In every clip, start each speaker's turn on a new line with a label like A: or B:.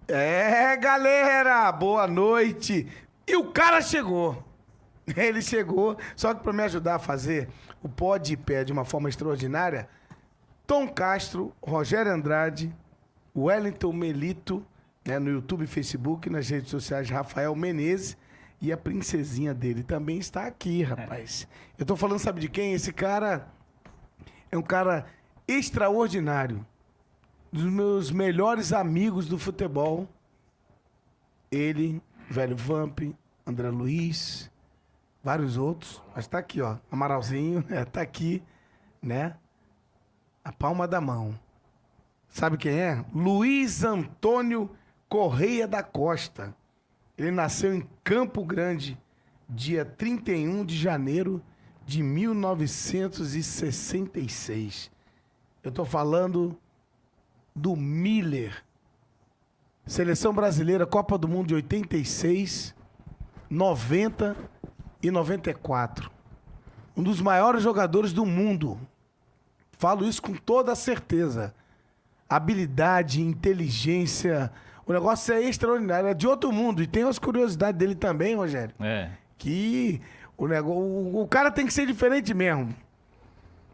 A: É, galera, boa noite. E o cara chegou. Ele chegou, só que para me ajudar a fazer o Pode Pé de uma forma extraordinária, Tom Castro, Rogério Andrade, Wellington Melito, né, no YouTube, Facebook, nas redes sociais, Rafael Menezes, e a princesinha dele também está aqui, rapaz. Eu tô falando, sabe de quem? Esse cara é um cara extraordinário. Dos meus melhores amigos do futebol. Ele, Velho Vamp, André Luiz, vários outros. Mas tá aqui, ó. Amaralzinho, tá aqui, né? A palma da mão. Sabe quem é? Luiz Antônio Correia da Costa. Ele nasceu em Campo Grande, dia 31 de janeiro de 1966. Eu tô falando do Miller. Seleção brasileira, Copa do Mundo de 86, 90 e 94. Um dos maiores jogadores do mundo. Falo isso com toda certeza. Habilidade, inteligência, o negócio é extraordinário, é de outro mundo. E tem as curiosidades dele também, Rogério. Que o cara tem que ser diferente mesmo.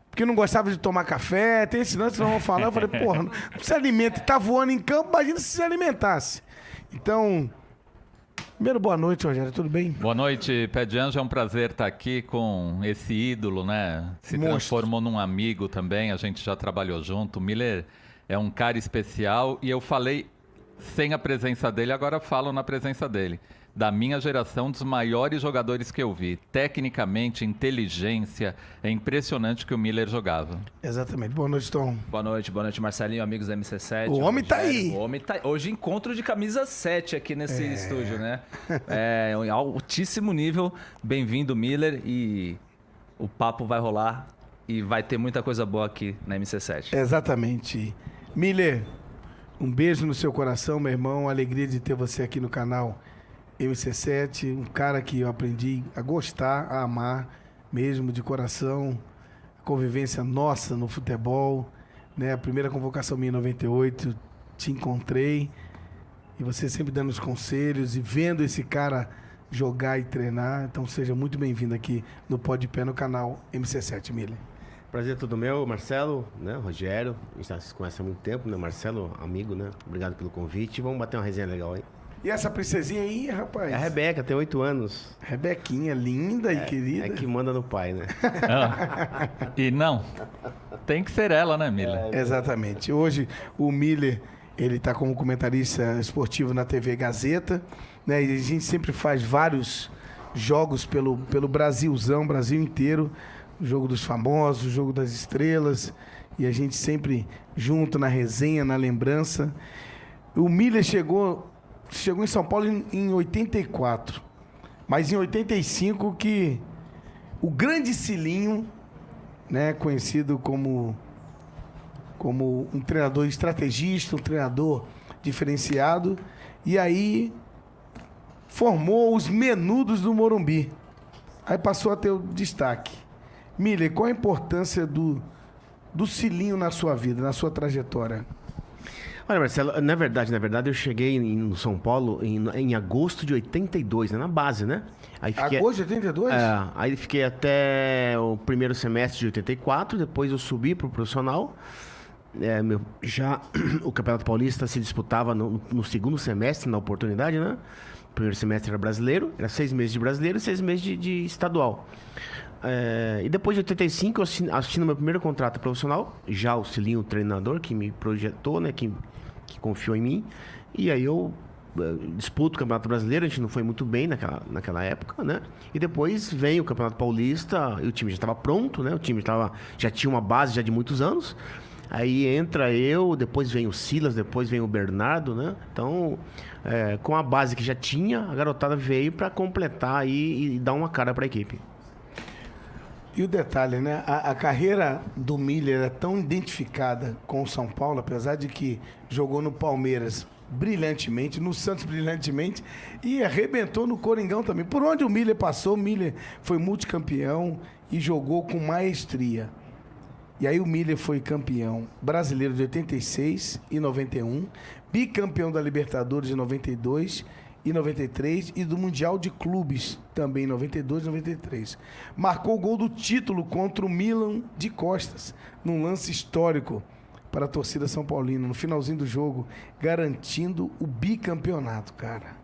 A: Porque não gostava de tomar café, tem esse lance que nós vamos falar. Eu falei, porra, não se alimenta. Tá voando em campo, imagina se alimentasse. Então, primeiro, boa noite, Rogério, tudo bem?
B: Boa noite, Pé de Anjo, é um prazer estar aqui com esse ídolo, né? Se transformou num amigo também, a gente já trabalhou junto. O Miller é um cara especial e eu falei sem a presença dele, agora falo na presença dele. Da minha geração, dos maiores jogadores que eu vi. Tecnicamente, inteligência, é impressionante que o Miller jogava.
A: Exatamente. Boa noite, Tom.
C: Boa noite, Marcelinho, amigos da MC7.
A: O homem tá aí.
C: O homem tá aí. Hoje encontro de camisa 7 aqui nesse estúdio, né? É um altíssimo nível. Bem-vindo, Miller, e o papo vai rolar e vai ter muita coisa boa aqui na MC7.
A: Exatamente. Miller, um beijo no seu coração, meu irmão. Alegria de ter você aqui no canal MC7, um cara que eu aprendi a gostar, a amar mesmo, de coração. A convivência nossa no futebol, né? A primeira convocação minha em 98, te encontrei e você sempre dando os conselhos e vendo esse cara jogar e treinar. Então seja muito bem-vindo aqui no Pode Pé, no canal MC7, Miller.
D: Prazer é todo meu, Marcelo, né, Rogério, a gente se conhece há muito tempo, né, Marcelo, amigo, né, obrigado pelo convite, vamos bater uma resenha legal aí.
A: E essa princesinha aí, rapaz?
D: É a Rebeca, tem 8 anos.
A: Rebequinha, linda e querida.
D: É que manda no pai, né?
B: E não, tem que ser ela, né, Miller?
A: Exatamente. Hoje o Miller, ele tá como comentarista esportivo na TV Gazeta, né? E a gente sempre faz vários jogos pelo Brasilzão, Brasil inteiro. O jogo dos famosos, o jogo das estrelas. E a gente sempre junto na resenha, na lembrança. O Miller chegou em São Paulo em 84. Mas em 85 que o grande Cilinho, né, conhecido como um treinador estrategista, um treinador diferenciado, e aí formou os Menudos do Morumbi. Aí passou a ter o destaque. Miller, qual a importância do Cilinho na sua vida, na sua trajetória?
D: Olha, Marcelo, na verdade, eu cheguei em São Paulo em agosto de 82, né, na base, né? Aí fiquei,
A: agosto de 82?
D: Aí fiquei até o primeiro semestre de 84, depois eu subi pro profissional. O Campeonato Paulista se disputava no segundo semestre, na oportunidade, né? O primeiro semestre era brasileiro, era 6 meses de brasileiro e 6 meses de estadual. E depois de 85 eu assino meu primeiro contrato profissional, já o Cilinho, o treinador que me projetou, né, que confiou em mim, e aí eu disputo o Campeonato Brasileiro, a gente não foi muito bem naquela época, né, e depois vem o Campeonato Paulista, e o time já estava pronto, né, já tinha uma base já de muitos anos, aí entra eu, depois vem o Silas, depois vem o Bernardo, né, então com a base que já tinha, a garotada veio para completar aí e dar uma cara para a equipe.
A: E o detalhe, né? A carreira do Miller é tão identificada com o São Paulo, apesar de que jogou no Palmeiras brilhantemente, no Santos brilhantemente, e arrebentou no Coringão também. Por onde o Miller passou, o Miller foi multicampeão e jogou com maestria. E aí o Miller foi campeão brasileiro de 86 e 91, bicampeão da Libertadores de 92 e 93 e do Mundial de Clubes também em 92 e 93. Marcou o gol do título contra o Milan de costas, num lance histórico para a torcida São Paulina, no finalzinho do jogo, garantindo o bicampeonato, cara.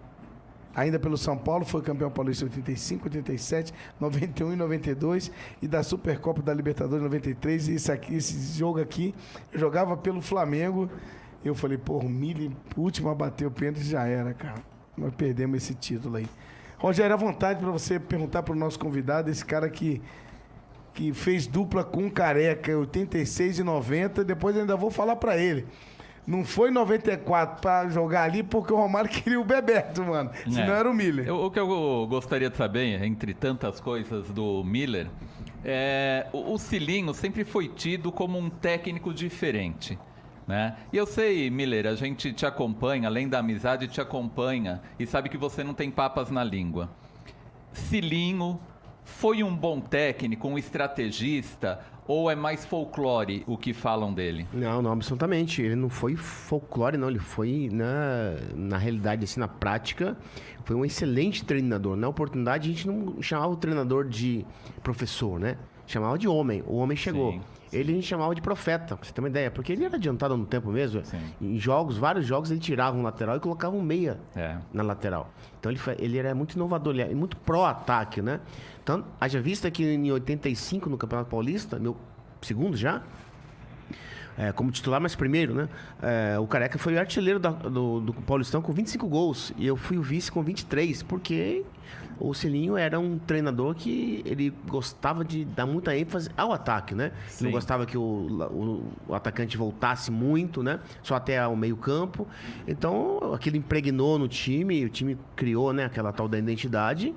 A: Ainda pelo São Paulo, foi campeão paulista em 85, 87, 91 e 92 e da Supercopa da Libertadores em 93. E esse jogo aqui, eu jogava pelo Flamengo. Eu falei, pô, o Miller, o último a bater o pênalti já era, cara. Nós perdemos esse título aí. Rogério, à vontade para você perguntar para o nosso convidado, esse cara que fez dupla com o Careca em 86 e 90, depois eu ainda vou falar para ele. Não foi 94 pra jogar ali porque o Romário queria o Bebeto, mano. Senão era o Miller.
B: O que eu gostaria de saber, entre tantas coisas do Miller, o Cilinho sempre foi tido como um técnico diferente, né? E eu sei, Miller, a gente te acompanha, além da amizade, te acompanha e sabe que você não tem papas na língua. Cilinho foi um bom técnico, um estrategista, ou é mais folclore o que falam dele?
D: Não, absolutamente. Ele não foi folclore, não. Ele foi, na realidade, assim, na prática, foi um excelente treinador. Na oportunidade, a gente não chamava o treinador de professor, né? Chamava de homem. O homem chegou.
B: Sim.
D: Ele a gente chamava de profeta, pra você ter uma ideia. Porque ele era adiantado no tempo mesmo.
B: Sim.
D: Em vários jogos, ele tirava um lateral e colocava um meia na lateral. Então, ele era muito inovador, ele era muito pró-ataque, né? Então, haja vista que em 85, no Campeonato Paulista, meu segundo já, como titular, mas primeiro, né? O Careca foi o artilheiro do Paulistão com 25 gols. E eu fui o vice com 23, porque o Cilinho era um treinador que ele gostava de dar muita ênfase ao ataque, né?
B: Sim.
D: Não gostava que o atacante voltasse muito, né? Só até ao meio-campo. Então, aquilo impregnou no time, o time criou, né, aquela tal da identidade.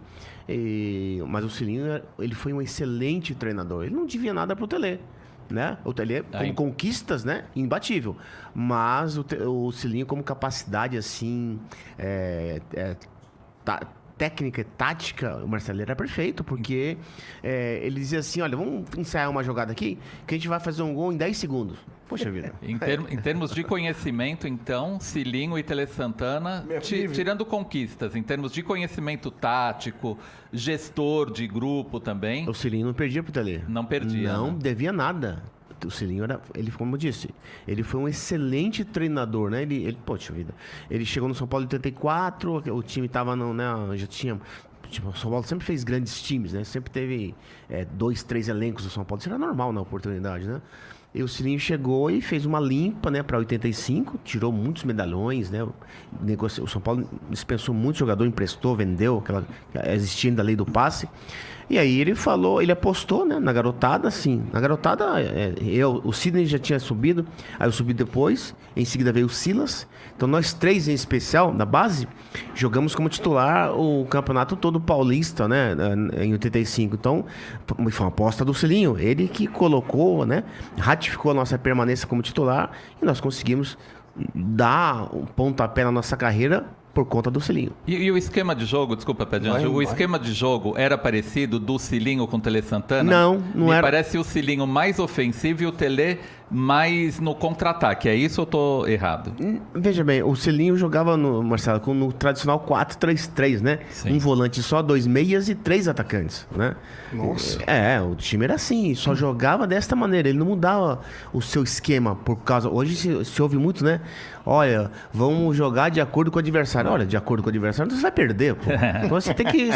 D: Mas o Cilinho, ele foi um excelente treinador. Ele não devia nada pro Tele, né? O Tele, como conquistas, né? Imbatível. Mas o Cilinho, como capacidade, assim, técnica e tática, o Marcelo era perfeito, porque ele dizia assim, olha, vamos ensaiar uma jogada aqui, que a gente vai fazer um gol em 10 segundos. Poxa vida.
B: Em termos de conhecimento, então, Cilinho e Tele Santana, tirando conquistas, em termos de conhecimento tático, gestor de grupo também.
D: O Cilinho não perdia pro Tele.
B: Não perdia.
D: Não,
B: né?
D: devia nada. O Cilinho ele, como eu disse, ele foi um excelente treinador, né? Poxa vida. Ele chegou no São Paulo em 84, o time tava já tinha. Tipo, o São Paulo sempre fez grandes times, né? Sempre teve 2, 3 elencos do São Paulo. Isso era normal na oportunidade, né? E o Cilinho chegou e fez uma limpa, né, para 85, tirou muitos medalhões, né? O São Paulo dispensou muito jogador, emprestou, vendeu, existia ainda a lei do passe. E aí ele apostou, né, na garotada, sim. Na garotada, o Sidney já tinha subido, aí eu subi depois, em seguida veio o Silas. Então nós três, em especial, na base, jogamos como titular o campeonato todo paulista, né, em 85. Então, foi uma aposta do Cilinho. Ele que colocou, né, ratificou a nossa permanência como titular e nós conseguimos dar um pontapé na nossa carreira por conta do Cilinho.
B: E o esquema de jogo, desculpa, Pediante, o esquema de jogo era parecido do Cilinho com o Tele Santana?
D: Não era.
B: Parece o Cilinho mais ofensivo e o Tele mais no contra-ataque. É isso ou eu tô errado?
D: Veja bem, o Cilinho jogava, Marcelo, no tradicional 4-3-3, né?
B: Sim.
D: Um volante só, 2 meias e 3 atacantes, né?
A: Nossa.
D: O time era assim, só jogava desta maneira. Ele não mudava o seu esquema por causa... Hoje se ouve muito, né? Olha, vamos jogar de acordo com o adversário. Olha, de acordo com o adversário, você vai perder, pô. Então você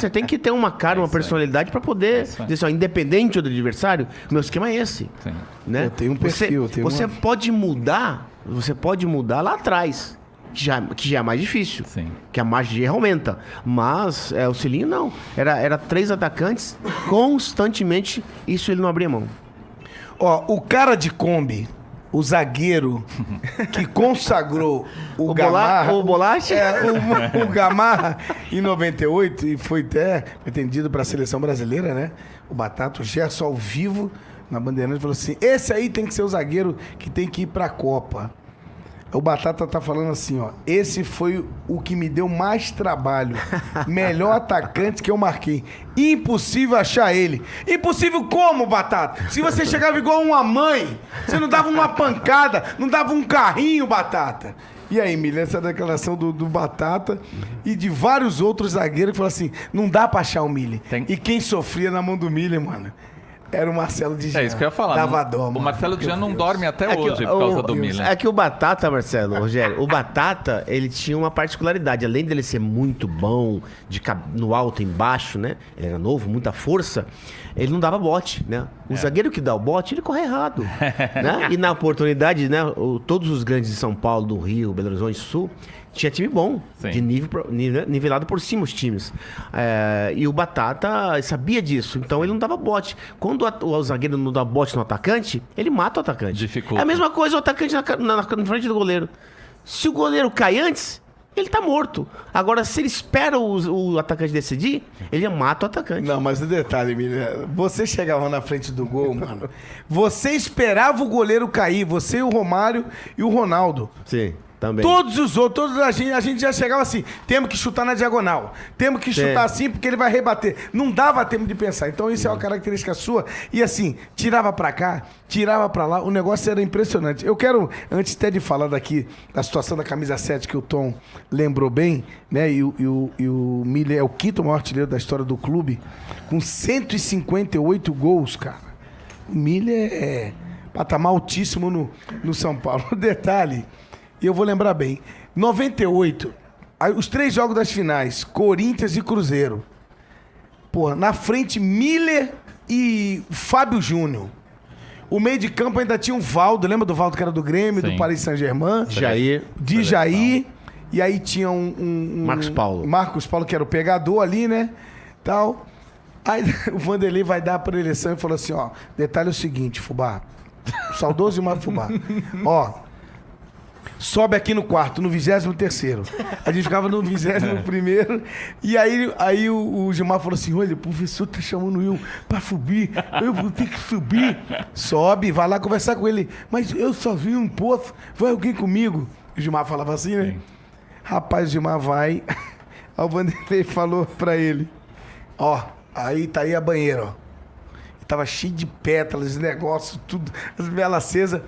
D: tem que ter uma cara, uma personalidade para poder dizer assim, ó, independente do adversário, o meu esquema é esse.
B: Sim.
D: Né?
A: Eu tenho um perfil.
D: Você pode mudar lá atrás, que já é mais difícil.
B: Sim.
D: Que a margem de erro aumenta. Mas o Cilinho não. Era 3 atacantes constantemente, isso ele não abria mão.
A: Ó, o cara de Kombi, o zagueiro que consagrou o Gamarra...
D: O Bolacha?
A: O Gamarra em 98 e foi até pretendido para a seleção brasileira, né? O Batata, o Gerson ao vivo na Bandeirante falou assim, esse aí tem que ser o zagueiro que tem que ir para a Copa. O Batata tá falando assim, ó. Esse foi o que me deu mais trabalho. Melhor atacante que eu marquei. Impossível achar ele. Impossível como, Batata? Se você chegava igual uma mãe, você não dava uma pancada, não dava um carrinho, Batata. E aí, Miller, essa declaração do Batata e de vários outros zagueiros que falaram assim, não dá pra achar o Miller. E quem sofria na mão do Miller, mano, era o Marcelo Dijan.
B: É isso que eu ia falar.
A: Dava dó,
B: o
A: mano.
B: Marcelo Dijan não dorme até
D: É que
B: hoje por causa do Miller.
D: É que o Batata, Marcelo, Rogério, o Batata, ele tinha uma particularidade. Além dele ser muito bom, no alto e embaixo, né? Ele era novo, muita força. Ele não dava bote, né? O zagueiro que dá o bote, ele corre errado. Né? E na oportunidade, né? Todos os grandes de São Paulo, do Rio, Belo Horizonte Sul, tinha time bom,
B: Sim.
D: de nivelado por cima os times. E o Batata sabia disso, então ele não dava bote. Quando o zagueiro não dá bote no atacante, ele mata o atacante.
B: Dificulta.
D: É a mesma coisa o atacante na frente do goleiro. Se o goleiro cai antes, ele tá morto. Agora, se ele espera o atacante decidir, ele mata o atacante.
A: Não, mas o detalhe, Miller, você chegava na frente do gol, mano, você esperava o goleiro cair, você e o Romário e o Ronaldo.
D: Sim, também.
A: Todos os outros, a gente já chegava assim, temos que chutar na diagonal, temos que chutar assim porque ele vai rebater. Não dava tempo de pensar. Então isso é uma característica sua. E assim, tirava pra cá, tirava pra lá, o negócio era impressionante. Eu quero, antes até de falar daqui da situação da camisa 7 que o Tom lembrou bem, né? E o Miller é o quinto maior artilheiro da história do clube, com 158 gols, cara. O Miller é patamar altíssimo no São Paulo. Detalhe, e eu vou lembrar bem, 98, os 3 jogos das finais, Corinthians e Cruzeiro. Porra, na frente, Miller e Fábio Júnior. O meio de campo ainda tinha o Valdo, lembra do Valdo que era do Grêmio,
B: Sim.
A: do Paris Saint-Germain?
D: Jair.
A: De Jair. E aí tinha um
D: Marcos Paulo.
A: Marcos Paulo, que era o pegador ali, né? Tal. Aí o Vanderlei vai dar a preleção e falou assim, ó, detalhe é o seguinte, Fubá, o saudoso Gilmar Fubá, ó, sobe aqui no quarto, no 23º. A gente ficava no 21º. E aí o Gilmar falou assim, olha, o professor tá chamando eu pra subir. Eu vou ter que subir. Sobe, vai lá conversar com ele. Mas eu só vi um poço. Vai alguém comigo? O Gilmar falava assim, né? Sim. Rapaz, o Gilmar vai. Aí o Vanderlei falou pra ele, ó, aí tá aí a banheira, ó. Tava cheio de pétalas, negócio, tudo, as velas acesas.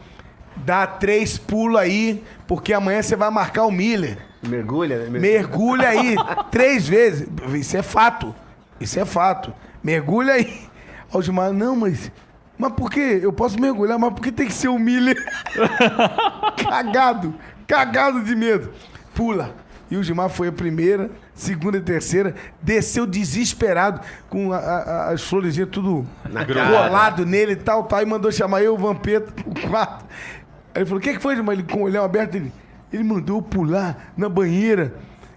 A: Dá 3 pulos aí, porque amanhã você vai marcar o Miller.
D: Mergulha, né?
A: Mergulha aí 3 vezes. Isso é fato. Isso é fato. Mergulha aí. Aí o Gilmar, não, mas por quê? Eu posso mergulhar, mas por que tem que ser o Miller? Cagado de medo. Pula. E o Gilmar foi a primeira, segunda e terceira, desceu desesperado, com as florezinhas tudo colado nele e tal, e mandou chamar eu, o Vampeta, pro quarto. Aí ele falou, o que foi, Gilmar? Ele com o olhão aberto, ele mandou eu pular na banheira,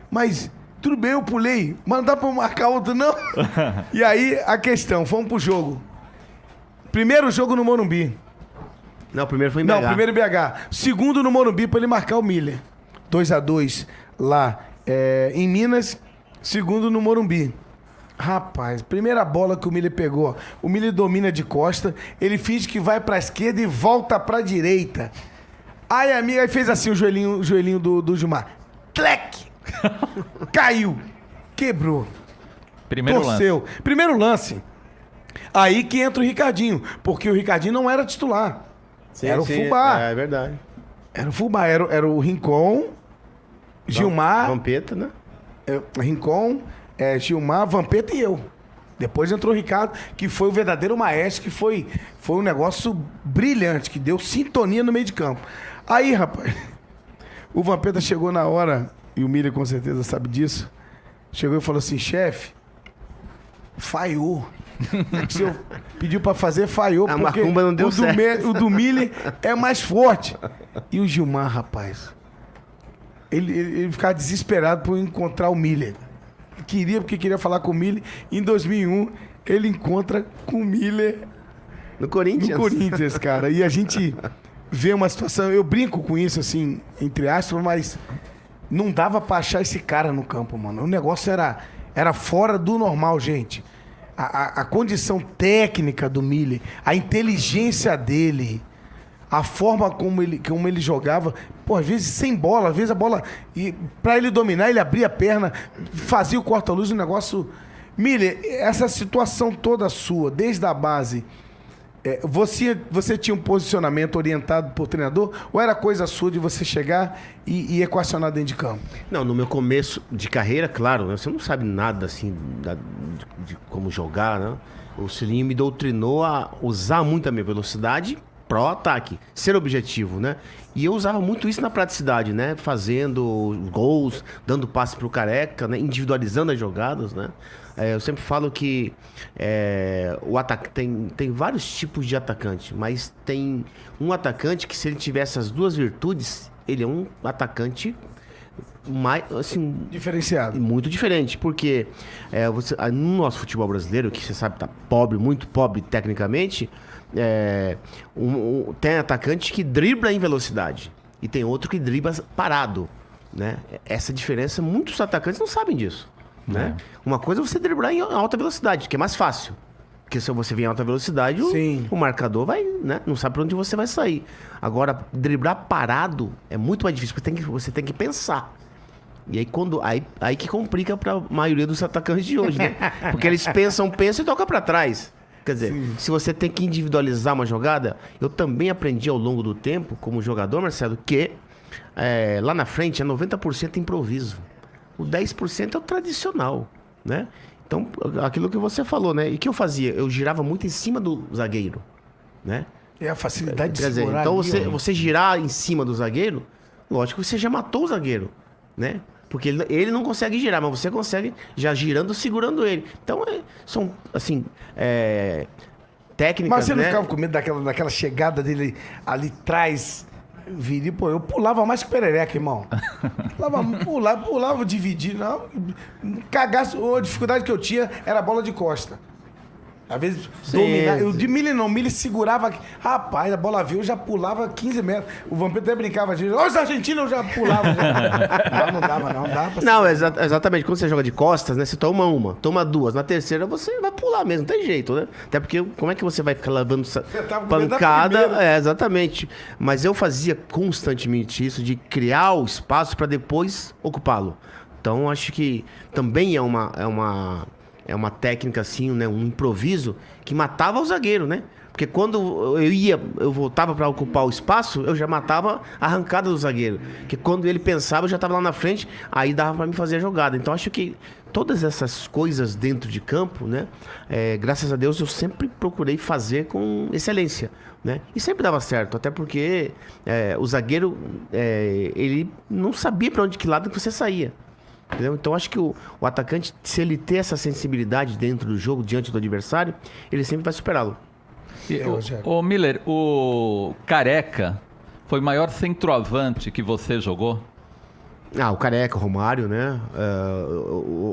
A: mas tudo bem, eu pulei, mas não dá pra eu marcar outro, não? E aí, a questão, fomos pro jogo. Primeiro jogo no Morumbi.
D: Não, o primeiro foi em BH.
A: Não, primeiro em BH. Segundo no Morumbi pra ele marcar o Miller. 2-2 lá em Minas, segundo no Morumbi. Rapaz, primeira bola que o Miller pegou, o Miller domina de costa, ele finge que vai pra esquerda e volta pra direita. Aí a amiga fez assim o joelhinho do Gilmar. Tlec! Caiu. Quebrou. Torceu. Primeiro lance. Aí que entra o Ricardinho, porque o Ricardinho não era titular.
D: Sim,
A: era o Fubá.
D: É verdade.
A: Era o Fubá, era o Rincon, Gilmar...
D: Vampeta, né?
A: Rincon, Gilmar, Vampeta e eu. Depois entrou o Ricardo, que foi o verdadeiro maestro, que foi um negócio brilhante, que deu sintonia no meio de campo. Aí, rapaz, o Vampeta chegou na hora, e o Miller com certeza sabe disso, chegou e falou assim, chefe, falhou. O senhor pediu pra fazer, falhou,
D: a
A: porque
D: macumba não deu certo.
A: O do Miller é mais forte. E o Gilmar, rapaz, ele ficava desesperado por encontrar o Miller. Porque queria falar com o Miller. Em 2001, ele encontra com o Miller
D: no Corinthians,
A: cara. E a gente vê uma situação... Eu brinco com isso, assim, entre aspas, mas não dava pra achar esse cara no campo, mano. O negócio era fora do normal, gente. A condição técnica do Miller, a inteligência dele, a forma como ele jogava, pô, às vezes sem bola, às vezes a bola, e pra ele dominar, ele abria a perna, fazia o corta-luz, um negócio... Miller, essa situação toda sua, desde a base, você tinha um posicionamento orientado por treinador, ou era coisa sua de você chegar e equacionar dentro de campo?
D: Não, no meu começo de carreira, claro, né, você não sabe nada assim de como jogar, né? O Cilinho me doutrinou a usar muito a minha velocidade pro ataque, ser objetivo, né? E eu usava muito isso na praticidade, né? Fazendo gols, dando passe pro Careca, né? Individualizando as jogadas, né? Eu sempre falo que o ataque tem vários tipos de atacante, mas tem um atacante que, se ele tiver essas duas virtudes, ele é um atacante mais, assim,
A: diferenciado.
D: Muito diferente, porque no nosso futebol brasileiro, que você sabe tá pobre, muito pobre tecnicamente, tem atacante que dribla em velocidade e tem outro que dribla parado, né? Essa diferença, muitos atacantes não sabem disso, né? Uma coisa é você driblar em alta velocidade, que é mais fácil. Porque se você vier em alta velocidade, o marcador vai, né? Não sabe para onde você vai sair. Agora, driblar parado é muito mais difícil, porque você tem que pensar. E aí que complica para a maioria dos atacantes de hoje, né? Porque eles pensam e tocam para trás. Quer dizer, se você tem que individualizar uma jogada, eu também aprendi ao longo do tempo, como jogador, Marcelo, que lá na frente é 90% improviso. O 10% é o tradicional, né? Então, aquilo que você falou, né? E que eu fazia? Eu girava muito em cima do zagueiro, né?
A: É a facilidade de
D: Quer dizer,
A: segurar
D: então
A: ali,
D: você girar em cima do zagueiro, lógico que você já matou o zagueiro, né? Porque ele não consegue girar, mas você consegue já girando, segurando ele. Então, são, assim, técnicas,
A: Mas você não
D: né?
A: ficava com medo daquela chegada dele ali atrás, viria, pô, eu pulava mais que perereca, irmão. Pulava, dividir, não. Cagaço, a dificuldade que eu tinha era a bola de costa. Às vezes, dominar. O de Miller não, Miller segurava. Rapaz, a bola veio, eu já pulava 15 metros. O Vampiro até brincava de. Os argentinos eu já pulava. Não dava, não. Dava pra
D: Não, exatamente. Quando você joga de costas, né? Você toma uma, toma duas. Na terceira você vai pular mesmo, não tem jeito, né? Até porque como é que você vai ficar levando
A: tava com medo da
D: pancada?
A: primeira.
D: Exatamente. Mas eu fazia constantemente isso de criar o espaço para depois ocupá-lo. Então acho que também é uma técnica assim, né? Um improviso que matava o zagueiro, né? Porque quando eu voltava para ocupar o espaço, eu já matava a arrancada do zagueiro. Porque quando ele pensava, eu já estava lá na frente, aí dava para me fazer a jogada. Então acho que todas essas coisas dentro de campo, né? Graças a Deus eu sempre procurei fazer com excelência, né? E sempre dava certo, até porque o zagueiro ele não sabia para que lado que você saía. Entendeu? Então acho que o atacante, se ele ter essa sensibilidade dentro do jogo, diante do adversário, ele sempre vai superá-lo.
B: Ô Miller, o Careca foi o maior centroavante que você jogou?
D: O Careca, o Romário, né?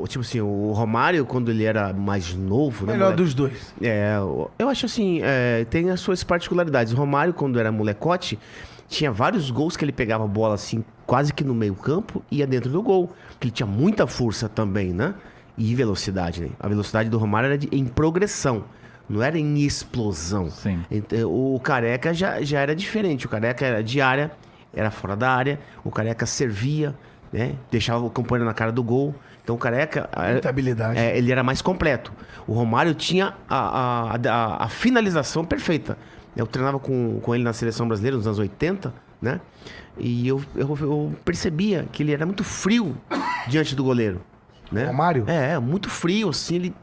D: Tipo assim, o Romário, quando ele era mais novo...
A: Melhor
D: né,
A: dos dois.
D: Eu acho assim, tem as suas particularidades. O Romário, quando era molecote, tinha vários gols que ele pegava a bola assim, quase que no meio campo, e ia dentro do gol. Porque ele tinha muita força também, né? E velocidade, né? A velocidade do Romário era em progressão, não era em explosão.
B: Sim.
D: Então, o Careca já era diferente. O Careca era de área, era fora da área. O Careca servia, né? Deixava o companheiro na cara do gol. Então o Careca...
A: Muita habilidade.
D: Ele era mais completo. O Romário tinha a finalização perfeita. Eu treinava com ele na seleção brasileira nos anos 80, né? E eu percebia que ele era muito frio diante do goleiro, né?
A: Romário?
D: Muito frio, assim.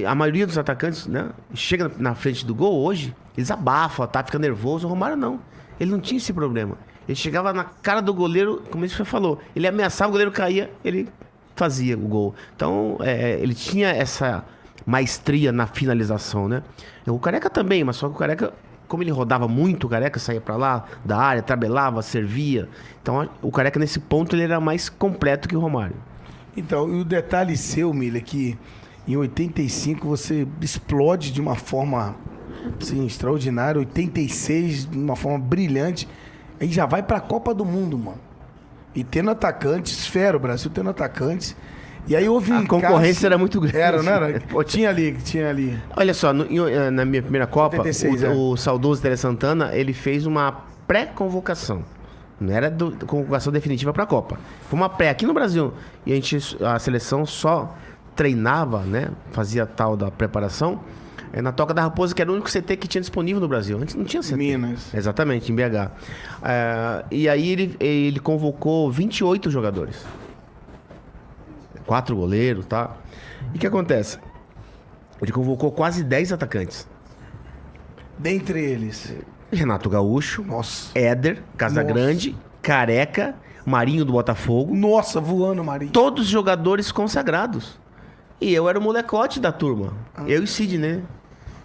D: A maioria dos atacantes, né? Chega na frente do gol hoje, eles abafam, tá? Fica nervoso. O Romário não. Ele não tinha esse problema. Ele chegava na cara do goleiro, como você falou. Ele ameaçava, o goleiro caía, ele fazia o gol. Então, ele tinha essa maestria na finalização, né? O Careca também, mas só que o Careca, como ele rodava muito, o Careca saía pra lá da área, tabelava, servia. Então, o Careca nesse ponto ele era mais completo que o Romário.
A: Então, e o detalhe seu, Miller, que em 85 você explode de uma forma assim, extraordinária, 86 de uma forma brilhante, aí já vai pra Copa do Mundo, mano. E tendo atacantes, o Brasil tendo atacantes, E aí houve um
D: A concorrência era muito grande.
A: Era, não era? Pô, tinha ali.
D: Olha só, na minha primeira Copa,
A: 86,
D: o saudoso Tele Santana, ele fez uma pré-convocação. Não era convocação definitiva para a Copa. Foi uma pré aqui no Brasil. E a seleção só treinava, né? Fazia tal da preparação na Toca da Raposa, que era o único CT que tinha disponível no Brasil. Antes não tinha CT.
A: Minas.
D: Exatamente, em BH. E aí ele convocou 28 jogadores. 4 goleiros, tá? E o que acontece? Ele convocou quase 10 atacantes.
A: Dentre eles.
D: Renato Gaúcho,
A: Nossa.
D: Éder, Casagrande, Careca, Marinho do Botafogo.
A: Nossa, voando, Marinho.
D: Todos jogadores consagrados. E eu era o molecote da turma. Eu e Sidney.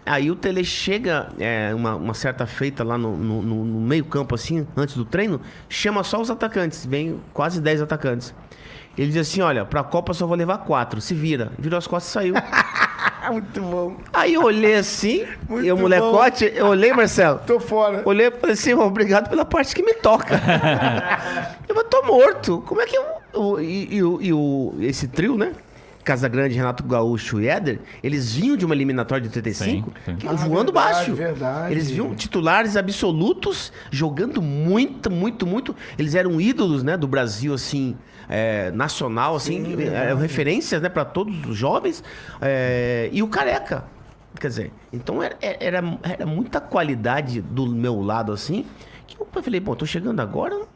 D: Aí o Tele chega uma certa feita lá no meio campo, assim, antes do treino, chama só os atacantes. Vem quase 10 atacantes. Ele diz assim, olha, pra Copa só vou levar 4. Se vira. Virou as costas e saiu.
A: Muito bom.
D: Aí eu olhei assim,
A: Muito
D: e o molecote, eu olhei, Marcelo.
A: Tô fora.
D: Olhei e falei assim, obrigado pela parte que me toca. Eu tô morto. Como é que esse trio, né? Casagrande, Renato Gaúcho e Éder, eles vinham de uma eliminatória de 85,
B: Sim.
D: voando baixo.
A: Verdade.
D: Eles vinham titulares absolutos, jogando muito, muito, muito. Eles eram ídolos, né, do Brasil, assim, nacional, assim, eram referências, né, para todos os jovens. E o Careca. Quer dizer, então era muita qualidade do meu lado, assim, que eu falei, bom, tô chegando agora.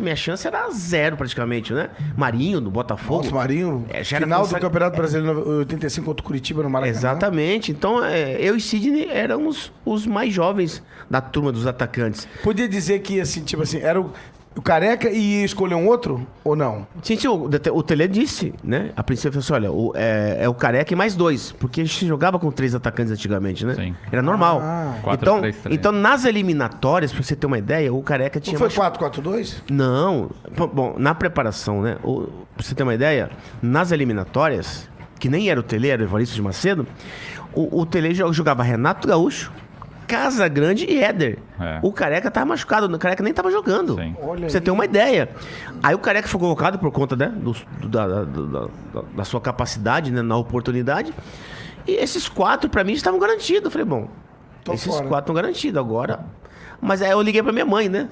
D: Minha chance era 0 praticamente, né? Marinho, do Botafogo.
A: Nossa, Marinho.
D: Já era
A: Final do Campeonato Brasileiro 85 contra o Curitiba no Maracanã.
D: Exatamente. Então, eu e Sidney éramos os mais jovens da turma dos atacantes.
A: Podia dizer que, assim, tipo assim, era o Careca e ia escolher um outro? Ou não?
D: Gente, o Tele disse, né? A princípio, falou assim, olha, é o Careca e mais 2. Porque a gente jogava com 3 atacantes antigamente, né?
B: Sim.
D: Era normal.
B: 4-3-3.
D: Então, nas eliminatórias, pra você ter uma ideia, o Careca tinha...
A: Não foi 4-4-2?
D: Não. Bom, na preparação, né? Pra você ter uma ideia, nas eliminatórias, que nem era o Tele, era o Evaristo de Macedo, o Tele jogava Renato Gaúcho, Casagrande e Éder. O Careca tava machucado, o Careca nem tava jogando.
B: Sim.
A: Olha
D: Pra você ter uma ideia. Aí o Careca foi convocado por conta, né, da sua capacidade, né, na oportunidade. E esses 4, pra mim, estavam garantidos. Eu falei, bom, esses 4 estão garantidos agora. Mas aí eu liguei pra minha mãe, né?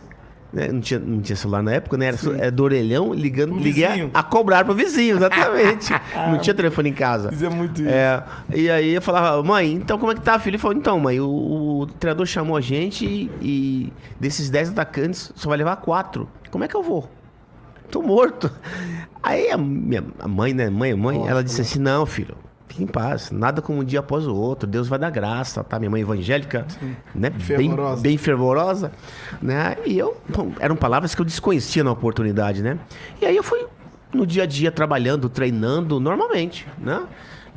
D: Não tinha celular na época, né? Era do orelhão, liguei a cobrar pro vizinho, exatamente. Não tinha telefone em casa.
A: Isso é muito isso.
D: E aí eu falava, mãe, então como é que tá, filho? Ele falou, então, mãe, o treinador chamou a gente e desses 10 atacantes só vai levar 4. Como é que eu vou? Tô morto. Aí a mãe, né? Mãe, ela disse assim, não, filho. Fique em paz, nada como um dia após o outro, Deus vai dar graça, tá? Minha mãe evangélica, né?
A: Fervorosa.
D: Bem fervorosa, né? E eram palavras que eu desconhecia na oportunidade, né? E aí eu fui no dia a dia trabalhando, treinando normalmente, né?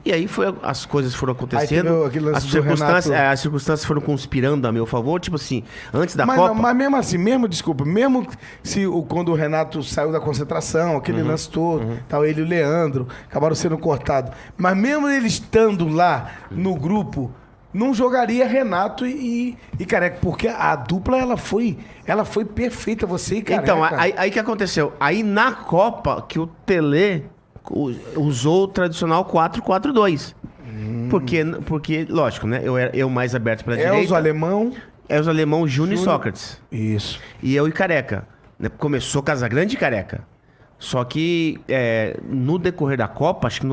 D: E aí as coisas foram acontecendo,
A: Aí aquele lance do Renato.
D: as circunstâncias foram conspirando a meu favor, tipo assim, antes da
A: Mas,
D: Copa...
A: mas mesmo assim, desculpa, mesmo se quando o Renato saiu da concentração, aquele lance todo, tal, ele e o Leandro acabaram sendo cortados. Mas mesmo ele estando lá no grupo, não jogaria Renato e Careca, porque a dupla ela foi perfeita, você e Careca.
D: Então, aí que aconteceu? Aí na Copa que o Tele usou o tradicional 4-4-2. Porque, lógico, né? Eu mais aberto pra direita.
A: Elzo Alemão.
D: Elzo Alemão, Júnior e Sócrates.
A: Isso.
D: E eu e Careca. Né? Começou Casagrande e Careca. Só que no decorrer da Copa, acho que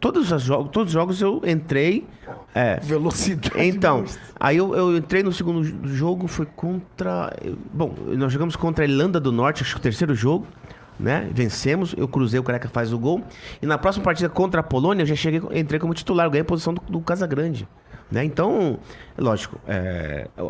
D: todos os jogos eu entrei.
A: Velocidade.
D: Então, aí eu entrei no segundo jogo, foi contra. Bom, nós jogamos contra a Irlanda do Norte, acho que o terceiro jogo. Né? Vencemos, eu cruzei, o Careca faz o gol. E na próxima partida contra a Polônia, eu já entrei como titular, eu ganhei a posição do Casagrande. Né? Então, lógico,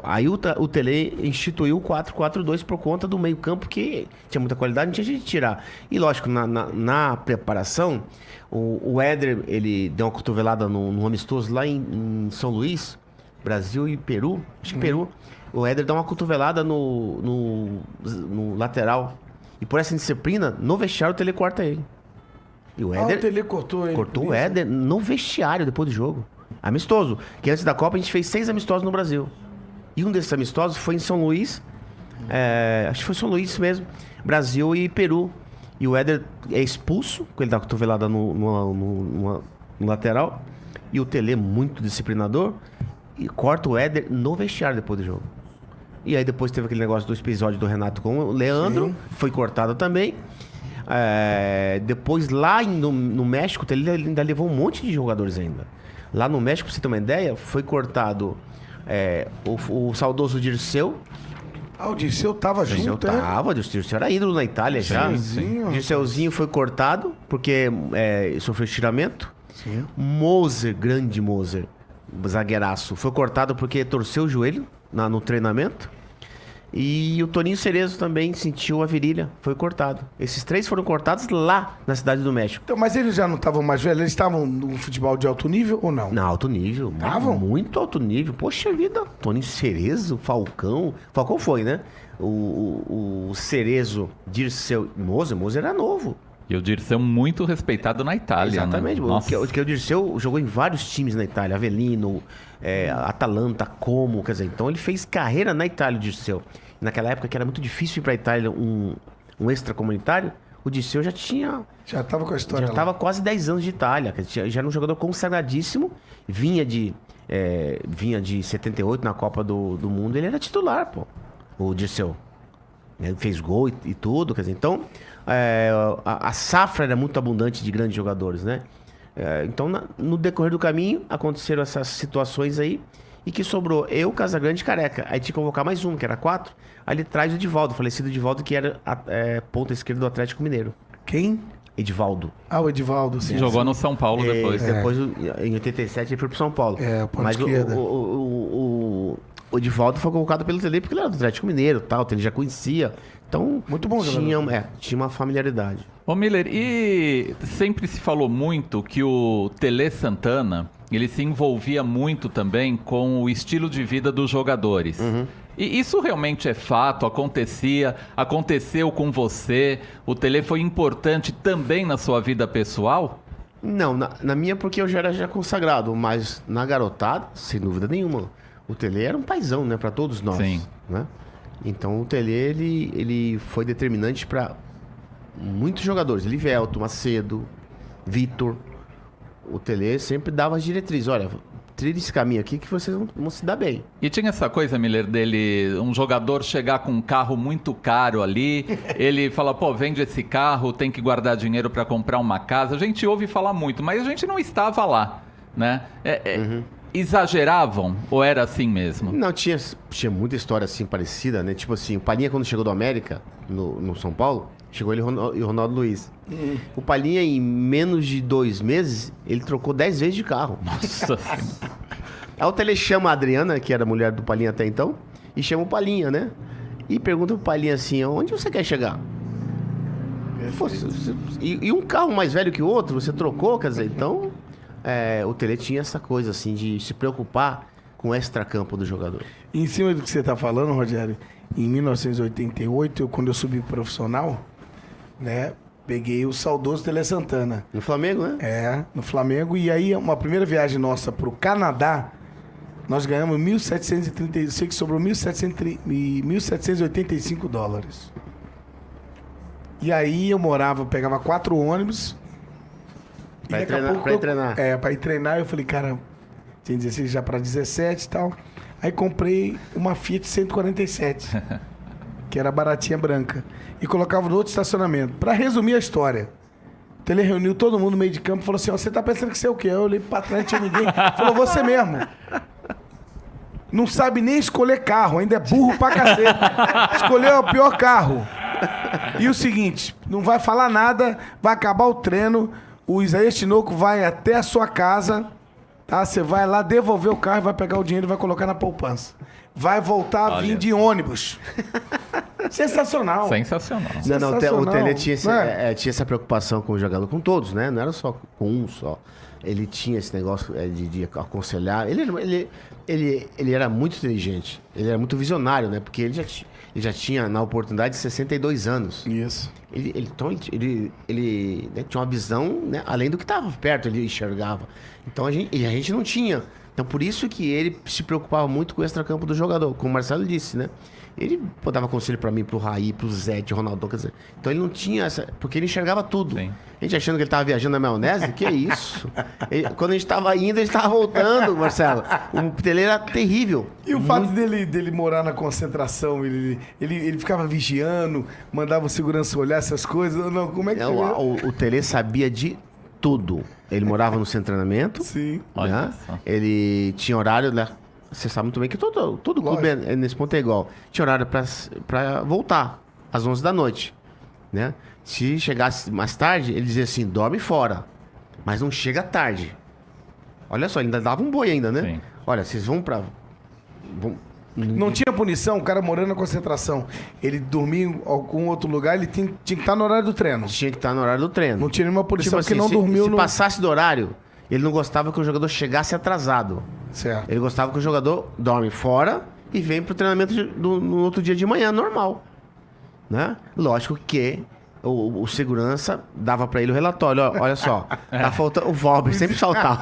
D: aí o Tele instituiu o 4-4-2 por conta do meio campo, que tinha muita qualidade, não tinha jeito de tirar. E lógico, na preparação, o Éder, ele deu uma cotovelada no amistoso lá em São Luís, Brasil e Peru, acho que Peru. O Éder dá uma cotovelada no lateral. E por essa disciplina, no vestiário o Tele corta ele. E o Éder
A: o Tele cortou ele.
D: cortou o Éder no vestiário depois do jogo. Amistoso. Que antes da Copa a gente fez 6 amistosos no Brasil. E um desses amistosos foi em São Luís. Acho que foi São Luís mesmo. Brasil e Peru. E o Éder é expulso, porque ele dá a cotovelada no lateral. E o Tele, muito disciplinador, e corta o Éder no vestiário depois do jogo. E aí depois teve aquele negócio do episódio do Renato com o Leandro, foi cortado também. Depois lá no México, ele ainda levou um monte de jogadores ainda. Lá no México, pra você ter uma ideia, foi cortado o saudoso Dirceu.
A: O Dirceu tava junto,
D: o Dirceu era ídolo na Itália já. O Dirceuzinho foi cortado, porque sofreu estiramento. Sim. Moser, grande Moser, zagueiraço, foi cortado porque torceu o joelho no treinamento. E o Toninho Cerezo também sentiu a virilha, foi cortado. Esses 3 foram cortados lá na Cidade do México.
A: Então, mas eles já não estavam mais velhos? Eles estavam no futebol de alto nível ou não?
D: Não, alto nível.
A: Estavam?
D: Muito alto nível. Poxa vida, Toninho Cerezo, Falcão. Falcão foi, né? O Cerezo, Dirceu, Moser era novo.
B: E o Dirceu muito respeitado na Itália,
D: exatamente,
B: né?
D: Porque o Dirceu jogou em vários times na Itália. Avelino, Atalanta, Como, quer dizer, então ele fez carreira na Itália, o Dirceu. Naquela época que era muito difícil ir pra Itália um extracomunitário, o Dirceu já tinha...
A: Já estava com a história.
D: Já estava quase 10 anos de Itália. Já era um jogador consagradíssimo. Vinha de 78 na Copa do Mundo. Ele era titular, pô. O Dirceu. Ele fez gol e tudo. Quer dizer, então, a safra era muito abundante de grandes jogadores, né? Então, no decorrer do caminho, aconteceram essas situações aí. E que sobrou eu, Casagrande e Careca. Aí tinha que convocar mais um, que era 4. Aí ele traz o Edivaldo, falecido Edivaldo, que era ponta esquerda do Atlético Mineiro.
A: Quem?
D: Edivaldo.
A: O Edivaldo, sim.
B: Jogou no São Paulo depois.
D: Depois, em 87, ele foi pro São Paulo.
A: ponta
D: Mas
A: esquerda.
D: o Edivaldo foi convocado pelo Tele porque ele era do Atlético Mineiro e tal, ele já conhecia. Então,
A: muito bom
D: tinha uma familiaridade.
B: Ô Miller, e sempre se falou muito que o Tele Santana, ele se envolvia muito também com o estilo de vida dos jogadores.
D: Uhum.
B: E isso realmente é fato? Aconteceu com você? O Tele foi importante também na sua vida pessoal?
D: Não, na minha porque eu já era consagrado, mas na garotada, sem dúvida nenhuma. O Tele era um paizão, né, para todos nós.
B: Sim.
D: Né? Então o Tele, ele foi determinante para muitos jogadores. Livelto, Macedo, Vitor. O Tele sempre dava as diretrizes. Olha, trilhe esse caminho aqui que vocês vão se dar bem.
B: E tinha essa coisa, Miller, dele, um jogador chegar com um carro muito caro ali, ele fala, pô, vende esse carro, tem que guardar dinheiro para comprar uma casa. A gente ouve falar muito, mas a gente não estava lá, né? Exageravam ou era assim mesmo?
D: Não, tinha muita história assim parecida, né? Tipo assim, o Palhinha quando chegou do América, no São Paulo, chegou ele e o Ronaldo Luiz. O Palhinha, em menos de 2 meses, ele trocou 10 vezes de carro.
B: Nossa.
D: Aí o Tele chama a Adriana, que era a mulher do Palhinha até então, e chama o Palhinha, né? E pergunta pro Palhinha assim, onde você quer chegar? Pô, e um carro mais velho que o outro, você trocou, quer dizer, então... o Tele tinha essa coisa assim de se preocupar com o extracampo do jogador.
A: E em cima do que você está falando, Rogério, em 1988, quando eu subi profissional, né, peguei o saudoso Tele Santana.
D: No Flamengo, né?
A: No Flamengo. E aí, uma primeira viagem nossa para o Canadá, nós ganhamos 1.730, sei que sobrou 1.785 dólares. E aí eu pegava 4 ônibus.
D: Pra ir treinar.
A: Pra ir treinar, eu falei, cara, tinha 16 já pra 17 e tal. Aí comprei uma Fiat 147, que era baratinha branca. E colocava no outro estacionamento. Pra resumir a história, o Tele reuniu todo mundo no meio de campo e falou assim, você tá pensando que você é o quê? Eu olhei pra trás, não tinha ninguém. Falou, você mesmo. Não sabe nem escolher carro, ainda é burro pra cacete. Escolheu o pior carro. E o seguinte, não vai falar nada, vai acabar o treino... O Isaías Tinoco vai até a sua casa, tá? Você vai lá devolver o carro, vai pegar o dinheiro e vai colocar na poupança. Vai voltar a vir de ônibus. Sensacional.
B: Sensacional.
D: Não, o Tele tinha essa preocupação com o jogador, com todos, né? Não era só com um só. Ele tinha esse negócio de aconselhar. Ele era muito inteligente. Ele era muito visionário, né? Porque ele já tinha, na oportunidade, 62 anos.
A: Isso.
D: Ele né, tinha uma visão, né, além do que estava perto, ele enxergava. Então a gente não tinha Então, por isso que ele se preocupava muito com o extracampo do jogador, como o Marcelo disse, né? Ele dava conselho pra mim, pro Raí, pro Zé, pro Ronaldo, quer dizer. Então ele não tinha essa... Porque ele enxergava tudo.
B: Sim.
D: A gente achando que ele tava viajando na maionese, que é isso? Quando a gente tava indo, ele tava voltando, Marcelo. O Tele era terrível.
A: E o fato dele morar na concentração, ele ficava vigiando, mandava o segurança olhar essas coisas. Não, como é que
D: O Tele sabia de tudo. Ele morava no centro de treinamento.
A: Sim.
B: Olha
D: Né?
B: só.
D: Ele tinha horário, né? Você sabe muito bem que todo clube nesse ponto é igual. Tinha horário pra voltar, às 11 da noite. Né? Se chegasse mais tarde, ele dizia assim, dorme fora. Mas não chega tarde. Olha só, ele ainda dava um boi ainda, né?
B: Sim.
D: Olha, vocês vão pra...
A: Não tinha punição, o cara morando na concentração. Ele dormia em algum outro lugar, ele tinha que estar no horário do treino.
D: Tinha que estar no horário do treino.
A: Não tinha nenhuma punição,
D: Tipo
A: porque não
D: assim,
A: dormiu
D: se
A: no...
D: passasse do horário, ele não gostava que o jogador chegasse atrasado.
A: Certo.
D: Ele gostava que o jogador dorme fora e vem pro treinamento no outro dia de manhã, normal. Né? Lógico que o segurança dava pra ele o relatório. Olha só, tá faltando... O Valber sempre faltava.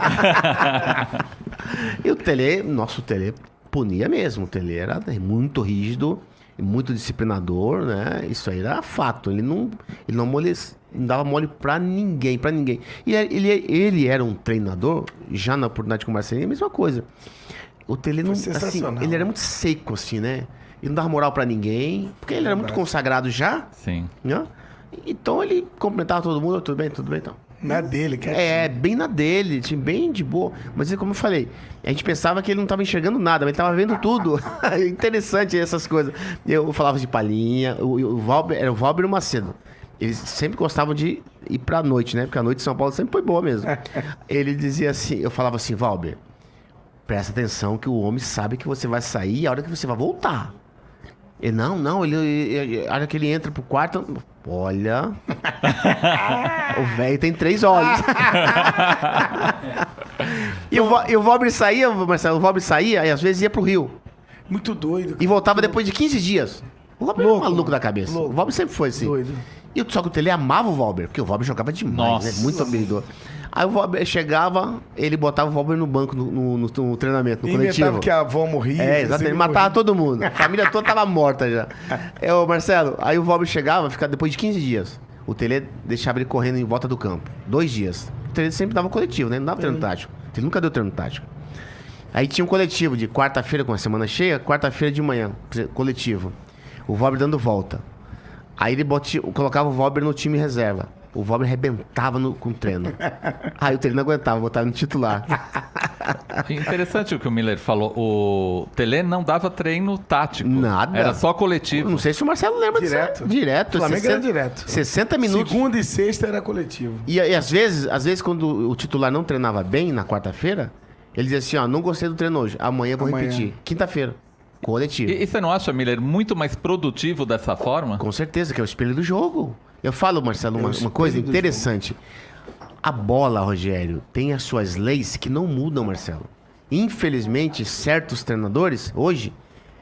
D: E o Tele, nosso Tele, punia mesmo. O Tele era muito rígido, muito disciplinador, né? Isso aí era fato. Ele não dava mole pra ninguém. E ele era um treinador, já na oportunidade com o Marcelinho, a mesma coisa. O Tele não, assim,
A: sensacional.
D: ele era muito seco, assim, né? Ele não dava moral pra ninguém, porque ele era muito consagrado já,
B: Sim.
D: né? Então ele cumprimentava todo mundo, tudo bem, então.
A: Na dele, que
D: Bem na dele, assim, bem de boa. Mas como eu falei, a gente pensava que ele não estava enxergando nada, mas ele estava vendo tudo. Interessante essas coisas. Eu falava de palhinha, o Valber, era o Valber e o Macedo. Eles sempre gostavam de ir pra noite, né? Porque a noite de São Paulo sempre foi boa mesmo. Ele dizia assim, eu falava assim, Valber, presta atenção que o homem sabe que você vai sair a hora que você vai voltar. Ele, não, a hora que ele entra pro quarto, olha, o velho tem 3 olhos. E o Valber saía, Marcelo, e às vezes ia pro Rio.
A: Muito doido.
D: E voltava depois de 15 dias. O Valber era
A: Louco,
D: maluco da cabeça.
A: louco.
D: O Valber sempre foi assim.
A: Doido.
D: Só que o Tele amava o Valber, porque o Valber jogava demais,
B: Nossa.
D: né? Muito habilidoso. Aí o Valber chegava, ele botava o Valber no banco, no treinamento, no coletivo.
A: Inventava que a avó morria.
D: É, exatamente. Ele matava todo mundo. A família toda tava morta já. Ô, Marcelo, aí o Valber chegava, ficava depois de 15 dias. O Tele deixava ele correndo em volta do campo. 2 dias. O Tele sempre dava coletivo, né? Não dava treino tático. Ele nunca deu treino tático. Aí tinha um coletivo de quarta-feira, com a semana cheia, quarta-feira de manhã, coletivo. O Valber dando volta. Aí ele colocava o Valber no time reserva. O Valber arrebentava com o treino. Aí o Tele não aguentava, botava no titular.
B: Interessante o que o Miller falou. O Tele não dava treino tático.
D: Nada.
B: Era só coletivo.
D: Não sei se o Marcelo lembra
A: Direto.
D: disso. Direto.
A: Flamengo era direto.
D: 60 minutos.
A: Segunda e sexta era coletivo.
D: E às vezes, quando o titular não treinava bem na quarta-feira, ele dizia assim, ó, não gostei do treino hoje. Amanhã eu vou repetir. Quinta-feira. Coletivo.
B: E você não acha, Miller, muito mais produtivo dessa forma?
D: Com certeza, que é o espelho do jogo. Eu falo, Marcelo, uma coisa
A: espelho do
D: interessante. A bola, Rogério, tem as suas leis que não mudam, Marcelo. Infelizmente, certos treinadores, hoje,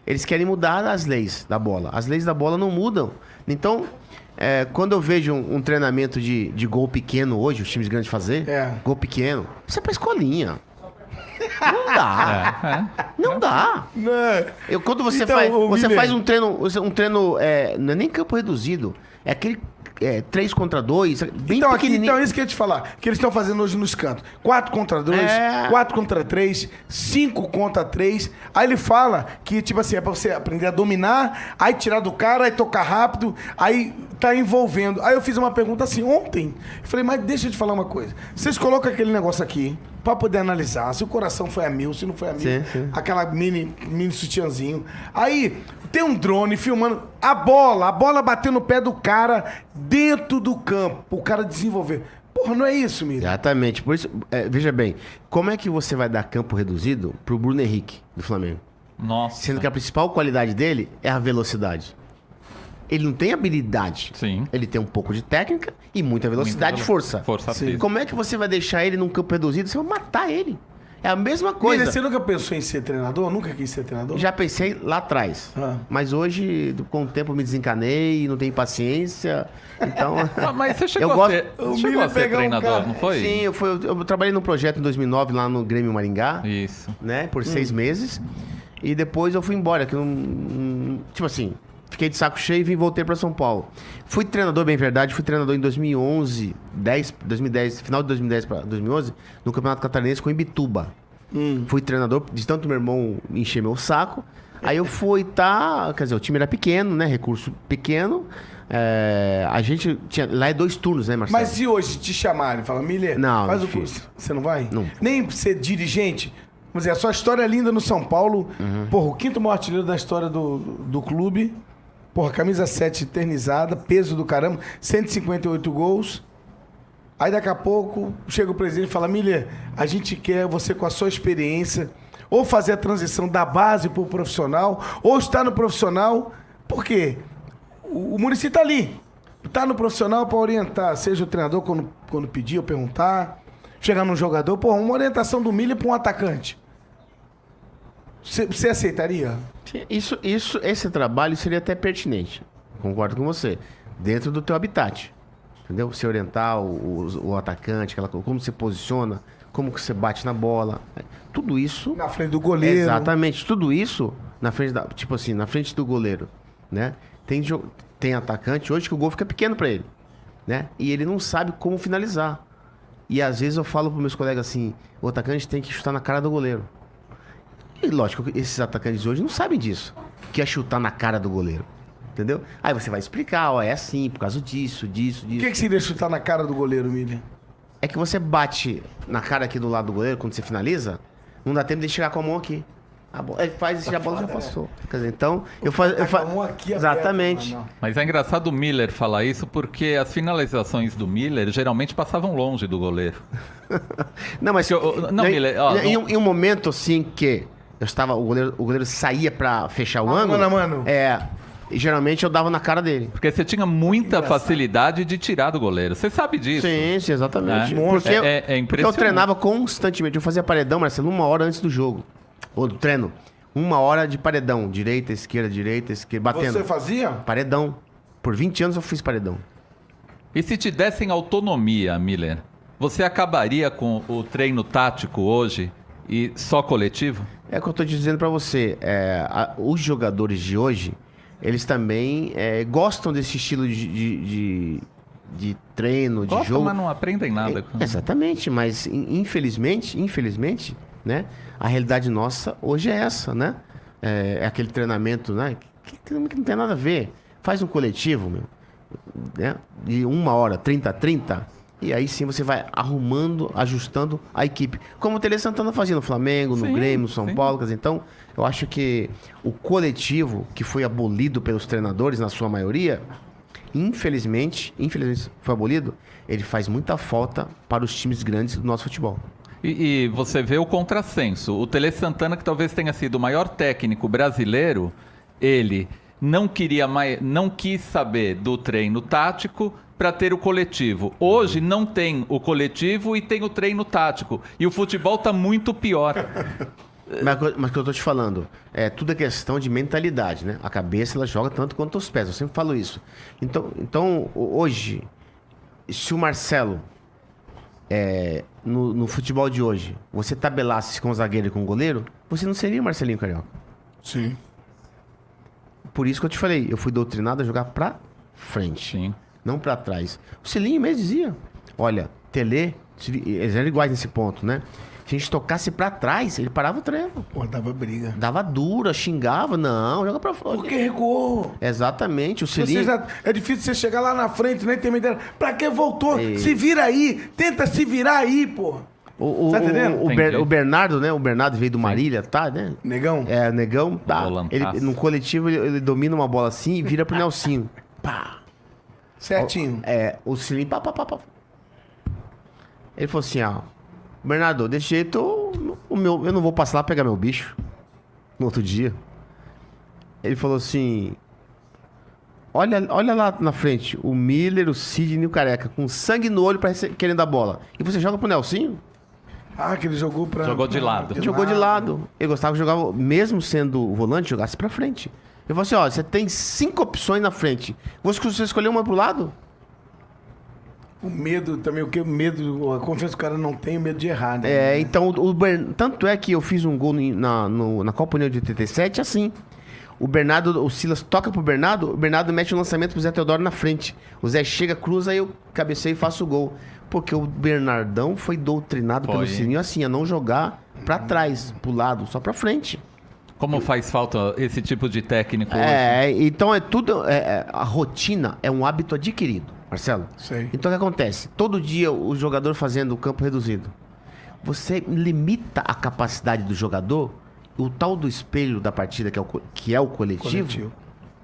D: eles querem mudar as leis da bola. As leis da bola não mudam. Então, quando eu vejo um treinamento de gol pequeno hoje, os times grandes fazer, gol pequeno, isso é pra escolinha. Não dá. Não dá.
A: Não.
D: Quando você
A: Então,
D: você
A: Miller,
D: faz um treino, não é nem campo reduzido, é aquele 3 contra 2, bem
A: Então,
D: pequenininho.
A: isso que eu ia te falar. Que eles estão fazendo hoje nos cantos. 4 contra 2, 4 contra 3, 5 contra 3. Aí ele fala que, tipo assim, é pra você aprender a dominar, aí tirar do cara, aí tocar rápido, aí tá envolvendo. Aí eu fiz uma pergunta assim ontem. Eu falei, mas deixa eu te falar uma coisa. Vocês colocam aquele negócio aqui pra poder analisar se o coração foi a 1000, se não foi a 1000.
D: Sim.
A: Aquela mini sutiãzinho. Aí tem um drone filmando a bola bateu no pé do cara dentro do campo. O cara desenvolver. Porra, não é isso, Miriam?
D: Exatamente. Por isso, veja bem, como é que você vai dar campo reduzido pro Bruno Henrique, do Flamengo?
B: Nossa.
D: Sendo que a principal qualidade dele é a velocidade. Ele não tem habilidade.
B: Sim.
D: Ele tem um pouco de técnica e muita velocidade e força.
B: Força física.
D: Como é que você vai deixar ele num campo reduzido? Você vai matar ele. É a mesma coisa.
A: Miller, você nunca pensou em ser treinador? Nunca quis ser treinador?
D: Já pensei lá atrás. Mas hoje, com o tempo, me desencanei, não tenho paciência. Então.
B: Mas você chegou
D: Eu
B: a ser,
A: gosto-
B: chegou a
A: o
B: ser
A: Miller
B: treinador,
A: pegar um
B: não foi?
D: Sim, eu trabalhei num projeto em 2009 lá no Grêmio Maringá,
B: Isso.
D: né? Por 6 meses. E depois eu fui embora. Que eu tipo assim, fiquei de saco cheio e voltei pra São Paulo. Fui treinador, bem verdade, fui treinador em 2011, 2010, final de 2010 pra 2011, no Campeonato Catarinense com Imbituba. Fui treinador, de tanto meu irmão encher meu saco. Aí eu fui, quer dizer, o time era pequeno, né? Recurso pequeno. A gente tinha. Lá é 2 turnos, né, Marcelo?
A: Mas se hoje te chamarem e falar, Miller,
D: Não,
A: faz o
D: difícil.
A: curso, você não vai?
D: Não.
A: Nem pra ser dirigente? Vamos dizer, a sua história é linda no São Paulo. Porra, o 5º maior artilheiro da história do clube. Porra, camisa 7 eternizada, peso do caramba, 158 gols. Aí daqui a pouco chega o presidente e fala, Miller, a gente quer você com a sua experiência ou fazer a transição da base para o profissional, ou estar no profissional. Por quê? O Muricy está ali. Está no profissional para orientar, seja o treinador quando pedir ou perguntar, chegar num jogador, pô, uma orientação do Miller para um atacante. Você aceitaria?
D: Esse trabalho seria até pertinente. Concordo com você. Dentro do teu habitat. Entendeu? Você orientar o atacante, como você posiciona, como que você bate na bola. Tudo isso.
A: Na frente do goleiro.
D: Exatamente. Tudo isso na frente tipo assim, na frente do goleiro, né? Tem atacante hoje que o gol fica pequeno pra ele, né? E ele não sabe como finalizar. E às vezes eu falo pros meus colegas assim, o atacante tem que chutar na cara do goleiro. E lógico, esses atacantes hoje não sabem disso, que é chutar na cara do goleiro. Entendeu? Aí você vai explicar, ó, é assim, por causa disso.
A: O que seria chutar na cara do goleiro, Miller?
D: É que você bate na cara aqui do lado do goleiro, quando você finaliza, não dá tempo de chegar com a mão aqui. Ele faz isso, a bola já passou. Quer dizer, então, eu faço.
A: com a mão aqui
D: Exatamente.
A: aberta,
B: Mas é engraçado o Miller falar isso porque as finalizações do Miller geralmente passavam longe do goleiro.
D: Não, mas.
B: Não, Miller, ó,
D: em um momento assim que eu estava. O goleiro saía pra fechar o ângulo.
A: mano a mano.
D: E geralmente eu dava na cara dele.
B: Porque você tinha muita facilidade de tirar do goleiro. Você sabe disso.
D: Sim, exatamente.
B: É.
D: Porque,
B: É
D: porque eu
B: impressionante.
D: treinava constantemente. Eu fazia paredão, Marcelo, 1 hora antes do jogo. Ou do treino. 1 hora de paredão. Direita, esquerda, batendo.
A: Você fazia?
D: Paredão. Por 20 anos eu fiz paredão.
B: E se te dessem autonomia, Miller, você acabaria com o treino tático hoje e só coletivo?
D: É o que eu tô dizendo pra você. Os jogadores de hoje, eles também gostam desse estilo de treino, de
B: Gostam,
D: jogo.
B: mas não aprendem nada.
D: Exatamente, mas infelizmente, né? A realidade nossa hoje é essa, né? É aquele treinamento, né? Que não tem nada a ver. Faz um coletivo, meu, né? De 1 hora, 30, e aí sim você vai arrumando, ajustando a equipe. Como o Tele Santana fazia no Flamengo, no
B: Sim,
D: Grêmio, no São
B: sim.
D: Paulo. Quer dizer, então, eu acho que o coletivo que foi abolido pelos treinadores, na sua maioria, infelizmente foi abolido, ele faz muita falta para os times grandes do nosso futebol.
B: E você vê o contrassenso. O Tele Santana, que talvez tenha sido o maior técnico brasileiro, ele não quis saber do treino tático para ter o coletivo. Hoje não tem o coletivo e tem o treino tático. E o futebol está muito pior.
D: Mas que eu tô te falando, tudo é questão de mentalidade, né? A cabeça, ela joga tanto quanto os pés, eu sempre falo isso. Então hoje, se o Marcelo, no futebol de hoje, você tabelasse com o zagueiro e com o goleiro, você não seria o Marcelinho Carioca.
A: Sim.
D: Por isso que eu te falei, eu fui doutrinado a jogar pra frente,
B: Sim.
D: não pra trás. O Cilinho mesmo dizia, olha, eles eram iguais nesse ponto, né? Se a gente tocasse pra trás, ele parava o treino.
A: Pô, dava briga.
D: Dava dura, xingava, não, joga pra fora.
A: Porque recuou.
D: Exatamente, o Cilinho...
A: É difícil você chegar lá na frente, nem ter ideia. Pra que voltou? Se vira aí. Tenta se virar aí, pô. Tá entendendo?
B: Entendi.
D: O Bernardo, né? O Bernardo veio do Marília, tá, né?
A: Negão?
D: O Negão, tá.
B: Volantaço.
D: Ele, no coletivo, ele domina uma bola assim e vira pro Nelsinho. Pá.
A: Certinho.
D: O Cilinho, pá. Ele falou assim, Bernardo, desse jeito, eu não vou passar lá pegar meu bicho no outro dia. Ele falou assim, olha lá na frente, o Miller, o Sidney e o Careca, com sangue no olho querendo a bola. E você joga pro Nelsinho?
A: Ah, que ele jogou pra...
B: Jogou de lado.
D: Ele jogou de lado. Ele gostava de jogar, mesmo sendo volante, jogasse pra frente. Eu falei assim, ó, você tem 5 opções na frente. Você escolheu uma pro lado?
A: O medo também, o medo, a confiança que o cara não tem, o medo de errar, né?
D: Então, tanto é que eu fiz um gol na Copa União de 87, assim. O Silas toca pro Bernardo, o Bernardo mete o lançamento pro Zé Teodoro na frente. O Zé chega, cruza, aí eu cabeceio e faço o gol. Porque o Bernardão foi doutrinado pelo Sininho assim, a não jogar pra trás, pro lado, só pra frente.
B: Como faz falta esse tipo de técnico hoje?
D: Então a rotina é um hábito adquirido, Marcelo.
A: Sei.
D: Então o que acontece? Todo dia o jogador fazendo o campo reduzido. Você limita a capacidade do jogador, o tal do espelho da partida, que é o coletivo,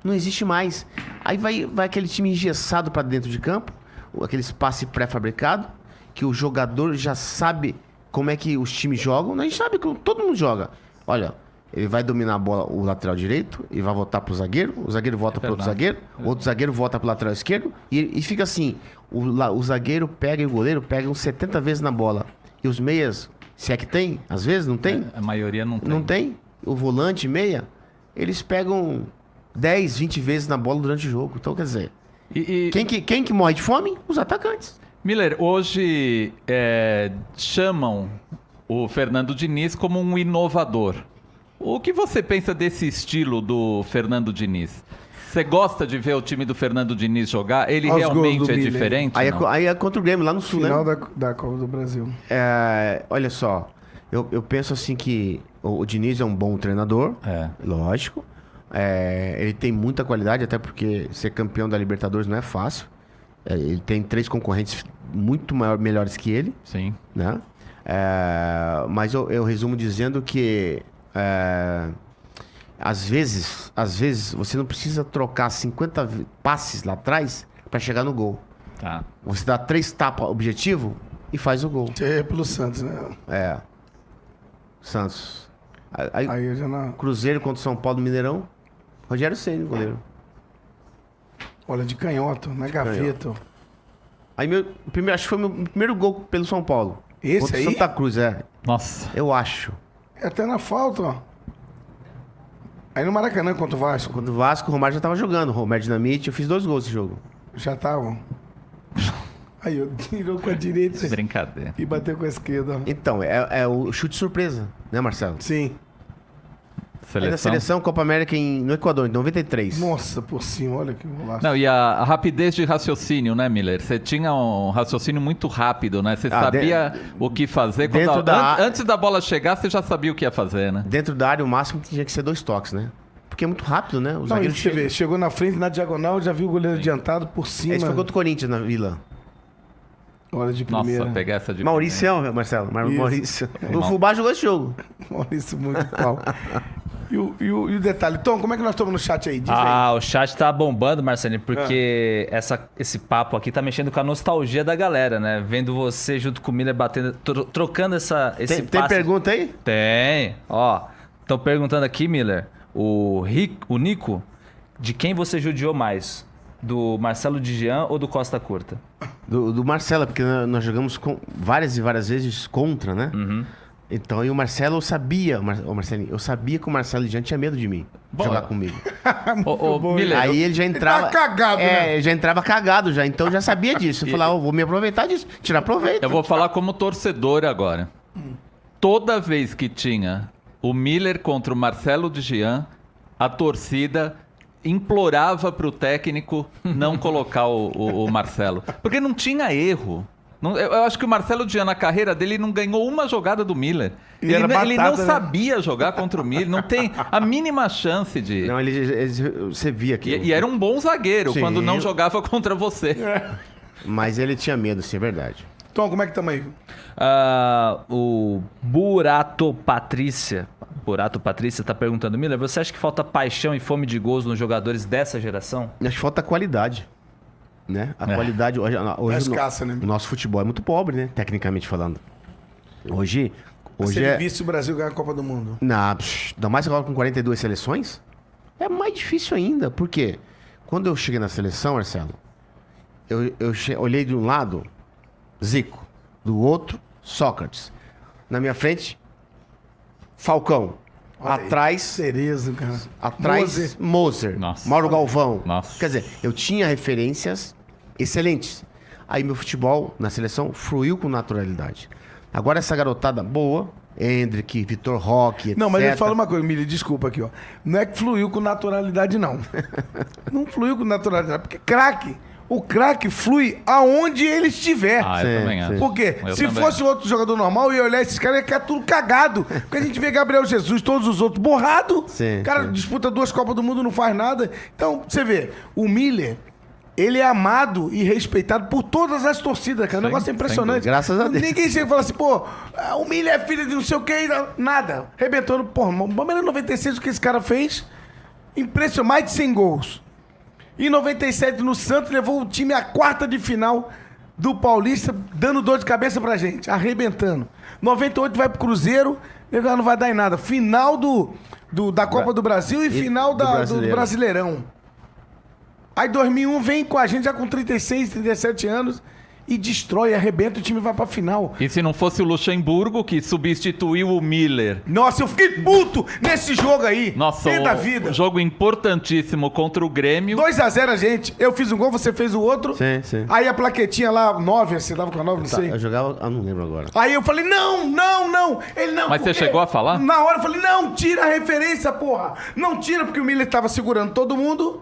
D: não existe mais. Aí vai aquele time engessado pra dentro de campo, aquele passe pré-fabricado, que o jogador já sabe como é que os times jogam. A gente sabe que todo mundo joga. Olha, ele vai dominar a bola, o lateral direito, e vai voltar pro zagueiro, o zagueiro volta pro outro zagueiro, o outro zagueiro volta pro lateral esquerdo, e fica assim, o zagueiro pega e o goleiro pega uns 70 vezes na bola. E os meias, se é que tem, às vezes não tem.
B: A maioria não tem.
D: Não tem. O volante, meia, eles pegam 10, 20 vezes na bola durante o jogo. Então, quer dizer, quem que morre de fome? Os atacantes.
B: Miller, hoje chamam o Fernando Diniz como um inovador. O que você pensa desse estilo do Fernando Diniz? Você gosta de ver o time do Fernando Diniz jogar? Ele
A: Olha os gols
B: realmente
A: do
B: é
A: Miller.
B: diferente?
D: Aí é contra o Grêmio, lá no Sul,
A: Final
D: né?
A: da Copa do Brasil.
D: Olha só, eu penso assim que o Diniz é um bom treinador, lógico. Ele tem muita qualidade, até porque ser campeão da Libertadores não é fácil. Ele tem 3 concorrentes muito melhores que ele.
B: Sim.
D: Né? Mas eu resumo dizendo que às vezes você não precisa trocar 50 passes lá atrás para chegar no gol.
B: Tá.
D: Você dá 3 tapas objetivo e faz o gol.
A: Você é pelo Santos, né?
D: Santos.
A: Aí eu já não...
D: Cruzeiro contra o São Paulo no Mineirão. Rogério Ceni, goleiro.
A: Olha, de canhoto, na gaveta.
D: Aí acho que foi meu primeiro gol pelo São Paulo.
A: Esse
D: contra
A: aí?
D: Santa Cruz,
B: Nossa.
D: eu acho.
A: É até na falta, ó. Aí no Maracanã contra o Vasco.
D: Quando o Vasco, o Romário já tava jogando. O Romário Dinamite, eu fiz 2 gols nesse jogo.
A: Já estavam. Aí eu tirou com a direita
B: Brincadeira.
A: e bateu com a esquerda.
D: Então, é o chute surpresa, né, Marcelo?
A: Sim.
D: Aí na seleção Copa América no Equador, em 93.
A: Nossa, por cima, olha que golaço.
B: Não, e a rapidez de raciocínio, né, Miller? Você tinha um raciocínio muito rápido, né? Você sabia o que fazer. Antes da bola chegar, você já sabia o que ia fazer, né?
D: Dentro da área, o máximo tinha que ser 2 toques, né? Porque é muito rápido, né? O zagueiro
A: você vê, chegou na frente, na diagonal, já viu o goleiro adiantado por cima.
D: Esse foi contra o Corinthians na Vila.
A: Olha de primeira.
B: Nossa, pegar essa de
D: Maurício, Marcelo.
A: Isso.
D: Maurício. O Fubá jogou esse jogo.
A: Maurício, muito pau. E o detalhe, Tom, como é que nós estamos no chat aí? Diz aí.
C: O chat tá bombando, Marcelinho, porque esse papo aqui tá mexendo com a nostalgia da galera, né? Vendo você junto com o Miller batendo, trocando esse
D: Tem
C: passe.
D: pergunta aí?
C: Tem. Ó, estão perguntando aqui, Miller, o Nico, de quem você judiou mais? Do Marcelo Dijan ou do Costa Curta?
D: Do Marcelo, porque nós jogamos várias e várias vezes contra, né?
C: Uhum.
D: Então, e o Marcelo, eu sabia, Marcelinho, eu sabia que o Marcelo já tinha medo de mim, jogar comigo.
B: Miller,
D: Aí ele já entrava...
A: Ele tá cagado, né?
D: Ele já entrava cagado já, então eu já sabia disso. Eu falava, eu vou me aproveitar disso, tirar proveito.
B: eu vou falar como torcedor agora. Toda vez que tinha o Miller contra o Marcelo Dijan, a torcida implorava pro técnico não colocar o Marcelo. Porque não tinha erro. Eu acho que o Marcelo Dijan, na carreira dele, não ganhou uma jogada do Miller. Ele não sabia jogar contra o Miller. Não tem a mínima chance de...
D: Não, você via que...
B: E era um bom zagueiro
D: Sim.
B: quando não jogava contra você.
D: Mas ele tinha medo, sim, é verdade.
A: Tom, como é que estamos aí?
C: O Burato Patrícia tá perguntando, Miller, você acha que falta paixão e fome de gols nos jogadores dessa geração?
D: Acho que falta qualidade, né? A qualidade... Hoje
A: escassa, né?
D: O nosso futebol é muito pobre, né? Tecnicamente falando. Hoje
A: Se ele visse o Brasil ganhar a Copa do Mundo.
D: Ainda mais agora com 42 seleções, é mais difícil ainda. Por quê? Quando eu cheguei na seleção, Marcelo, eu olhei de um lado, Zico, do outro, Sócrates. Na minha frente, Falcão.
A: Olha aí,
D: Atrás,
A: Cerezo, cara.
D: atrás Moser.
B: Nossa.
D: Mauro Galvão.
B: Nossa.
D: Quer dizer, eu tinha referências excelentes. Aí meu futebol na seleção fluiu com naturalidade. Agora essa garotada boa, Hendrick, Vitor Roque, etc.
A: Não, mas ele fala uma coisa, Mili, desculpa aqui, ó. Não é que fluiu com naturalidade, não. Não fluiu com naturalidade, porque o craque flui aonde ele estiver.
B: Ah, eu
D: Sim,
B: também
D: sim.
B: acho.
A: Por quê?
B: Eu
A: Se
B: também.
A: fosse outro jogador normal, eu ia olhar esses caras e ia ficar tudo cagado. Porque a gente vê Gabriel Jesus, todos os outros borrado.
D: Sim,
A: O cara
D: sim.
A: disputa 2 Copas do Mundo, não faz nada. Então, você vê, o Miller, ele é amado e respeitado por todas as torcidas, cara. O
B: Sim,
A: negócio é impressionante.
D: sem dúvida. Graças a Deus.
A: Ninguém chega e fala assim, pô, o Miller é filho de não sei o quê. Nada. Arrebentou no... Pô, o Palmeiras 96, o que esse cara fez? Impressionante. Mais de 100 gols. Em 97, no Santos, levou o time à quarta de final do Paulista, dando dor de cabeça pra gente, arrebentando. 98 vai pro Cruzeiro, não vai dar em nada. Final da Copa do Brasil e final
D: do
A: do Brasileirão. Aí 2001 vem com a gente já com 36, 37 anos e destrói, arrebenta, o time vai pra final.
B: E se não fosse o Luxemburgo que substituiu o Miller?
A: Nossa, eu fiquei puto nesse jogo aí.
B: Nossa,
A: Fim da vida.
B: um jogo importantíssimo contra o Grêmio.
A: 2-0 a gente. Eu fiz um gol, você fez o outro.
D: Sim, sim.
A: Aí a plaquetinha lá, 9, você tava com a 9, não
D: Tá,
A: sei.
D: eu jogava, não lembro agora.
A: Aí eu falei, não. Ele não.
B: Mas você
A: porque-
B: chegou a falar?
A: Na hora eu falei, não, tira a referência, porra. Não tira, porque o Miller tava segurando todo mundo.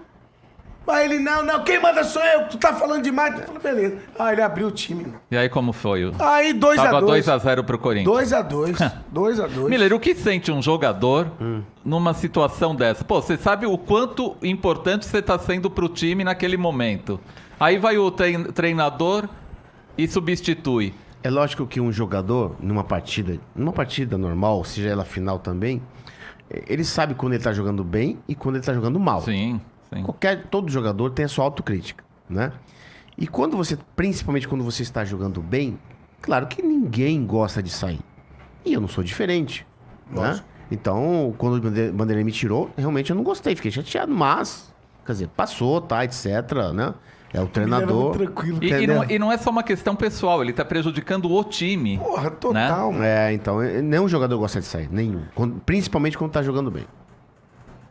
A: Aí ele, não, quem manda sou eu, tu tá falando demais. Eu falei, beleza. Aí ele abriu o time, mano.
B: E aí como foi?
A: Aí
B: Tava
A: 2-2.
B: 2-0 pro Corinthians.
A: 2-2.
B: Miller, o que sente um jogador numa situação dessa? Pô, você sabe o quanto importante você tá sendo pro time naquele momento. Aí vai o treinador e substitui.
D: É lógico que um jogador, numa partida normal, seja ela final também, ele sabe quando ele tá jogando bem e quando ele tá jogando mal.
B: Sim.
D: Todo jogador tem a sua autocrítica, né? E principalmente quando você está jogando bem, claro que ninguém gosta de sair. E eu não sou diferente, né? Então, quando o Vanderlei me tirou, realmente eu não gostei, fiquei chateado, mas, quer dizer, passou, tá, etc, né? É o treinador.
A: Muito tranquilo.
B: E não é só uma questão pessoal, ele tá prejudicando o time.
A: Porra, total, mano.
D: Então, nenhum jogador gosta de sair, nenhum. Principalmente quando tá jogando bem.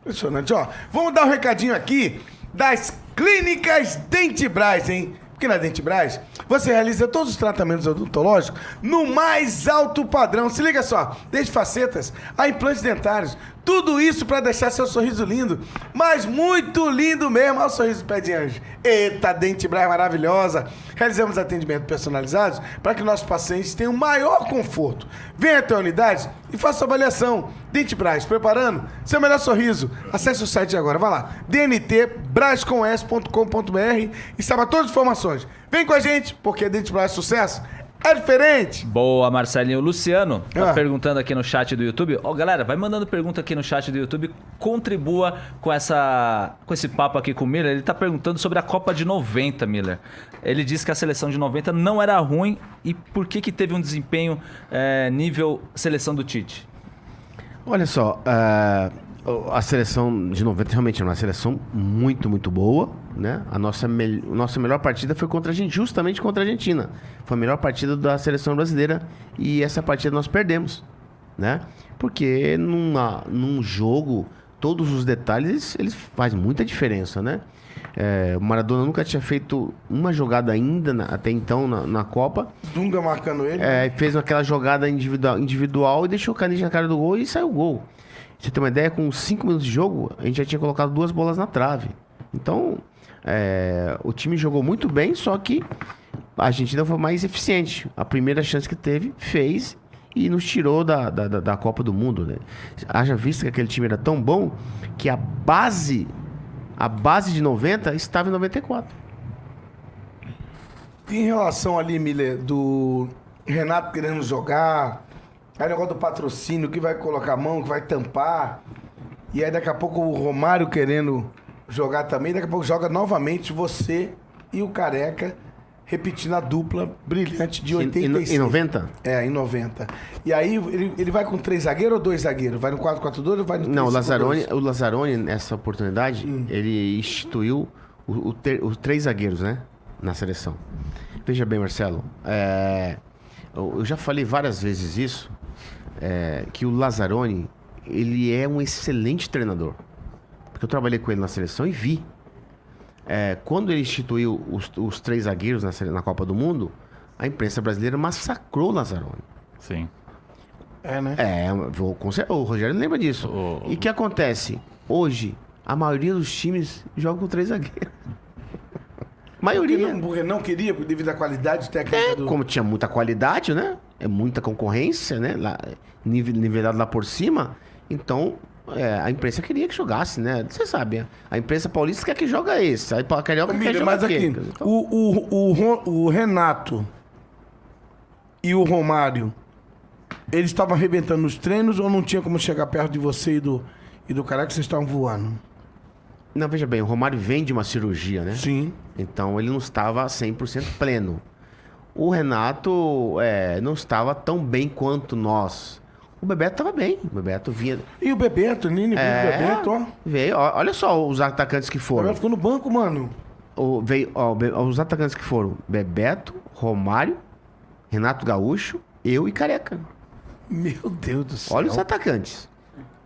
A: Impressionante, ó. Vamos dar um recadinho aqui das Clínicas Dentibras, hein? Porque na Dentibras você realiza todos os tratamentos odontológicos no mais alto padrão. Se liga só, desde facetas a implantes dentários. Tudo isso para deixar seu sorriso lindo, mas muito lindo mesmo. Olha o sorriso do pé de anjo. Eita, Dentibras maravilhosa. Realizamos atendimentos personalizados para que nossos pacientes tenham maior conforto. Venha até a unidade e faça sua avaliação. Dentibras, preparando seu melhor sorriso. Acesse o site agora, vai lá, dntbrascoms.com.br e saiba todas as informações. Vem com a gente, porque Dentibras é sucesso. É diferente.
C: Boa, Marcelinho. O Luciano tá
A: Ah.
C: perguntando aqui no chat do YouTube. Ó, galera, vai mandando pergunta aqui no chat do YouTube. Contribua com esse papo aqui com o Miller. Ele tá perguntando sobre a Copa de 90, Miller. Ele disse que a seleção de 90 não era ruim e por que teve um desempenho nível seleção do Tite?
D: Olha só, a seleção de 90 realmente é uma seleção muito, muito boa, né? A nossa melhor partida foi justamente contra a Argentina. Foi a melhor partida da seleção brasileira e essa partida nós perdemos, né? Porque num jogo, todos os detalhes, eles fazem muita diferença, né? O Maradona nunca tinha feito uma jogada ainda, até então, na Copa.
A: Dunga marcando ele.
D: Fez aquela jogada individual e deixou o Canija na cara do gol e saiu o gol. Pra você ter uma ideia, com 5 minutos de jogo, a gente já tinha colocado 2 bolas na trave. Então, o time jogou muito bem, só que a Argentina foi mais eficiente. A primeira chance que teve, fez e nos tirou da Copa do Mundo, né? Haja visto que aquele time era tão bom que a base de 90 estava em 94.
A: Em relação ali, Miller, do Renato querendo jogar, aí o negócio do patrocínio, que vai colocar a mão, que vai tampar, e aí daqui a pouco o Romário querendo jogar também, daqui a pouco joga novamente você e o Careca, repetindo a dupla brilhante de 86.
D: Em 90?
A: Em 90. E aí ele vai com 3 zagueiros ou 2 zagueiros? Vai no 4-4-2 ou vai no 3-5-2?
D: Não, o Lazzaroni, nessa oportunidade, ele instituiu os 3 zagueiros, né? Na seleção. Veja bem, Marcelo. eu já falei várias vezes isso, que o Lazzaroni, ele é um excelente treinador. Porque eu trabalhei com ele na seleção e vi. Quando ele instituiu os 3 zagueiros na Copa do Mundo, a imprensa brasileira massacrou o Lazzaroni.
B: Sim.
A: Né?
D: O Rogério lembra disso. E o que acontece? Hoje, a maioria dos times joga com 3 zagueiros. Maioria.
A: Porque não queria, devido à qualidade técnica do...
D: Como tinha muita qualidade, né? É muita concorrência, né? Lá, nivelado lá por cima. Então, a imprensa queria que jogasse, né? Você sabe, a imprensa paulista quer que joga esse. Aí a Carioca quer jogar
A: mas aqui,
D: então...
A: o Renato e o Romário, eles estavam arrebentando nos treinos ou não tinha como chegar perto de você e do cara que vocês estavam voando?
D: Não, veja bem, o Romário vem de uma cirurgia, né?
A: Sim.
D: Então ele não estava 100% pleno. O Renato não estava tão bem quanto nós. O Bebeto estava bem. O Bebeto vinha...
A: E o Bebeto, Nini, o Bebeto, ó.
D: Veio, olha só os atacantes que
A: O
D: foram.
A: Bebeto ficou no banco, mano.
D: Os atacantes que foram Bebeto, Romário, Renato Gaúcho, eu e Careca.
A: Meu Deus do céu.
D: Olha os atacantes.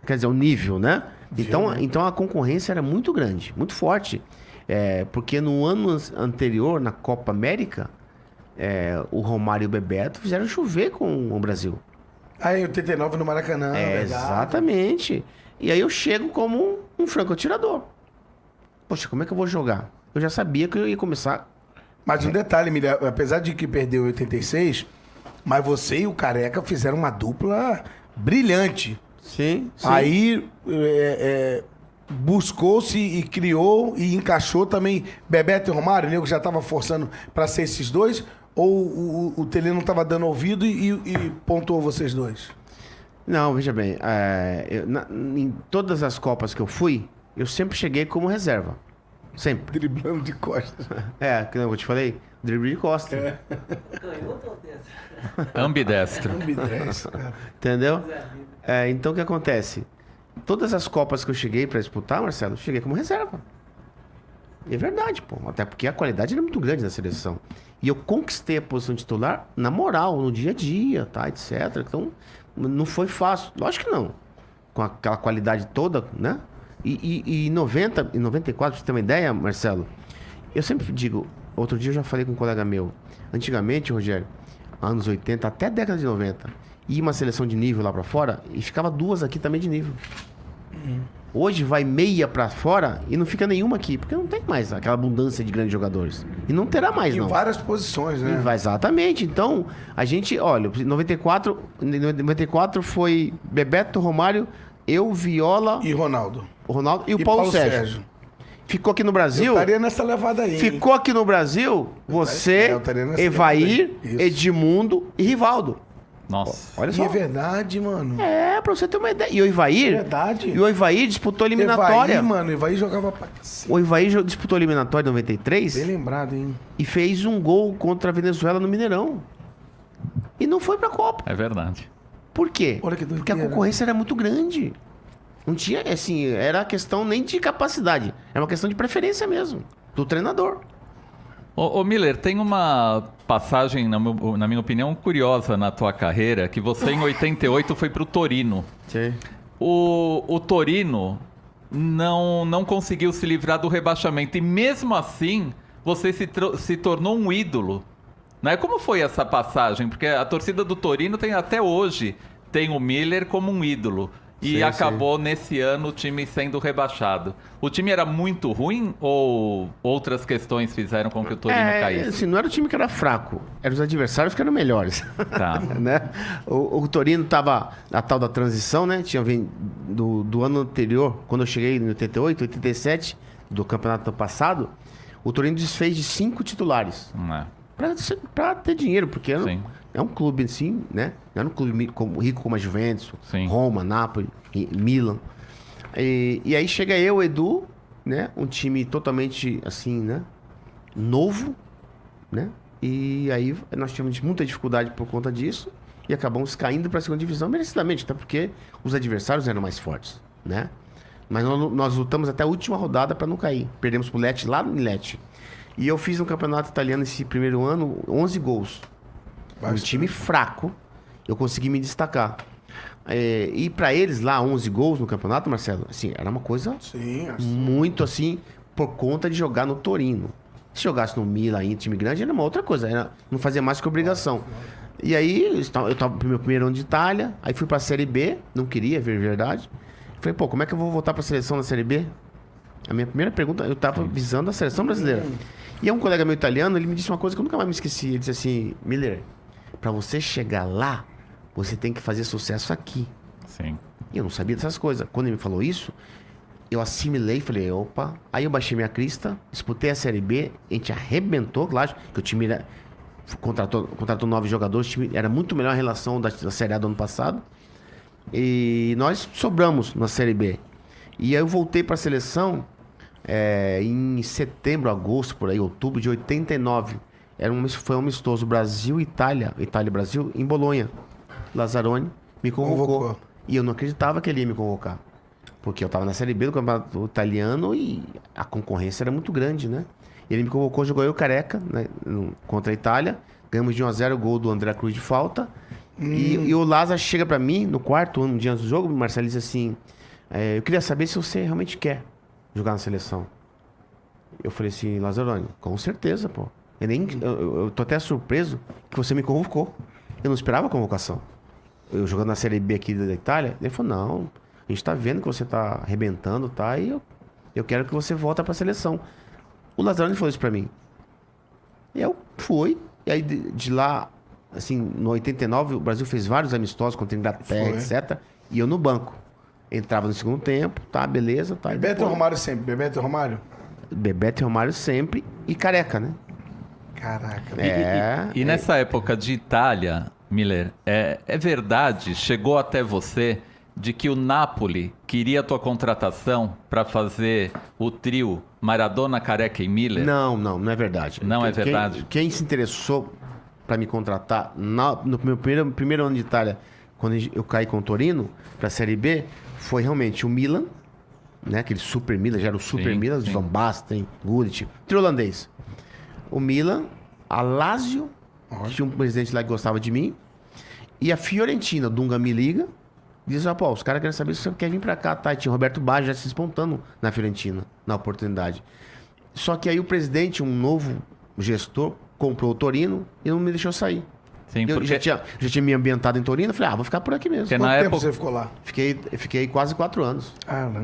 D: Quer dizer, o nível, né? Então a concorrência era muito grande, muito forte. Porque no ano anterior, na Copa América, o Romário e o Bebeto fizeram chover com o Brasil.
A: Aí, 89 no Maracanã.
D: Exatamente. E aí eu chego como um franco-atirador. Poxa, como é que eu vou jogar? Eu já sabia que eu ia começar...
A: Mas um detalhe, Emília, apesar de que perdeu em 86, mas você e o Careca fizeram uma dupla brilhante.
D: Sim.
A: Aí buscou-se e criou e encaixou também Bebeto e Romário, o nego já estava forçando para ser esses dois, ou o Tele não estava dando ouvido e pontuou vocês dois?
D: Não, veja bem, em todas as Copas que eu fui, eu sempre cheguei como reserva. Sempre.
A: Driblando de costas.
D: Que eu te falei, drible de costas.
B: Ambidestro.
A: Ambidestro, cara.
D: Entendeu? Então o que acontece? Todas as Copas que eu cheguei pra disputar, Marcelo, eu cheguei como reserva. E é verdade, pô. Até porque a qualidade era muito grande na seleção. E eu conquistei a posição titular na moral, no dia a dia, tá, etc. Então, não foi fácil. Lógico que não. Com aquela qualidade toda, né? E em 94, pra você ter uma ideia, Marcelo, eu sempre digo, outro dia eu já falei com um colega meu, antigamente, Rogério, anos 80, até a década de 90, ia uma seleção de nível lá pra fora e ficava 2 aqui também de nível. Hoje vai meia pra fora e não fica nenhuma aqui, porque não tem mais aquela abundância de grandes jogadores. E não terá mais,
A: Em
D: não.
A: várias posições, né?
D: Exatamente. Então, a gente, olha, 94 foi Bebeto, Romário, eu, Viola,
A: E Ronaldo.
D: o Ronaldo e o Paulo Sérgio. Ficou aqui no Brasil.
A: Eu estaria nessa levada aí.
D: Ficou aqui no Brasil você,
A: eu estaria nessa
D: Evair,
A: levada aí. Isso.
D: Olha Rivaldo.
B: Nossa.
D: Olha
A: E
D: só.
A: é verdade, mano.
D: Pra você ter uma ideia. E o Evair.
A: Verdade.
D: E o Evair disputou a eliminatória.
A: Evair, mano, Evair jogava pra cacete.
D: O Evair disputou a eliminatória em 93
A: Bem lembrado, hein?
D: e fez um gol contra a Venezuela no Mineirão. E não foi pra Copa.
B: É verdade.
D: Por quê?
A: Olha que doideira.
D: Porque a concorrência era muito grande. Não tinha, assim, era questão nem de capacidade. Era uma questão de preferência mesmo, do treinador.
B: Ô Miller, tem uma passagem, na minha opinião, curiosa na tua carreira, que você em 88 foi pro Torino.
D: Sim.
B: O Torino não conseguiu se livrar do rebaixamento e mesmo assim você se tornou um ídolo. Né? Como foi essa passagem? Porque a torcida do Torino até hoje tem o Miller como um ídolo. E
D: Sim,
B: acabou nesse ano o time sendo rebaixado. O time era muito ruim ou outras questões fizeram com que o Torino caísse?
D: Assim, não era o time que era fraco, eram os adversários que eram melhores.
B: Tá.
D: Né? O Torino tava na tal da transição, né? Tinha vindo do ano anterior, quando eu cheguei em 88, 87, do campeonato passado, o Torino desfez de 5 titulares. Pra ter dinheiro, porque é um clube assim, né? Não era um clube rico como a Juventus,
B: Sim.
D: Roma, Napoli, Milan. E aí chega eu, Edu, né? Um time totalmente assim, né? Novo, né? E aí nós tivemos muita dificuldade por conta disso e acabamos caindo para a segunda divisão merecidamente, até porque os adversários eram mais fortes, né? Mas nós lutamos até a última rodada para não cair. Perdemos pro Lecce lá no Lecce. E eu fiz no campeonato italiano esse primeiro ano 11 gols. Um time fraco, eu consegui me destacar. E pra eles lá, 11 gols no campeonato, Marcelo, assim, era uma coisa muito assim, por conta de jogar no Torino. Se jogasse no Milan, em time grande, era uma outra coisa. Não fazia mais que obrigação. E aí, eu tava no meu primeiro ano de Itália, aí fui pra Série B, não queria, ver verdade. Falei, pô, como é que eu vou voltar pra seleção da Série B? A minha primeira pergunta, eu tava visando a seleção brasileira. E um colega meu italiano, ele me disse uma coisa que eu nunca mais me esqueci. Ele disse assim, Miller, pra você chegar lá, você tem que fazer sucesso aqui.
B: Sim.
D: E eu não sabia dessas coisas. Quando ele me falou isso, eu assimilei e falei, opa. Aí eu baixei minha crista, disputei a Série B, a gente arrebentou, claro, que o time contratou 9 jogadores, o time era muito melhor a relação da Série A do ano passado. E nós sobramos na Série B. E aí eu voltei para a seleção em setembro, agosto, por aí, outubro de 89. Foi um amistoso Brasil-Itália, Itália-Brasil, em Bolonha. Lazzaroni me convocou. E eu não acreditava que ele ia me convocar. Porque eu estava na Série B do Campeonato Italiano e a concorrência era muito grande, né? Ele me convocou, jogou eu Careca, né, contra a Itália. Ganhamos de 1-0 o gol do André Cruz de falta. E o Lázaro chega pra mim no quarto, um dia antes do jogo, o Marcelo diz assim, eu queria saber se você realmente quer jogar na seleção. Eu falei assim, Lazzaroni, com certeza, pô. Eu tô até surpreso que você me convocou. Eu não esperava a convocação. Eu jogando na Série B aqui da Itália, ele falou, não, a gente tá vendo que você tá arrebentando, tá? E eu quero que você volte pra seleção. O Lazzaroni falou isso pra mim. E eu fui, e aí de lá, assim, no 89, o Brasil fez vários amistosos contra a Inglaterra, etc. E eu no banco. Entrava no segundo tempo, tá, beleza. Tá,
A: Bebeto e Romário sempre. Bebeto e Romário?
D: Bebeto e Romário sempre. E Careca, né?
A: Caraca.
B: E nessa época de Itália, Miller, é verdade, chegou até você de que o Napoli queria a tua contratação para fazer o trio Maradona, Careca e Miller?
D: Não é verdade.
B: Não é verdade?
D: Quem se interessou para me contratar no meu primeiro ano de Itália, quando eu caí com o Torino para a Série B, foi realmente o Milan, né? Aquele Super Milan, já era o Super Milan, de Van Basten, Gullit, trio holandês. O Milan, a Lazio, tinha um presidente lá que gostava de mim, e a Fiorentina, o Dunga me liga, diz, pô, os caras querem saber se você quer vir pra cá, tá? E tinha o Roberto Baggio já se espontando na Fiorentina, na oportunidade. Só que aí o presidente, um novo gestor, comprou o Torino e não me deixou sair.
B: Sim,
D: eu já tinha me ambientado em Torino, eu falei, vou ficar por aqui mesmo.
B: Porque
A: Quanto
B: na
A: tempo
B: época
A: você ficou lá?
D: Fiquei quase 4 anos.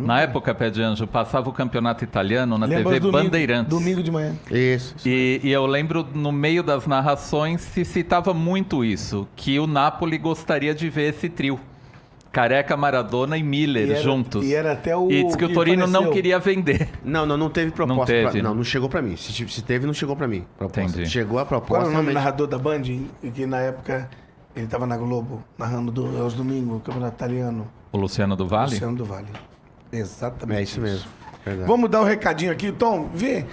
B: Na época, Pé de Anjo, passava o campeonato italiano na
A: Lembra
B: TV
A: domingo,
B: Bandeirantes.
A: Domingo de manhã.
D: Isso.
B: E eu lembro, no meio das narrações, se citava muito isso, que o Napoli gostaria de ver esse trio. Careca, Maradona e Miller juntos.
A: E era até o...
B: E diz que o Torino não queria vender.
D: Não teve proposta.
B: Não teve, né?
D: Não chegou pra mim. Se teve, não chegou pra mim. Proposta.
B: Entendi.
D: Chegou a
A: Qual
D: proposta.
A: era o nome do
D: realmente.
A: narrador da Band? Que na época ele tava na Globo, narrando aos domingos, o campeonato italiano.
B: O Luciano do Vale?
A: Luciano do Vale. Exatamente.
D: É isso mesmo. Verdade.
A: Vamos dar um recadinho aqui. Tom, vê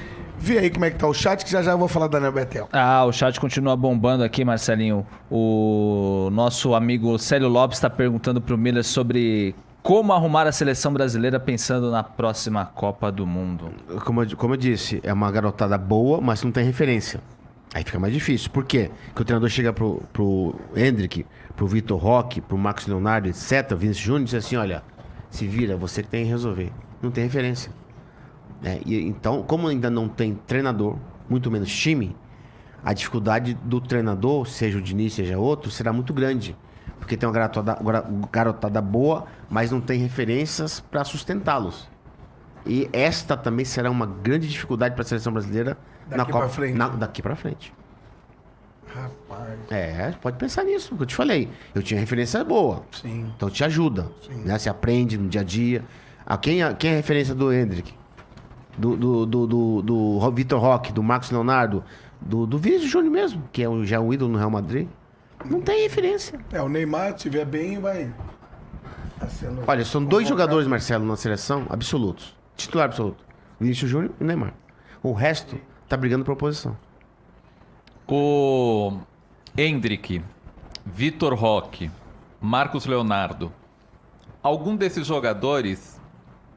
A: aí como é que tá o chat, que já eu vou falar da Daniel Betel.
C: O chat continua bombando aqui, Marcelinho. O nosso amigo Célio Lopes está perguntando pro Miller sobre como arrumar a seleção brasileira pensando na próxima Copa do Mundo.
D: Como eu disse, é uma garotada boa, mas não tem referência. Aí fica mais difícil. Por quê? Porque o treinador chega pro Hendrick, pro Vitor Roque, pro Marcos Leonardo, etc., Vinícius Júnior, e diz assim, olha, se vira, você que tem que resolver. Não tem referência. Então, como ainda não tem treinador, muito menos time, a dificuldade do treinador, seja o Diniz, seja outro, será muito grande. Porque tem uma garotada boa, mas não tem referências para sustentá-los. E esta também será uma grande dificuldade para a seleção brasileira
A: Daqui pra frente.
D: daqui para frente.
A: Rapaz.
D: Pode pensar nisso, porque eu te falei. Eu tinha referência boa.
A: Sim.
D: Então te ajuda. Né? Você aprende no dia a dia. Quem é a referência do Hendrick? Do Vitor Roque, do Marcos Leonardo, do Vinícius Júnior mesmo, que já é um ídolo no Real Madrid. Não tem referência.
A: O Neymar, se estiver bem, vai...
D: Olha, são 2 jogadores, Marcelo, na seleção, absolutos. Titular absoluto. Vinícius Júnior e Neymar. O resto tá brigando por posição.
B: O Hendrick, Vitor Roque, Marcos Leonardo, algum desses jogadores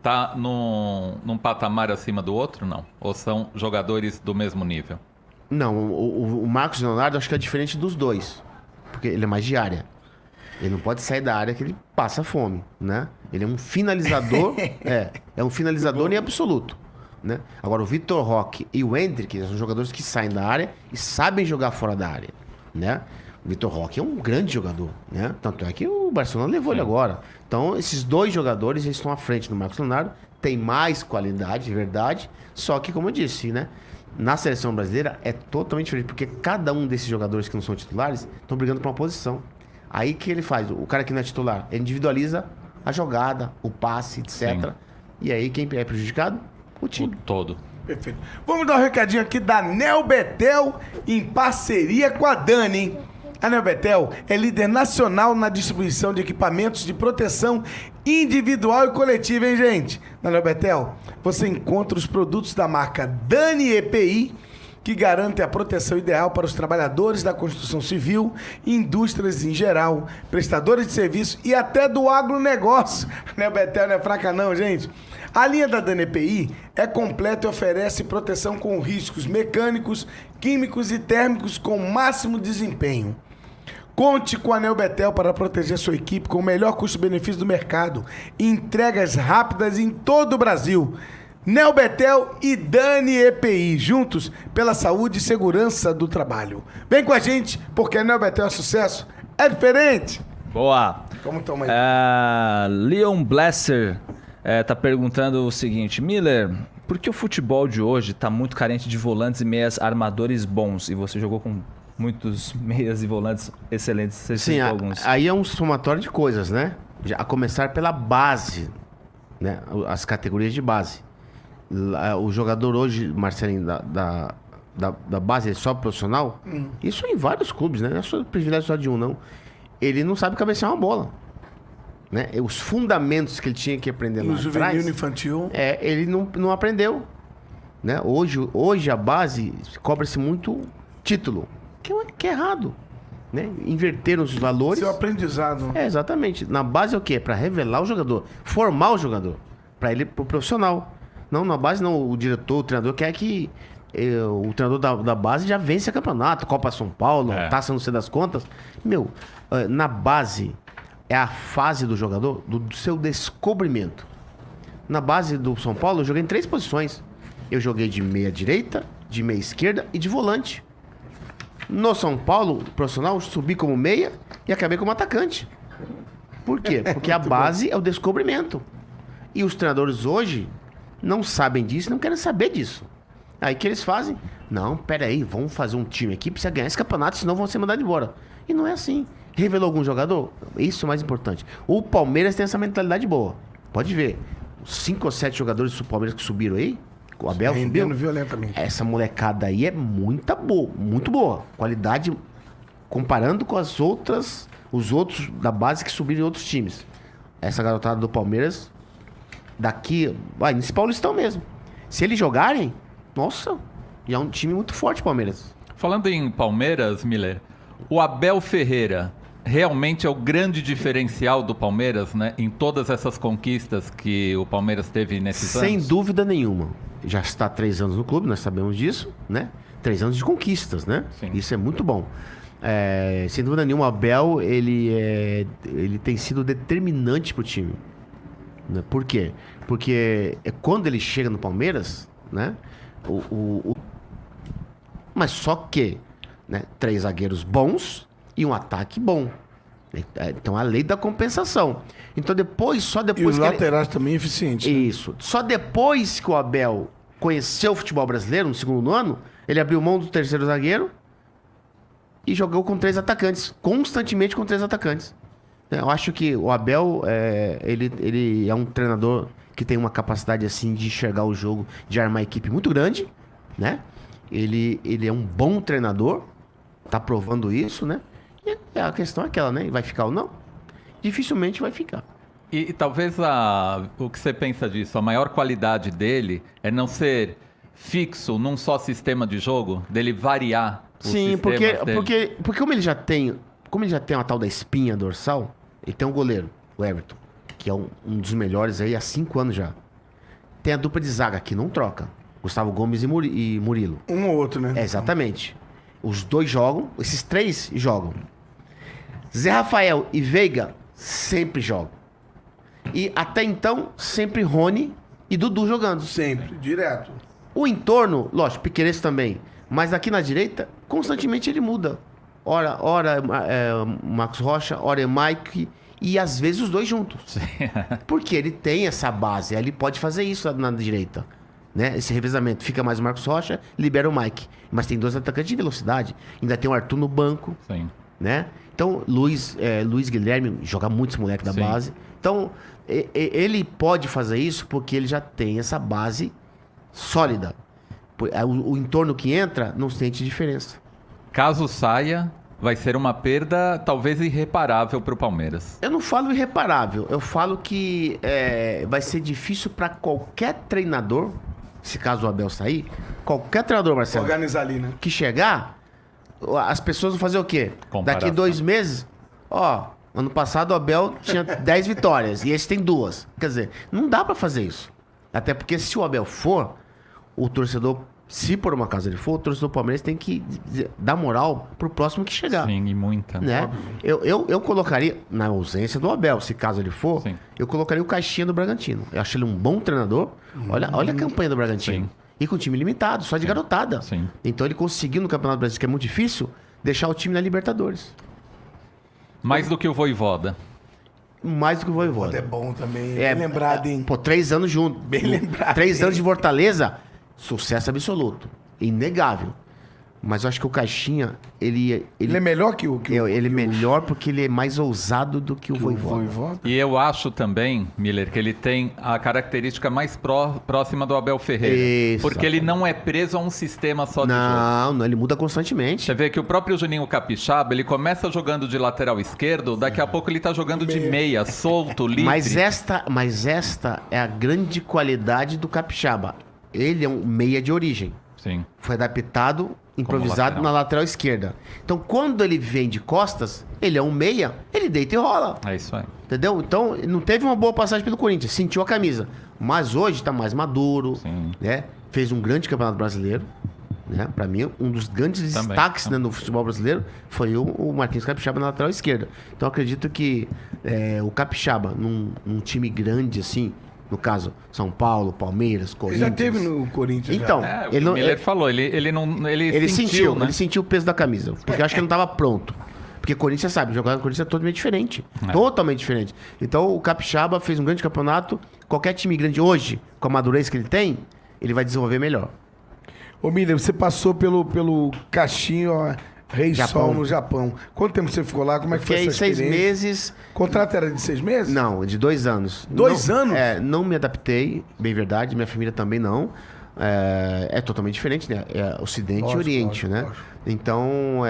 B: tá num patamar acima do outro, não? Ou são jogadores do mesmo nível?
D: Não, o Marcos Leonardo acho que é diferente dos dois. porque ele é mais de área. Ele não pode sair da área que ele passa fome, né? Ele é um finalizador, é um finalizador em absoluto, né? Agora, o Vitor Roque e o Hendrick são jogadores que saem da área e sabem jogar fora da área, né? O Vitor Roque é um grande jogador, né? Tanto é que o Barcelona levou ele agora. Então, esses dois jogadores eles estão à frente do Marcos Leonardo, tem mais qualidade, verdade, só que, como eu disse, né? Na seleção brasileira é totalmente diferente, porque cada um desses jogadores que não são titulares estão brigando por uma posição. Aí o que ele faz? O cara que não é titular, ele individualiza a jogada, o passe, etc.
B: Sim.
D: E aí quem é prejudicado? O
B: O
D: time.
B: todo.
A: Perfeito. Vamos dar um recadinho aqui da Neo Betel em parceria com a Dani, hein? A Neo Betel é líder nacional na distribuição de equipamentos de proteção individual e coletiva, hein, gente? Na Neo Betel, você encontra os produtos da marca Dani EPI, que garantem a proteção ideal para os trabalhadores da construção civil, indústrias em geral, prestadores de serviço e até do agronegócio. A Neo Betel não é fraca não, gente. A linha da Dani EPI é completa e oferece proteção com riscos mecânicos, químicos e térmicos com máximo desempenho. Conte com a Neo Betel para proteger sua equipe com o melhor custo-benefício do mercado e entregas rápidas em todo o Brasil. Neo Betel e Dani EPI, juntos pela saúde e segurança do trabalho. Vem com a gente, porque a Neo Betel é sucesso, é diferente.
C: Boa.
A: Como toma aí?
C: Leon Blesser tá perguntando o seguinte: Miller, por que o futebol de hoje tá muito carente de volantes e meias armadores bons? E você jogou com muitos meias e volantes excelentes. Você
D: Sim,
C: citou alguns.
D: aí é um somatório de coisas, né? A começar pela base, né? As categorias de base. O jogador hoje, Marcelinho, da base, ele só profissional, isso em vários clubes, né? Não é só privilégio só de um, não. Ele não sabe cabecear uma bola. Né? Os fundamentos que ele tinha que aprender
A: No
D: lá
A: juvenil
D: atrás,
A: e no infantil.
D: ele não aprendeu. Né? Hoje a base cobra-se muito título, que é errado. Né? Inverteram os valores.
A: Seu aprendizado.
D: Exatamente. Na base é o quê? Para revelar o jogador, formar o jogador, para ele pro profissional. Não, na base não, o diretor, o treinador quer que o treinador da base já vence a campeonato, Copa São Paulo, Taça não sei das contas. Na base é a fase do jogador, do seu descobrimento. Na base do São Paulo eu joguei em 3 posições. Eu joguei de meia direita, de meia esquerda e de volante. No São Paulo, profissional, eu subi como meia e acabei como atacante. Por quê? Porque a base é o descobrimento. E os treinadores hoje não sabem disso, não querem saber disso. Aí que eles fazem? Não, peraí, vamos fazer um time aqui, precisa ganhar esse campeonato, senão vão ser mandados embora. E não é assim. Revelou algum jogador? Isso é o mais importante. O Palmeiras tem essa mentalidade boa. Pode ver. 5 ou 7 jogadores do Palmeiras que subiram aí, o Abel
A: Rendendo
D: subiu.
A: violentamente.
D: Essa molecada aí é muito boa. Qualidade comparando com os outros da base que subiram em outros times. Essa garotada do Palmeiras, daqui, nesse Paulistão mesmo. Se eles jogarem, nossa, já é um time muito forte, Palmeiras.
B: Falando em Palmeiras, Miller, o Abel Ferreira realmente é o grande diferencial do Palmeiras, né? Em todas essas conquistas que o Palmeiras teve nesses anos?
D: Sem dúvida nenhuma. Já está há 3 anos no clube, nós sabemos disso, né? 3 anos de conquistas, né?
B: Sim.
D: Isso é muito bom. Sem dúvida nenhuma, o Abel, ele tem sido determinante para o time. Né? Por quê? Porque quando ele chega no Palmeiras, né? Mas só que, né? 3 zagueiros bons e um ataque bom. Então a lei da compensação. Então só
A: E
D: depois
A: os
D: que
A: laterais também eficientes. Né?
D: Isso. Só depois que o Abel conheceu o futebol brasileiro, no segundo ano, ele abriu mão do 3º zagueiro e jogou com 3 atacantes. Constantemente com 3 atacantes. Eu acho que o Abel, ele é um treinador que tem uma capacidade assim de enxergar o jogo, de armar a equipe muito grande, né? Ele é um bom treinador, tá provando isso, né? E a questão é aquela, né? Vai ficar ou não? Dificilmente vai ficar.
B: E talvez o que você pensa disso, a maior qualidade dele é não ser fixo num só sistema de jogo, dele variar os
D: Sim,
B: sistemas dele.
D: porque como ele já tem uma tal da espinha dorsal, ele tem um goleiro, o Everton, que é um dos melhores aí há 5 anos já. Tem a dupla de zaga que não troca, Gustavo Gomes e Murilo.
A: Um ou outro, né?
D: Exatamente. Os 2 jogam, esses 3 jogam. Zé Rafael e Veiga sempre jogam. E até então, sempre Rony e Dudu jogando.
A: Sempre, direto.
D: O entorno, lógico, Piquerez também. Mas aqui na direita, constantemente ele muda. Ora Marcos Rocha, ora é Mike e às vezes os dois juntos. Porque ele tem essa base, aí ele pode fazer isso na direita. Né? Esse revezamento. Fica mais o Marcos Rocha, libera o Mike. Mas tem 2 atacantes de velocidade. Ainda tem o Arthur no banco.
B: Sim.
D: Né? Então, Luiz Guilherme joga muito esse moleque da
B: Sim.
D: base. Então, ele pode fazer isso porque ele já tem essa base sólida. O entorno que entra não sente diferença.
B: Caso saia, vai ser uma perda talvez irreparável para o Palmeiras.
D: Eu não falo irreparável, eu falo que vai ser difícil para qualquer treinador, se caso o Abel sair, qualquer treinador, Marcelo,
A: Organizar ali, né?
D: que chegar, as pessoas vão fazer o quê?
B: Comparação.
D: Daqui 2 meses, ano passado o Abel tinha 10 vitórias e esse tem 2. Quer dizer, não dá para fazer isso. Até porque se o Abel for, o torcedor, se por uma acaso ele for, o torcedor do Palmeiras tem que dar moral pro próximo que chegar.
B: Sim, e muita.
D: Né? Eu colocaria, na ausência do Abel, se caso ele for,
B: Sim.
D: eu colocaria o Caixinha do Bragantino. Eu acho ele um bom treinador. Olha a campanha do Bragantino.
B: Sim.
D: E com time limitado, só de garotada.
B: Sim.
D: Então ele conseguiu no Campeonato Brasileiro, que é muito difícil, deixar o time na Libertadores.
B: Mais do que o Vojvoda.
D: Mais do que o
A: É
D: Vojvoda.
A: bom também. Bem lembrado, hein?
D: Pô, 3 anos junto.
A: Bem lembrado,
D: 3
A: hein?
D: anos de Fortaleza, sucesso absoluto. Inegável. Mas eu acho que o Caixinha, ele
A: Ele é melhor que o...
D: ele é melhor porque ele é mais ousado do que o Vojvoda.
A: Voivoda.
B: E eu acho também, Miller, que ele tem a característica mais próxima do Abel Ferreira.
D: Exatamente.
B: Porque ele não é preso a um sistema só de jogo.
D: Não, ele muda constantemente.
B: Você vê que o próprio Juninho Capixaba, ele começa jogando de lateral esquerdo, daqui a pouco ele tá jogando de meia, solto, livre.
D: Mas esta é a grande qualidade do Capixaba. Ele é um meia de origem.
B: Sim.
D: Foi adaptado, improvisado
B: lateral.
D: na lateral esquerda. Então, quando ele vem de costas, ele é um meia, ele deita e rola.
B: É isso aí.
D: Entendeu? Então, não teve uma boa passagem pelo Corinthians, sentiu a camisa. Mas hoje tá mais maduro,
B: Sim.
D: né? Fez um grande campeonato brasileiro. Né? Para mim, um dos grandes
B: Também.
D: destaques, né, no futebol brasileiro foi o Marquinhos Capixaba na lateral esquerda. Então, acredito que o Capixaba, num time grande assim, no caso, São Paulo, Palmeiras,
A: Ele
D: Corinthians...
A: já teve no Corinthians.
D: Então,
A: já.
B: É, o que
D: ele
B: o
D: não,
B: Miller falou, ele sentiu, né?
D: ele sentiu o peso da camisa. Porque eu acho que ele não estava pronto. Porque Corinthians, sabe, jogar no Corinthians é totalmente diferente.
B: É.
D: Totalmente diferente. Então, o Capixaba fez um grande campeonato. Qualquer time grande hoje, com a madurez que ele tem, ele vai desenvolver melhor.
A: Ô, Miller, você passou pelo Caixinho, ó, Rei
D: Japão.
A: Sol no Japão. Quanto tempo você ficou lá? Como é que foi
D: Fiquei
A: essa
D: 6
A: experiência?
D: meses...
A: O contrato era de 6 meses?
D: Não, de 2 anos.
A: 2
D: Não-
A: anos?
D: Não me adaptei, bem verdade. Minha família também não. É totalmente diferente, né? É Ocidente
A: Lógico,
D: e Oriente,
A: lógico,
D: né?
A: lógico.
D: Então,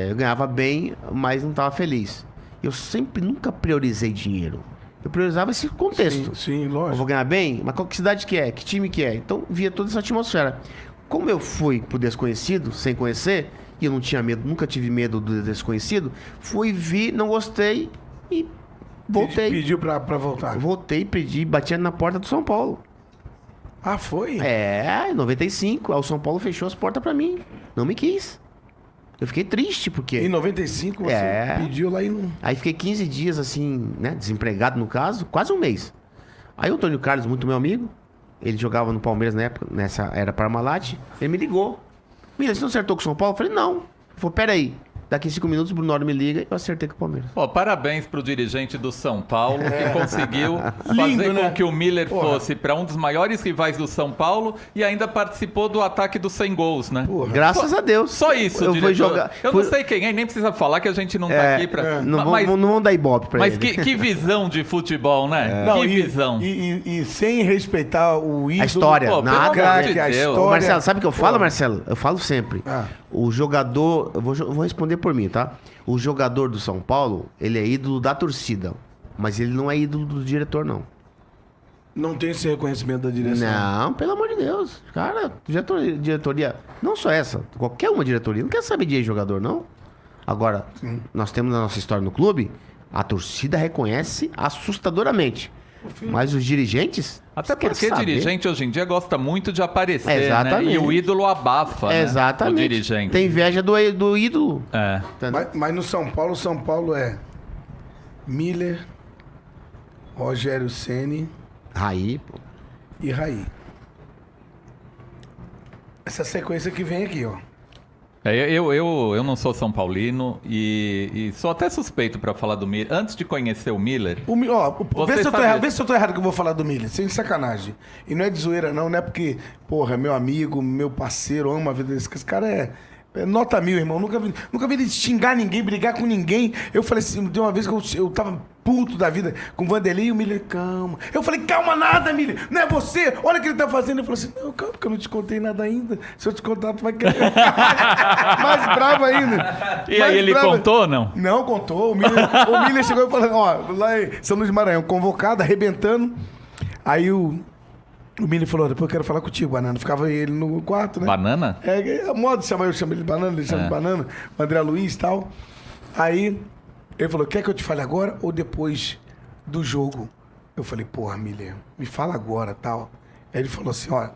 D: eu ganhava bem, mas não estava feliz. Eu sempre, nunca priorizei dinheiro. Eu priorizava esse contexto.
A: Sim,
D: Eu
A: lógico.
D: vou ganhar bem? Mas qual que cidade que é? Que time que é? Então, via toda essa atmosfera. Como eu fui pro desconhecido, sem conhecer, e eu não tinha medo, nunca tive medo do desconhecido, fui, vi, não gostei e voltei.
A: Pediu pra voltar.
D: Voltei, pedi, bati na porta do São Paulo.
A: Ah, foi?
D: Em 95, aí o São Paulo fechou as portas pra mim. Não me quis. Eu fiquei triste, porque...
A: Em 95 você pediu lá e não...
D: Aí fiquei 15 dias, assim, né, desempregado no caso, quase um mês. Aí o Antônio Carlos, muito meu amigo, ele jogava no Palmeiras na época, nessa era Parmalat, ele me ligou. Mira, você não acertou com o São Paulo? Eu falei, não. Ele falou, peraí, daqui 5 minutos o Bruno Noro me liga e eu acertei com o Palmeiras.
B: Pô, parabéns pro dirigente do São Paulo, que conseguiu
A: Lindo,
B: fazer
A: né?
B: com que o Miller
A: Porra.
B: fosse para um dos maiores rivais do São Paulo e ainda participou do ataque dos 100 gols, né?
A: Porra.
D: Graças a Deus.
B: Só isso,
D: eu
B: diretor.
D: fui jogar.
B: Eu não sei quem é, nem precisa falar que a gente não tá aqui pra...
D: Não
B: mas
D: vão dar ibope pra
B: mas
D: ele.
B: que visão de futebol, né?
A: Não,
B: que
A: e-
B: visão.
A: E sem respeitar o ídolo...
D: A história,
B: Pô, pelo
D: nada.
B: amor
A: craque,
B: de
A: a
B: Deus.
A: história...
D: Ô, Marcelo, sabe o que eu falo,
A: Pô.
D: Marcelo? Eu falo sempre.
A: Ah.
D: O jogador... Eu vou responder por mim, tá? O jogador do São Paulo, ele é ídolo da torcida. Mas ele não é ídolo do diretor, não.
A: Não tem esse reconhecimento da direção.
D: Não, pelo amor de Deus. Cara, diretoria... Não só essa. Qualquer uma diretoria. Não quer saber de jogador, não. Agora, nós temos na nossa história no clube, a torcida reconhece assustadoramente. Mas os dirigentes...
B: Até
D: quer
B: porque
D: saber.
B: dirigente hoje em dia gosta muito de aparecer, né?
D: Exatamente.
B: E o ídolo abafa, né?
D: Exatamente.
B: O dirigente.
D: Tem inveja do ídolo.
B: É.
D: Entendeu?
A: Mas no São Paulo é... Miller, Rogério Ceni
D: Raí, pô.
A: e Raí. Essa sequência que vem aqui, ó.
B: Eu não sou São Paulino e sou até suspeito para falar do Miller. Antes de conhecer o Miller...
A: Vê se eu tô errado que eu vou falar do Miller, sem sacanagem. E não é de zoeira não é porque, porra, é meu amigo, meu parceiro, amo a vida desse cara. Esse cara é nota 1000, irmão. Nunca vi ele xingar ninguém, brigar com ninguém. Eu falei assim, de uma vez que eu tava puto da vida com o Vanderlei e o Miller, calma. Eu falei, calma nada, Miller, não é você, olha o que ele tá fazendo. Eu falei assim, não, calma, porque eu não te contei nada ainda. Se eu te contar, tu vai querer. Mais bravo ainda.
B: E aí ele contou ou não?
A: Não, contou. O Miller chegou e falou, ó, lá em São Luís do Maranhão, convocado, arrebentando. Aí o Miller falou, depois eu quero falar contigo, Banana. Ficava ele no quarto, né?
B: Banana?
A: É a moda de chamar, eu chamo ele de Banana, ele chama de Banana, o André Luiz e tal. Aí ele falou, quer que eu te fale agora ou depois do jogo? Eu falei, porra, Miller, me fala agora, tal. Aí ele falou assim, ó,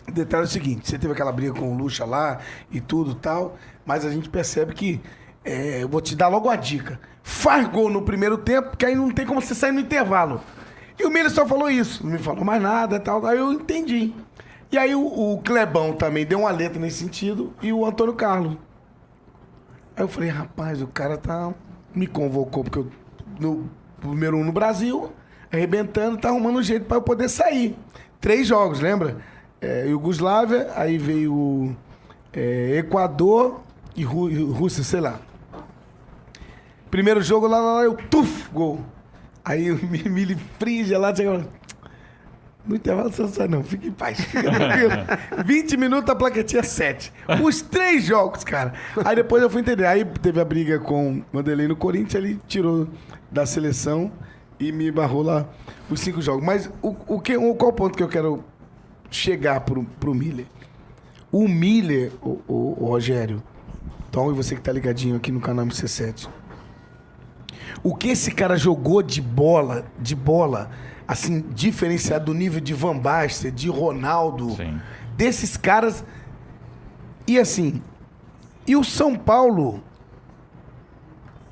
A: o detalhe é o seguinte, você teve aquela briga com o Lucha lá e tudo tal, mas a gente percebe que, eu vou te dar logo a dica, faz gol no primeiro tempo, porque aí não tem como você sair no intervalo. E o Miller só falou isso, não me falou mais nada e tal, aí eu entendi. E aí o Clebão também deu uma letra nesse sentido e o Antônio Carlos. Aí eu falei, rapaz, o cara me convocou porque eu, no número 1 no Brasil, arrebentando, tá arrumando um jeito pra eu poder sair. 3 jogos, lembra? Iugoslávia, aí veio Equador e Rússia, sei lá. Primeiro jogo lá, eu, gol. Aí o Mili Frígia lá, chegou. No intervalo você não sai não, fica em paz. Fica tranquilo. 20 minutos a plaquetinha 7. Os 3 jogos, cara. Aí depois eu fui entender. Aí teve a briga com o Vanderlei no Corinthians, ele tirou da seleção e me barrou lá os 5 jogos. Mas qual o ponto que eu quero chegar pro Miller? O Miller, o Rogério, Tom, e você que tá ligadinho aqui no canal MC7. O que esse cara jogou de bola, assim, diferenciado do nível de Van Basten, de Ronaldo,
B: Sim.
A: desses caras. E assim, e o São Paulo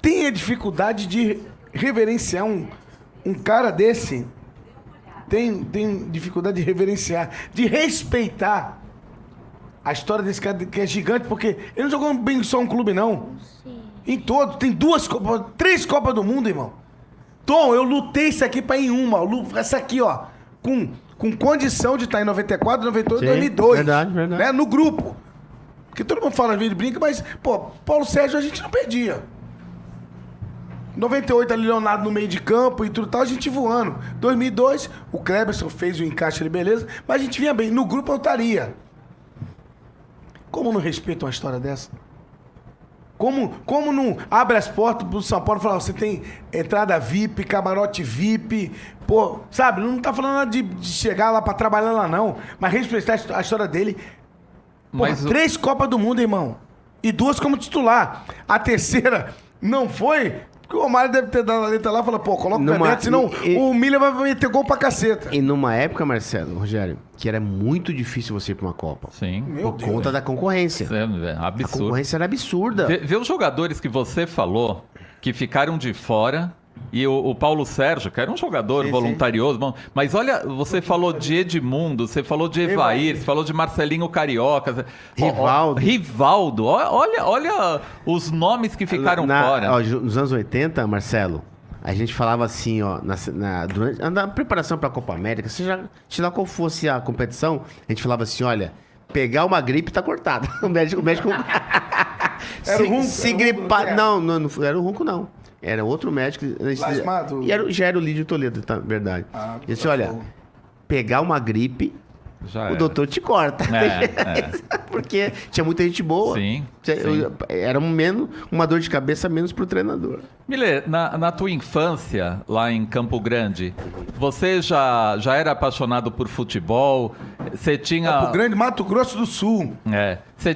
A: tem a dificuldade de reverenciar um cara desse. Tem dificuldade de reverenciar, de respeitar a história desse cara que é gigante, porque ele não jogou bem só um clube, não. Em todo, tem 3 Copas do Mundo, irmão. Tom, eu lutei isso aqui pra ir em uma. Essa aqui, ó, com condição de estar em 94, 98,
D: Sim,
A: 2002.
D: verdade.
A: Né, no grupo. Porque todo mundo fala, ele brinca, mas, pô, Paulo Sérgio a gente não perdia. 98 ali, Leonardo no meio de campo e tudo tal, a gente voando. 2002, o Kleberson fez o encaixe ali, beleza, mas a gente vinha bem. No grupo eu estaria. Como não respeita uma história dessa? Como não abre as portas pro São Paulo e fala, você tem entrada VIP, camarote VIP, pô, sabe? Não tá falando nada de chegar lá pra trabalhar lá, não. Mas respeitar a história dele. Porra, 3 Copas do Mundo, irmão. E 2 como titular. A terceira não foi, porque o Romário deve ter dado a letra lá e falou, pô, coloca o Bebeto, senão o Miller vai meter gol pra caceta.
D: E numa época, Marcelo, Rogério, que era muito difícil você ir pra uma Copa.
B: Sim.
A: Meu
D: Por
A: Deus.
D: conta da concorrência.
B: É
D: A
B: absurdo.
D: concorrência era absurda.
B: Vê os jogadores que você falou que ficaram de fora e o Paulo Sérgio, que era um jogador
D: Sim,
B: voluntarioso, bom, mas olha, você falou de Edmundo, você falou de Evair, você falou de Marcelinho Carioca,
D: Rivaldo.
B: Rivaldo, olha os nomes que ficaram fora.
D: Ó, nos anos 80, Marcelo, a gente falava assim, ó, durante na preparação para a Copa América, seja lá qual fosse a competição, a gente falava assim, olha, pegar uma gripe tá cortado. O médico
A: Era o Runco,
D: se
A: era o
D: gripar,
A: Runco,
D: não era o Runco, não. Era outro médico.
A: Lasmado.
D: E já era o Lídio Toledo, tá? Verdade. Ele disse,
A: tá
D: olha,
A: bom.
D: pegar uma gripe,
B: Já
D: o
B: era.
D: doutor te corta.
B: É.
D: Porque tinha muita gente boa.
B: Sim,
D: Era uma dor de cabeça menos pro treinador.
B: Miller, na tua infância, lá em Campo Grande, você já era apaixonado por futebol? Você tinha...
A: Campo Grande, Mato Grosso do Sul.
B: Você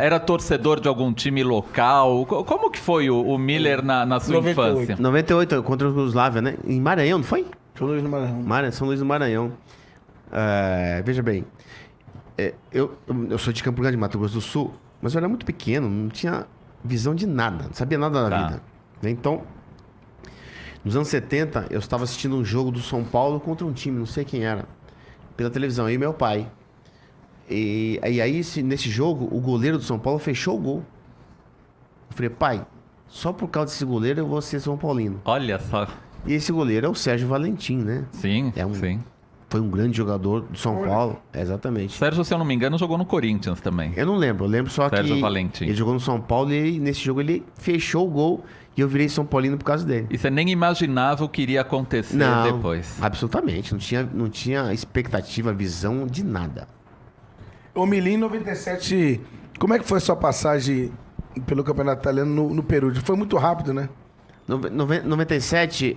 B: era torcedor de algum time local? Como que foi o Miller na sua
A: 98.
B: infância?
D: 98, contra o Yugoslávia, né? Em Maranhão, não foi?
A: São Luís do Maranhão.
D: São Luís do Maranhão. Veja bem, eu sou de Campo Grande, Mato Grosso do Sul, mas eu era muito pequeno, não tinha visão de nada, não sabia nada da vida. Então, Nos anos 70, eu estava assistindo um jogo do São Paulo contra um time, não sei quem era, pela televisão, eu e meu pai. E aí, nesse jogo, o goleiro do São Paulo fechou o gol. Eu falei, pai, só por causa desse goleiro eu vou ser São Paulino.
B: Olha só.
D: E esse goleiro é o Sérgio Valentim, né?
B: Sim,
D: sim. Foi um grande jogador do São Paulo, exatamente.
B: Sérgio, se eu não me engano, jogou no Corinthians também.
D: Eu não lembro, eu lembro só
B: Sérgio
D: que
B: Valentim.
D: ele jogou no São Paulo e nesse jogo ele fechou o gol e eu virei São Paulino por causa dele.
B: E você nem imaginava o que iria acontecer depois.
D: Absolutamente. Não tinha expectativa, visão de nada.
A: Ô, Milim, 97, como é que foi a sua passagem pelo Campeonato Italiano no Perugia? Foi muito rápido, né?
D: 97,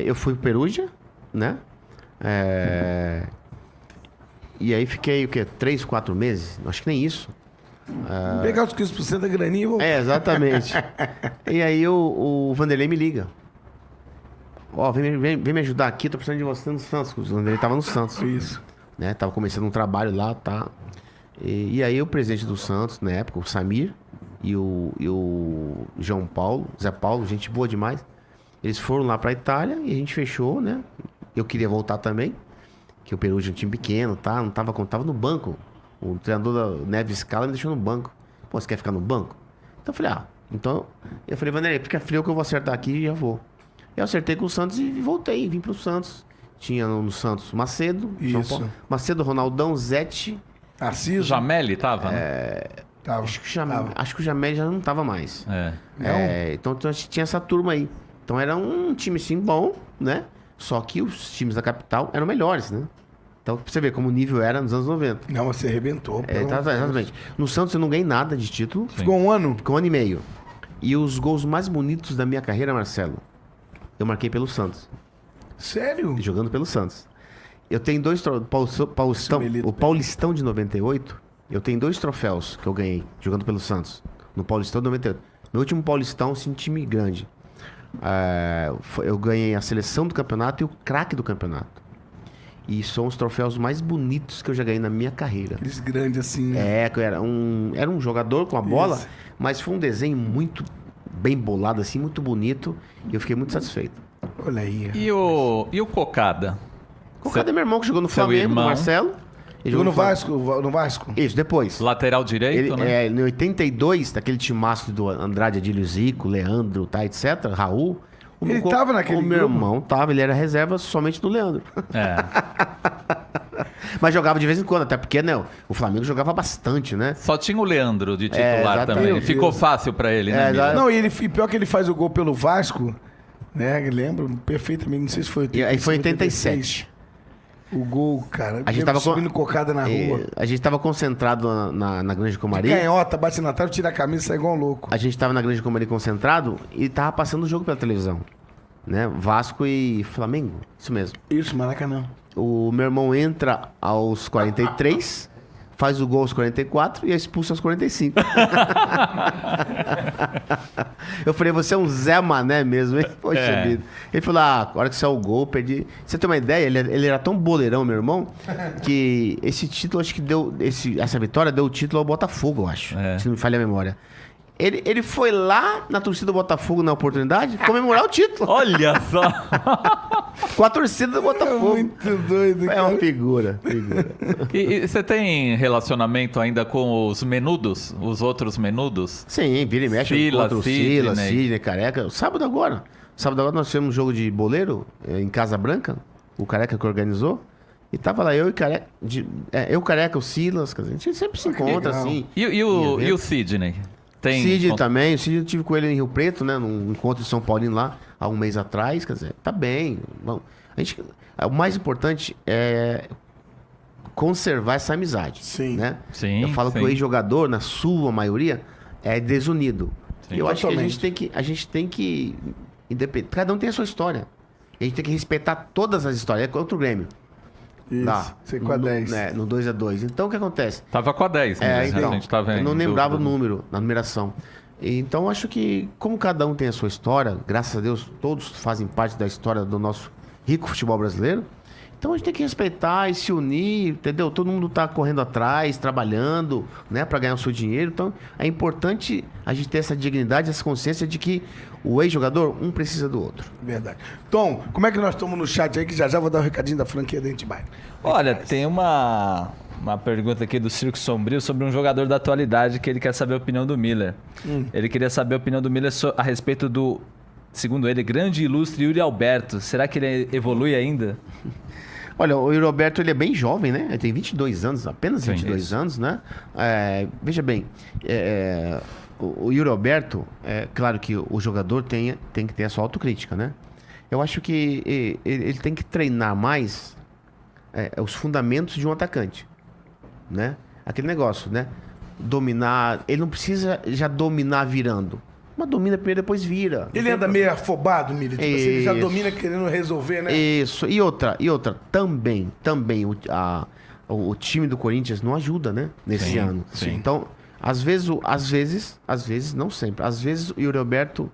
D: eu fui pro Perugia, né? E aí fiquei, o quê? 3, 4 meses? Acho que nem isso.
A: Pegar os 15% da graninha e voltar.
D: Exatamente. E aí o Vanderlei me liga. Ó, vem me ajudar aqui, tô precisando de você no Santos. O Vanderlei tava no Santos.
A: Isso.
D: Né? Tava começando um trabalho lá, tá? E aí o presidente do Santos, na época, o Samir e o João Paulo, Zé Paulo, gente boa demais. Eles foram lá pra Itália e a gente fechou, né? Eu queria voltar também, que o Perugia é um time pequeno, tá? Não tava no banco. O treinador da Neves Scala me deixou no banco. Pô, você quer ficar no banco? Então eu falei, eu falei, Vanderlei, fica frio que eu vou acertar aqui e já vou. Eu acertei com o Santos e voltei, vim pro Santos. Tinha no Santos Macedo, São Paulo, Macedo, Ronaldão, Zete.
A: Assis.
B: Jameli tava, né?
A: Tava.
D: Acho que o Jamel já não tava mais. Então tinha essa turma aí. Então era um time sim bom, né? Só que os times da capital eram melhores, né? Então pra você ver como o nível era nos anos 90.
A: Não, você arrebentou.
D: Exatamente. No Santos eu não ganhei nada de título.
A: Ficou um ano?
D: Ficou 1 ano e meio. E os gols mais bonitos da minha carreira, Marcelo, eu marquei pelo Santos.
A: Sério?
D: Jogando pelo Santos. Eu tenho 2 Paulistão, o Paulistão de 98, eu tenho 2 troféus que eu ganhei jogando pelo Santos. No Paulistão de 98. Meu último Paulistão, assim, time grande. Eu ganhei a seleção do campeonato e o craque do campeonato. E são os troféus mais bonitos que eu já ganhei na minha carreira.
A: Aqueles grandes assim, né?
D: Que era um jogador com a bola, isso. Mas foi um desenho muito bem bolado, assim, muito bonito. E eu fiquei muito satisfeito.
A: Olha aí.
B: E o Cocada?
D: Cocada é meu irmão que jogou no Flamengo, no Marcelo.
A: Ele jogou no Vasco?
D: Isso, depois.
B: Lateral direito, né?
D: Em 82, daquele timaço do Andrade, Adílio Zico, Leandro, tá, etc., Raul.
A: Ele tava naquele
D: grupo? O meu irmão tava, ele era reserva somente do Leandro. Mas jogava de vez em quando, até porque, né, o Flamengo jogava bastante, né?
B: Só tinha o Leandro de titular também. Ficou fácil pra ele, né?
A: Não, e pior que ele faz o gol pelo Vasco, né? Eu lembro perfeitamente, não sei se foi 86.
D: E aí foi 87.
A: O gol, cara.
D: A gente tava
A: subindo cocada na rua.
D: A gente tava concentrado na Grande Comari.
A: Canhota, bate na trave, tira a camisa e sai igual um louco.
D: A gente tava na Grande Comari concentrado e tava passando o jogo pela televisão. Né? Vasco e Flamengo. Isso mesmo.
A: Isso, Maracanã.
D: O meu irmão entra aos 43, faz o gol aos 44 e é expulso aos 45. Eu falei, você é um Zé Mané mesmo, hein? Poxa vida. Ele falou, a hora que saiu o gol, perdi. Você tem uma ideia? Ele era tão boleirão, meu irmão, que esse título, acho que deu. Essa vitória deu o título ao Botafogo, eu acho. Se não me falha a memória. Ele foi lá na torcida do Botafogo na oportunidade comemorar o título.
B: Olha só!
D: Com a torcida do Botafogo.
A: É muito doido, cara.
D: É uma figura.
B: E você tem relacionamento ainda com os menudos? Os outros menudos?
D: Sim, vira e mexe contra o Silas, Sidney, Careca. Sábado agora nós fizemos um jogo de boleiro em Casa Branca. O Careca que organizou. E tava lá eu e Careca. Eu, Careca, o Silas. A gente sempre se encontra assim.
B: E o Sidney?
D: Sidney também, o Sidney eu tive com ele em Rio Preto, né? Num encontro de São Paulino lá, há um mês atrás, quer dizer, tá bem. Bom, o mais importante é conservar essa amizade.
A: Sim.
D: Né?
B: Sim,
D: eu falo que o ex-jogador, na sua maioria, é desunido.
B: Sim,
D: eu acho que a gente tem que independente, cada um tem a sua história. A gente tem que respeitar todas as histórias. É contra o Grêmio.
A: Isso, você com a 10.
D: No 2-2. Então, o que acontece?
B: Tava com a 10, né?
D: Então,
B: a gente tá vendo.
D: Eu não lembrava o número, na numeração. Então, acho que, como cada um tem a sua história, graças a Deus, todos fazem parte da história do nosso rico futebol brasileiro. Então a gente tem que respeitar e se unir, entendeu? Todo mundo tá correndo atrás, trabalhando, né, para ganhar o seu dinheiro. Então é importante a gente ter essa dignidade, essa consciência de que o ex-jogador, um precisa do outro.
A: Verdade. Tom, como é que nós estamos no chat aí, que já vou dar o recadinho da franquia da Entibai.
C: Olha, tem uma pergunta aqui do Circo Sombrio sobre um jogador da atualidade que ele quer saber a opinião do Miller. Ele queria saber a opinião do Miller a respeito do, segundo ele, grande e ilustre Yuri Alberto. Será que ele evolui ainda?
D: Olha, o Yuri Alberto, ele é bem jovem, né? Ele tem 22 anos, apenas
B: Sim,
D: 22
B: isso.
D: anos, né? Veja bem, o Yuri Alberto, claro que o jogador tem que ter a sua autocrítica, né? Eu acho que ele tem que treinar mais os fundamentos de um atacante, né? Aquele negócio, né? Dominar, ele não precisa já dominar virando. Mas domina primeiro, depois vira.
A: Ele anda meio afobado, Miller. Tipo assim, ele já
D: Isso.
A: domina querendo resolver, né?
D: Isso. E outra, também o time do Corinthians não ajuda, né? Nesse
B: Sim,
D: ano.
B: sim.
D: Então, às vezes, não sempre. Às vezes o Yuri Alberto,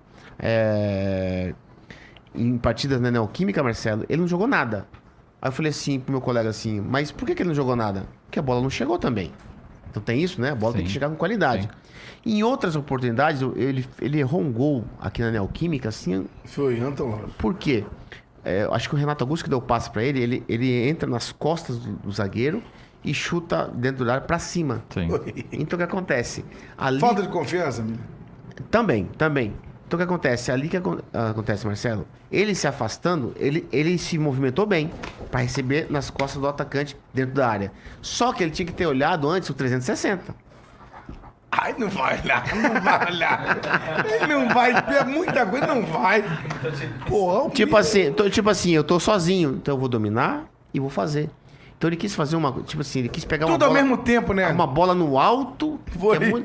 D: em partidas na Neoquímica, Marcelo, ele não jogou nada. Aí eu falei assim pro meu colega assim, mas por que ele não jogou nada? Porque a bola não chegou também. Então tem isso, né? A bola tem
B: Sim.
D: que chegar com qualidade.
B: Sim.
D: Em outras oportunidades, ele errou um gol aqui na Neoquímica, assim,
A: Foi, Antônio.
D: por quê? Acho que o Renato Augusto que deu o passe pra ele entra nas costas do zagueiro e chuta dentro da área pra cima.
B: Sim.
D: Então o que acontece? Ali,
A: Falta de confiança, Miller.
D: Também. Então o que acontece? Ali que acontece, Marcelo, ele se afastando, ele se movimentou bem pra receber nas costas do atacante dentro da área. Só que ele tinha que ter olhado antes o 360.
A: Ai, não vai olhar. Ele não vai, é muita coisa, não vai. Porra, o
D: Tipo assim, eu tô sozinho, então eu vou dominar e vou fazer. Então ele quis fazer ele quis pegar uma
A: tudo ao
D: bola,
A: mesmo tempo, né?
D: uma bola no alto.
A: Foi.
D: Que é muito...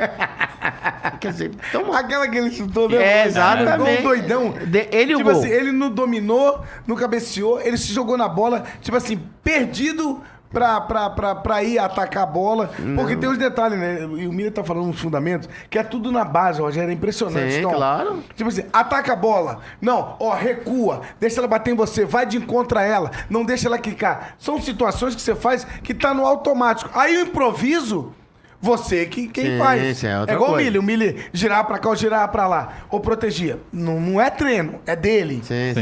D: Quer dizer, então...
A: Aquela que ele chutou, né?
D: Exatamente.
A: Um doidão.
D: Ele e o
A: Tipo
D: gol.
A: assim, ele não dominou, não cabeceou, ele se jogou na bola, tipo assim, perdido pra ir atacar a bola. Porque tem os detalhes, né? E o Miller tá falando uns fundamentos, que é tudo na base, Rogério, é impressionante.
D: Sim,
A: Então,
D: claro.
A: tipo assim, ataca a bola. Não, recua. Deixa ela bater em você, vai de encontro a ela. Não deixa ela quicar. São situações que você faz que tá no automático. Aí o improviso, você quem
D: Sim,
A: faz.
D: sim, é outra
A: igual
D: coisa.
A: o Miller girar pra cá ou girar pra lá. Ou protegia. Não é treino, é dele.
D: Sim.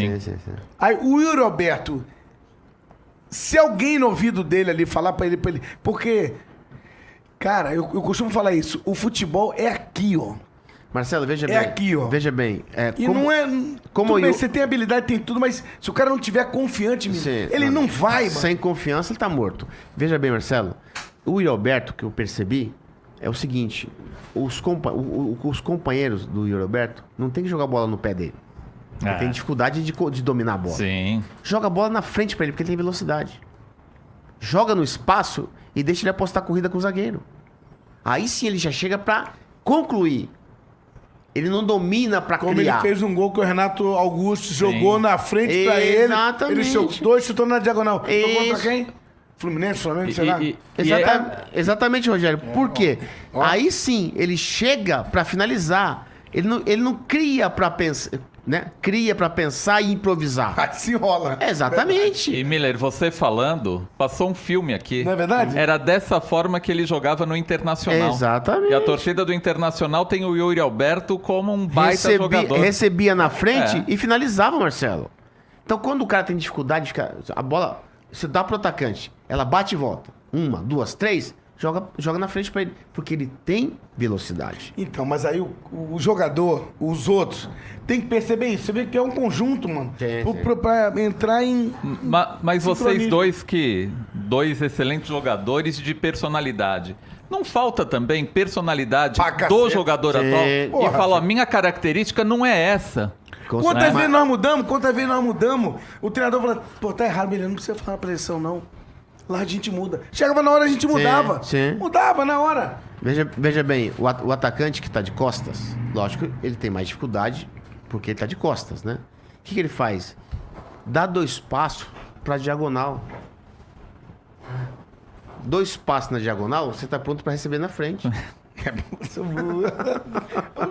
A: Aí o Yuri Alberto, se alguém no ouvido dele ali falar pra ele, porque, cara, eu costumo falar isso, o futebol é aqui, ó.
D: Marcelo, veja
A: É
D: bem.
A: aqui, ó.
D: Veja bem.
A: E não é.
D: como
A: Tudo bem,
D: eu-
A: você tem habilidade, tem tudo, mas se o cara não tiver confiante,
D: Sim,
A: ele não vai, mano.
D: Sem confiança, ele tá morto. Veja bem, Marcelo. O Yuri Alberto, que eu percebi, é o seguinte: os companheiros do Yuri Alberto não tem que jogar bola no pé dele. Ele tem dificuldade de dominar a bola.
B: Sim.
D: Joga a bola na frente pra ele, porque ele tem velocidade. Joga no espaço e deixa ele apostar a corrida com o zagueiro. Aí sim ele já chega pra concluir. Ele não domina pra
A: Como
D: criar.
A: ele fez um gol que o Renato Augusto jogou na frente pra ele.
D: Exatamente.
A: Ele chutou na diagonal. Jogou pra
D: Isso.
A: quem? Fluminense, Flamengo, sei lá.
D: Exatamente, Rogério. Por quê? Aí sim, ele chega pra finalizar. Ele não cria pra pensar, né? Cria pra pensar e improvisar.
A: Aí se enrola.
D: Exatamente.
B: E Miller, você falando, passou um filme aqui.
A: Não é verdade?
B: Era dessa forma que ele jogava no Internacional.
D: Exatamente.
B: E a torcida do Internacional tem o Yuri Alberto como um baita jogador.
D: Recebia na frente
B: É.
D: e finalizava, Marcelo. Então, quando o cara tem dificuldade, a bola, você dá pro atacante, ela bate e volta. 1, 2, 3, joga na frente pra ele. Porque ele tem velocidade.
A: Então, mas aí o jogador, os outros, tem que perceber isso. Você vê que é um conjunto, mano. Pra entrar em.
B: Mas vocês
A: sincronismo.
B: dois excelentes jogadores de personalidade. Não falta também personalidade
A: Pra
B: do
A: cacete.
B: jogador
D: Sim.
B: atual? E
A: Porra,
B: fala, a minha característica não é essa.
A: Quantas vezes nós mudamos? O treinador fala, pô, tá errado, menino, não precisa falar pressão, não. Lá a gente muda. Chegava na hora, a gente mudava.
D: sim.
A: Mudava na hora.
D: Veja bem, o atacante que tá de costas, lógico, ele tem mais dificuldade porque ele tá de costas, né? O que ele faz? Dá 2 passos pra diagonal. 2 passos na diagonal, você tá pronto pra receber na frente.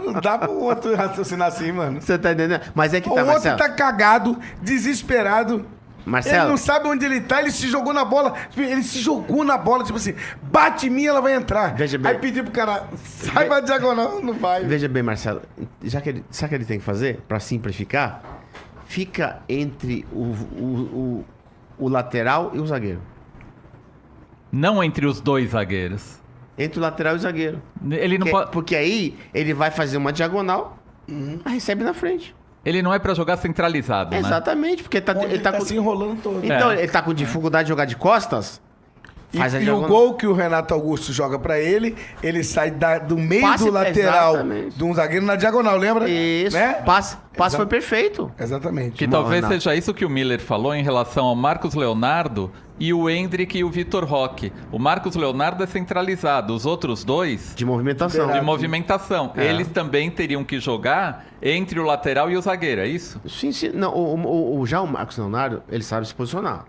A: Não dá pro outro raciocinar assim, mano.
D: Você tá entendendo? Mas é que
A: O
D: tá,
A: outro
D: Marcelo.
A: tá cagado, desesperado.
D: Marcelo.
A: Ele não sabe onde ele tá, ele se jogou na bola. Ele se jogou na bola, tipo assim, bate em mim, ela vai entrar.
D: Veja bem.
A: Aí pediu pro cara, sai pra diagonal, não vai.
D: Veja bem, Marcelo, sabe o que ele tem que fazer para simplificar? Fica entre o lateral e o zagueiro.
B: Não entre os dois zagueiros.
D: Entre o lateral e o zagueiro.
B: Ele não pode.
D: Porque aí ele vai fazer uma diagonal, recebe na frente.
B: Ele não é pra jogar centralizado, né?
D: Exatamente, porque
A: Ele tá se enrolando todo.
D: Então, ele tá com dificuldade de jogar de costas, faz a
A: E o
D: diagonal.
A: gol que o Renato Augusto joga pra ele, ele sai do meio
D: Passe-
A: do lateral
D: exatamente.
A: de um zagueiro na diagonal, lembra?
D: Isso,
A: Né?
D: passe foi perfeito.
A: Exatamente.
B: Que talvez
D: Renato.
B: seja isso que o Miller falou em relação ao Marcos Leonardo e o Endrick e o Vitor Roque. O Marcos Leonardo é centralizado, os outros dois
D: De movimentação.
B: de movimentação.
D: É.
B: Eles também teriam que jogar entre o lateral e o zagueiro, é isso?
D: Sim, sim. Não, já o Marcos Leonardo, ele sabe se posicionar.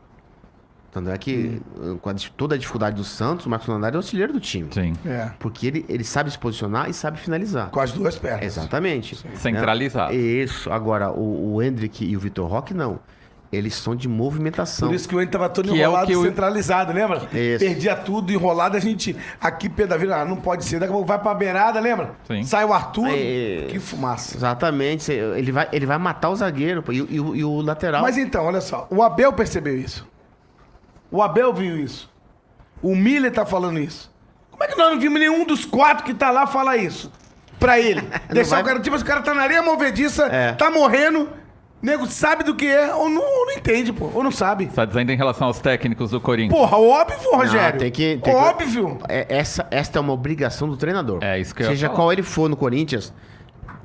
D: Tanto é que, com toda a dificuldade do Santos, o Marcos Leonardo é o artilheiro do time.
B: Sim.
A: É.
D: Porque ele sabe se posicionar e sabe finalizar.
A: Com as duas pernas.
D: Exatamente.
B: Centralizado.
D: Isso. Agora, o Endrick e o Vitor Roque, não. Eles são de movimentação.
A: Por isso que o Ender tava todo
B: Que é o
A: enrolado,
B: que o-
A: centralizado, lembra?
D: Isso.
A: Perdia tudo, enrolado, a gente aqui, pé da vida, não pode ser, daqui a pouco vai pra beirada, lembra?
B: Sim.
A: Sai o Arthur,
D: É.
A: que fumaça.
D: Exatamente. Ele vai matar o zagueiro pô, e o lateral.
A: Mas então, olha só, o Abel percebeu isso. O Abel viu isso. O Miller tá falando isso. Como é que nós não vimos nenhum dos 4 que tá lá falar isso? Pra ele. Deixar
D: vai-
A: o cara, tipo, esse cara tá na areia movediça,
D: É.
A: tá morrendo, nego sabe do que é, ou não entende, pô, ou não sabe.
B: Está dizendo em relação aos técnicos do Corinthians.
A: Porra, óbvio, Rogério.
D: tem que-
A: Óbvio.
D: Esta é uma obrigação do treinador.
B: É isso que eu ia
D: Seja
B: falar.
D: qual ele for no Corinthians,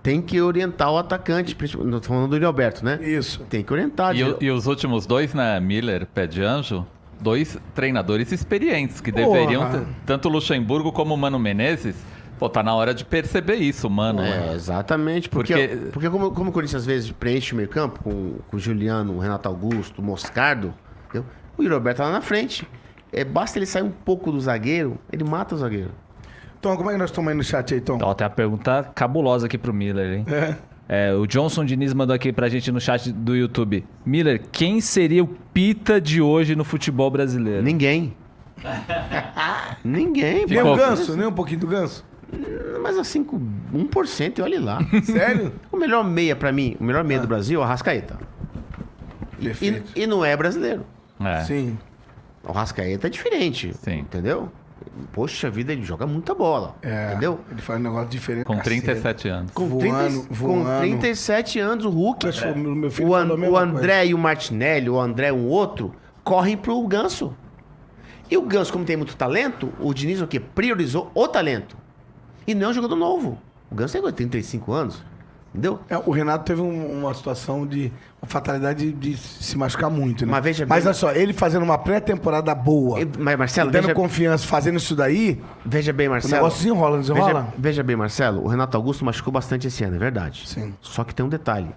D: tem que orientar o atacante. Não tô falando do Yuri Alberto, né?
A: Isso.
D: Tem que orientar.
B: E os últimos dois, né, Miller, Pé de Anjo, dois treinadores experientes que
A: Porra.
B: deveriam, tanto o Luxemburgo como o Mano Menezes, pô, tá na hora de perceber isso, mano.
D: É, exatamente. Porque como o Corinthians às vezes preenche o meio campo com o Juliano, o Renato Augusto, o Moscardo, entendeu? O Yuri Alberto tá lá na frente. Basta ele sair um pouco do zagueiro, ele mata o zagueiro.
A: Tom, como é que nós estamos aí no chat aí, Tom?
C: Ó, tem uma pergunta cabulosa aqui pro Miller, hein? O Johnson Diniz mandou aqui pra gente no chat do YouTube. Miller, quem seria o Pita de hoje no futebol brasileiro?
D: Ninguém. Ninguém.
A: Nem
B: Ficou-
A: o Ganso, nem um pouquinho do Ganso.
D: Mas assim, com 1%, e olha lá.
A: Sério?
D: O melhor meia pra mim, o melhor meia do Brasil é o Arrascaeta.
A: Perfeito.
D: E não é brasileiro.
B: É.
A: Sim.
D: O Arrascaeta é diferente.
B: Sim.
D: Entendeu? Poxa vida, ele joga muita bola.
A: É.
D: Entendeu?
A: Ele faz um negócio diferente.
B: Com
A: cacete.
B: 37 anos.
D: Com,
A: Voando,
D: 30,
A: voando.
D: com 37 anos, o Hulk.
A: Mas foi- meu filho
D: O,
A: falou a mesma
D: o André e o Martinelli, o André e um outro, correm pro Ganso. E o Ganso, como tem muito talento, o Diniz o quê? Priorizou o talento. E não é um jogador novo. O Ganso tem 35 anos. Entendeu?
A: O Renato teve uma situação de uma fatalidade de se machucar muito, né?
D: Mas veja bem-
A: Mas olha só, ele fazendo uma pré-temporada boa,
D: Mas, Marcelo,
A: dando confiança, fazendo isso daí,
D: veja bem,
A: o
D: Marcelo.
A: negócio desenrola, não desenrola?
D: Veja bem, Marcelo, o Renato Augusto machucou bastante esse ano, é verdade.
A: Sim.
D: Só que tem um detalhe.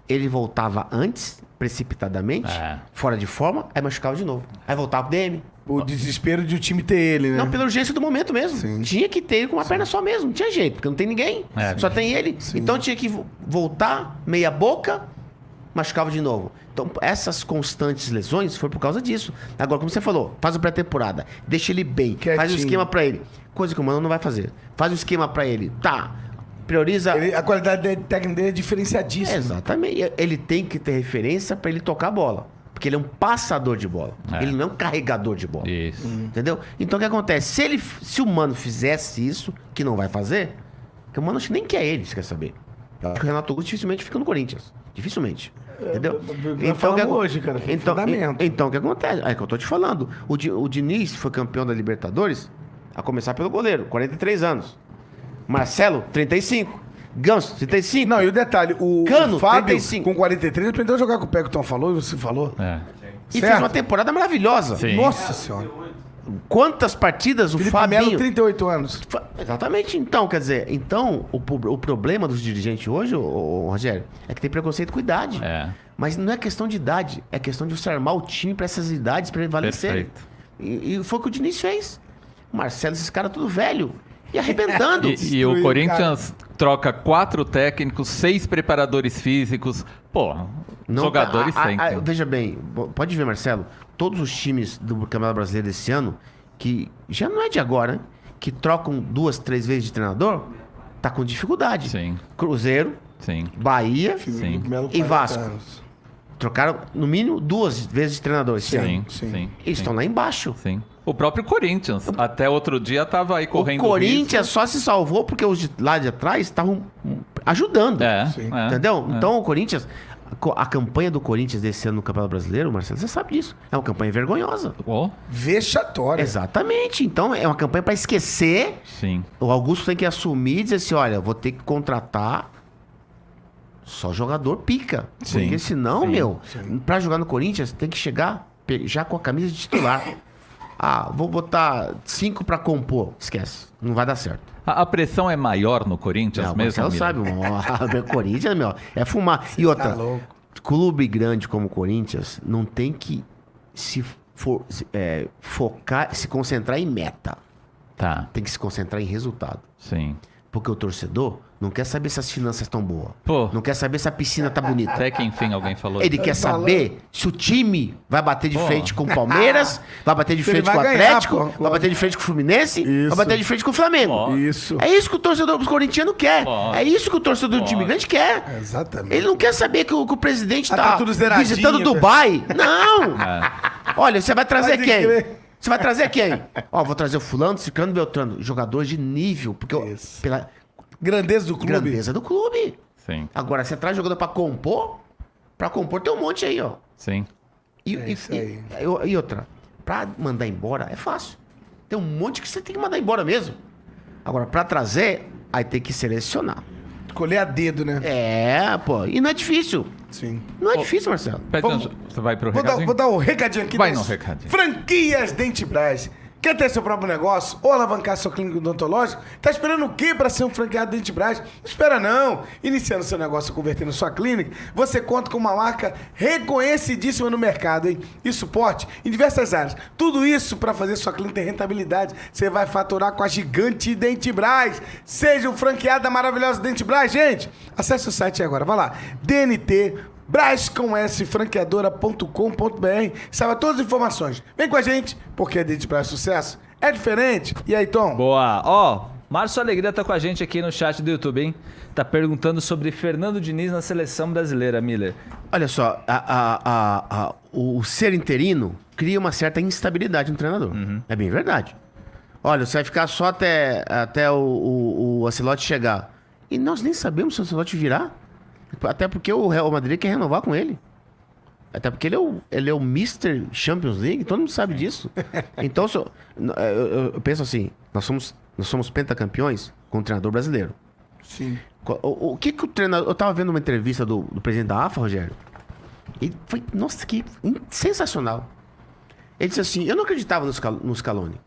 D: Ele voltava antes, precipitadamente,
B: É.
D: fora de forma, aí machucava de novo. Aí voltava pro DM.
A: O desespero de o time ter ele, né?
D: Não, pela urgência do momento mesmo.
A: Sim.
D: Tinha que ter ele com uma perna só mesmo. Não tinha jeito, porque não tem ninguém.
B: É.
D: Só tem ele. Então tinha que voltar, meia boca, machucava de novo. Então, essas constantes lesões foi por causa disso. Agora, como você falou, faz o pré-temporada, deixa ele bem, faz o
A: Quietinho.
D: esquema pra ele. Coisa que o Mano não vai fazer. Faz o esquema pra ele. Tá. Prioriza.
A: A qualidade técnica dele é diferenciadíssima.
D: Exatamente. Ele tem que ter referência pra ele tocar a bola. Porque ele é um passador de bola.
B: É.
D: Ele não é um carregador de bola.
B: Isso.
D: Entendeu? Então o que acontece? Se o Mano fizesse isso, que não vai fazer, que o Mano acho que nem quer ele, você quer saber. Eu acho que o Renato Augusto dificilmente fica no Corinthians. Dificilmente. Entendeu?
A: nós falamos hoje, cara, foi fundamento.
D: Então o que acontece? É que eu tô te falando. O Diniz foi campeão da Libertadores, a começar pelo goleiro, 43 anos. Marcelo, 35. Ganso, 35.
A: Não, e o detalhe, o
D: Cano,
A: Fábio,
D: 35.
A: com 43, aprendeu a jogar com o pé que o Tom falou, e você falou.
B: É.
D: E
A: certo.
D: fez uma temporada maravilhosa.
B: Sim.
A: Nossa senhora.
D: Quantas partidas o
A: Felipe Melo,
D: Fabinho...
A: 38 anos.
D: Exatamente. Então, quer dizer, o problema dos dirigentes hoje, ô, Rogério, é que tem preconceito com idade.
B: É.
D: Mas não é questão de idade, é questão de você armar o time para essas idades prevalecerem.
B: Perfeito.
D: E foi o que o Diniz fez. O Marcelo, esses caras tudo velho. E arrebentando.
B: E o Corinthians troca 4 técnicos, 6 preparadores físicos. Pô, jogadores tem.
D: Veja bem, pode ver, Marcelo, todos os times do Campeonato Brasileiro desse ano, que já não é de agora, né? Que trocam 2, 3 vezes de treinador, tá com dificuldade.
B: Sim.
D: Cruzeiro,
B: Sim.
D: Bahia
B: Sim.
A: Melo,
D: e
A: 40
D: Vasco.
A: anos.
D: Trocaram, no mínimo, 2 vezes de treinador esse ano.
B: Sim.
D: Eles estão lá embaixo.
B: Sim. O próprio Corinthians, até outro dia, tava aí correndo
D: O Corinthians
B: risco.
D: só se salvou porque os lá de atrás estavam ajudando. Entendeu? Então o Corinthians, a campanha do Corinthians desse ano no Campeonato Brasileiro, Marcelo, você sabe disso. É uma campanha vergonhosa.
B: Oh,
A: Vexatória.
D: Exatamente. Então é uma campanha para esquecer.
B: sim.
D: O Augusto tem que assumir e dizer assim: olha, vou ter que contratar só jogador pica.
B: Sim.
D: Porque senão,
B: Sim.
D: pra jogar no Corinthians, tem que chegar já com a camisa de titular. Vou botar 5 pra compor. Esquece. Não vai dar certo.
B: A pressão é maior no Corinthians
D: Não,
B: mesmo?
D: Marcelo sabe, o Corinthians, é fumar. E outra,
A: Tá louco.
D: clube grande como o Corinthians não tem que focar, se concentrar em meta.
B: Tá,
D: Tem que se concentrar em resultado.
B: sim.
D: Porque o torcedor não quer saber se as finanças estão boas.
B: Pô,
D: Não quer saber se a piscina tá bonita.
B: até que enfim alguém falou
D: Ele
B: isso.
D: quer saber se o time vai bater de
B: Pô.
D: frente com o Palmeiras, vai bater de
A: Se ele
D: frente com o
A: vai ganhar,
D: Atlético,
A: pô.
D: vai bater de frente com o Fluminense,
A: Isso.
D: vai bater de frente com o Flamengo.
B: Ó.
A: Isso.
D: É isso que o torcedor corintiano quer.
B: Ó.
D: É isso que o torcedor do time
B: Ó.
D: grande quer.
A: Exatamente.
D: Ele não quer saber que o presidente
A: Ah,
D: tá,
A: tá tudo zeradinho,
D: visitando
A: né?
D: Dubai. Não!
B: É.
D: Olha, você vai trazer
A: Pode
D: quem?
A: crer.
D: Você vai trazer quem? Ó, vou trazer o fulano, ciclano, beltrano. Jogadores de nível. Porque
A: Isso.
D: pela
A: Grandeza do clube.
D: grandeza do clube.
B: Sim,
D: Agora, você traz jogador pra compor tem um monte aí, ó.
B: sim.
A: Isso aí.
D: E outra, pra mandar embora é fácil. Tem um monte que você tem que mandar embora mesmo. Agora, pra trazer, aí tem que selecionar.
A: Escolher a dedo, né?
D: Pô. E não é difícil.
A: Sim.
D: Não é difícil, Marcelo.
B: Pede,
A: Vamos-
B: você vai pro
A: Vou
B: recadinho?
A: dar um recadinho aqui.
B: Vai
A: das
B: no recadinho.
A: Franquias Dentibras. Quer ter seu próprio negócio ou alavancar sua clínica odontológica? Tá esperando o quê para ser um franqueado Dentibras? Não espera não. Iniciando seu negócio e convertendo sua clínica, você conta com uma marca reconhecidíssima no mercado, hein? E suporte em diversas áreas. Tudo isso para fazer sua clínica ter rentabilidade. Você vai faturar com a gigante Dentibras. Seja um franqueado da maravilhosa Dentibras, gente. Acesse o site agora. Vai lá. DNT franqueadora.com.br. Saiba todas as informações. Vem com a gente, porque a Dentibras é sucesso. É diferente. E aí, Tom?
C: Boa. Ó, Márcio Alegria tá com a gente aqui no chat do YouTube, hein? Tá perguntando sobre Fernando Diniz na seleção brasileira, Miller.
D: Olha só, o ser interino cria uma certa instabilidade no treinador. É bem verdade. Olha, você vai ficar só até o Ancelotti chegar. E nós nem sabemos se o Ancelotti virá. Até porque o Real Madrid quer renovar com ele. Até porque ele é o Mr. Champions League, todo mundo sabe disso. Então, eu penso assim, nós somos pentacampeões com o treinador brasileiro.
A: Sim.
D: O que o treinador... Eu tava vendo uma entrevista do presidente da AFA, Rogério, e foi, nossa, que sensacional. Ele disse assim, eu não acreditava no Scaloni.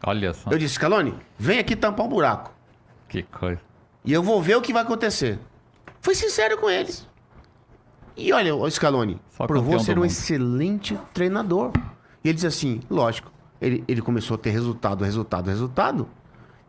B: Olha só,
D: Eu disse, Scaloni, vem aqui tampar um buraco.
B: que coisa.
D: E eu vou ver o que vai acontecer. Fui sincero com eles. E olha, o Scaloni
B: Só
D: provou
B: campeão
D: ser
B: do
D: um
B: mundo.
D: excelente treinador. E ele disse assim, lógico, ele começou a ter resultado.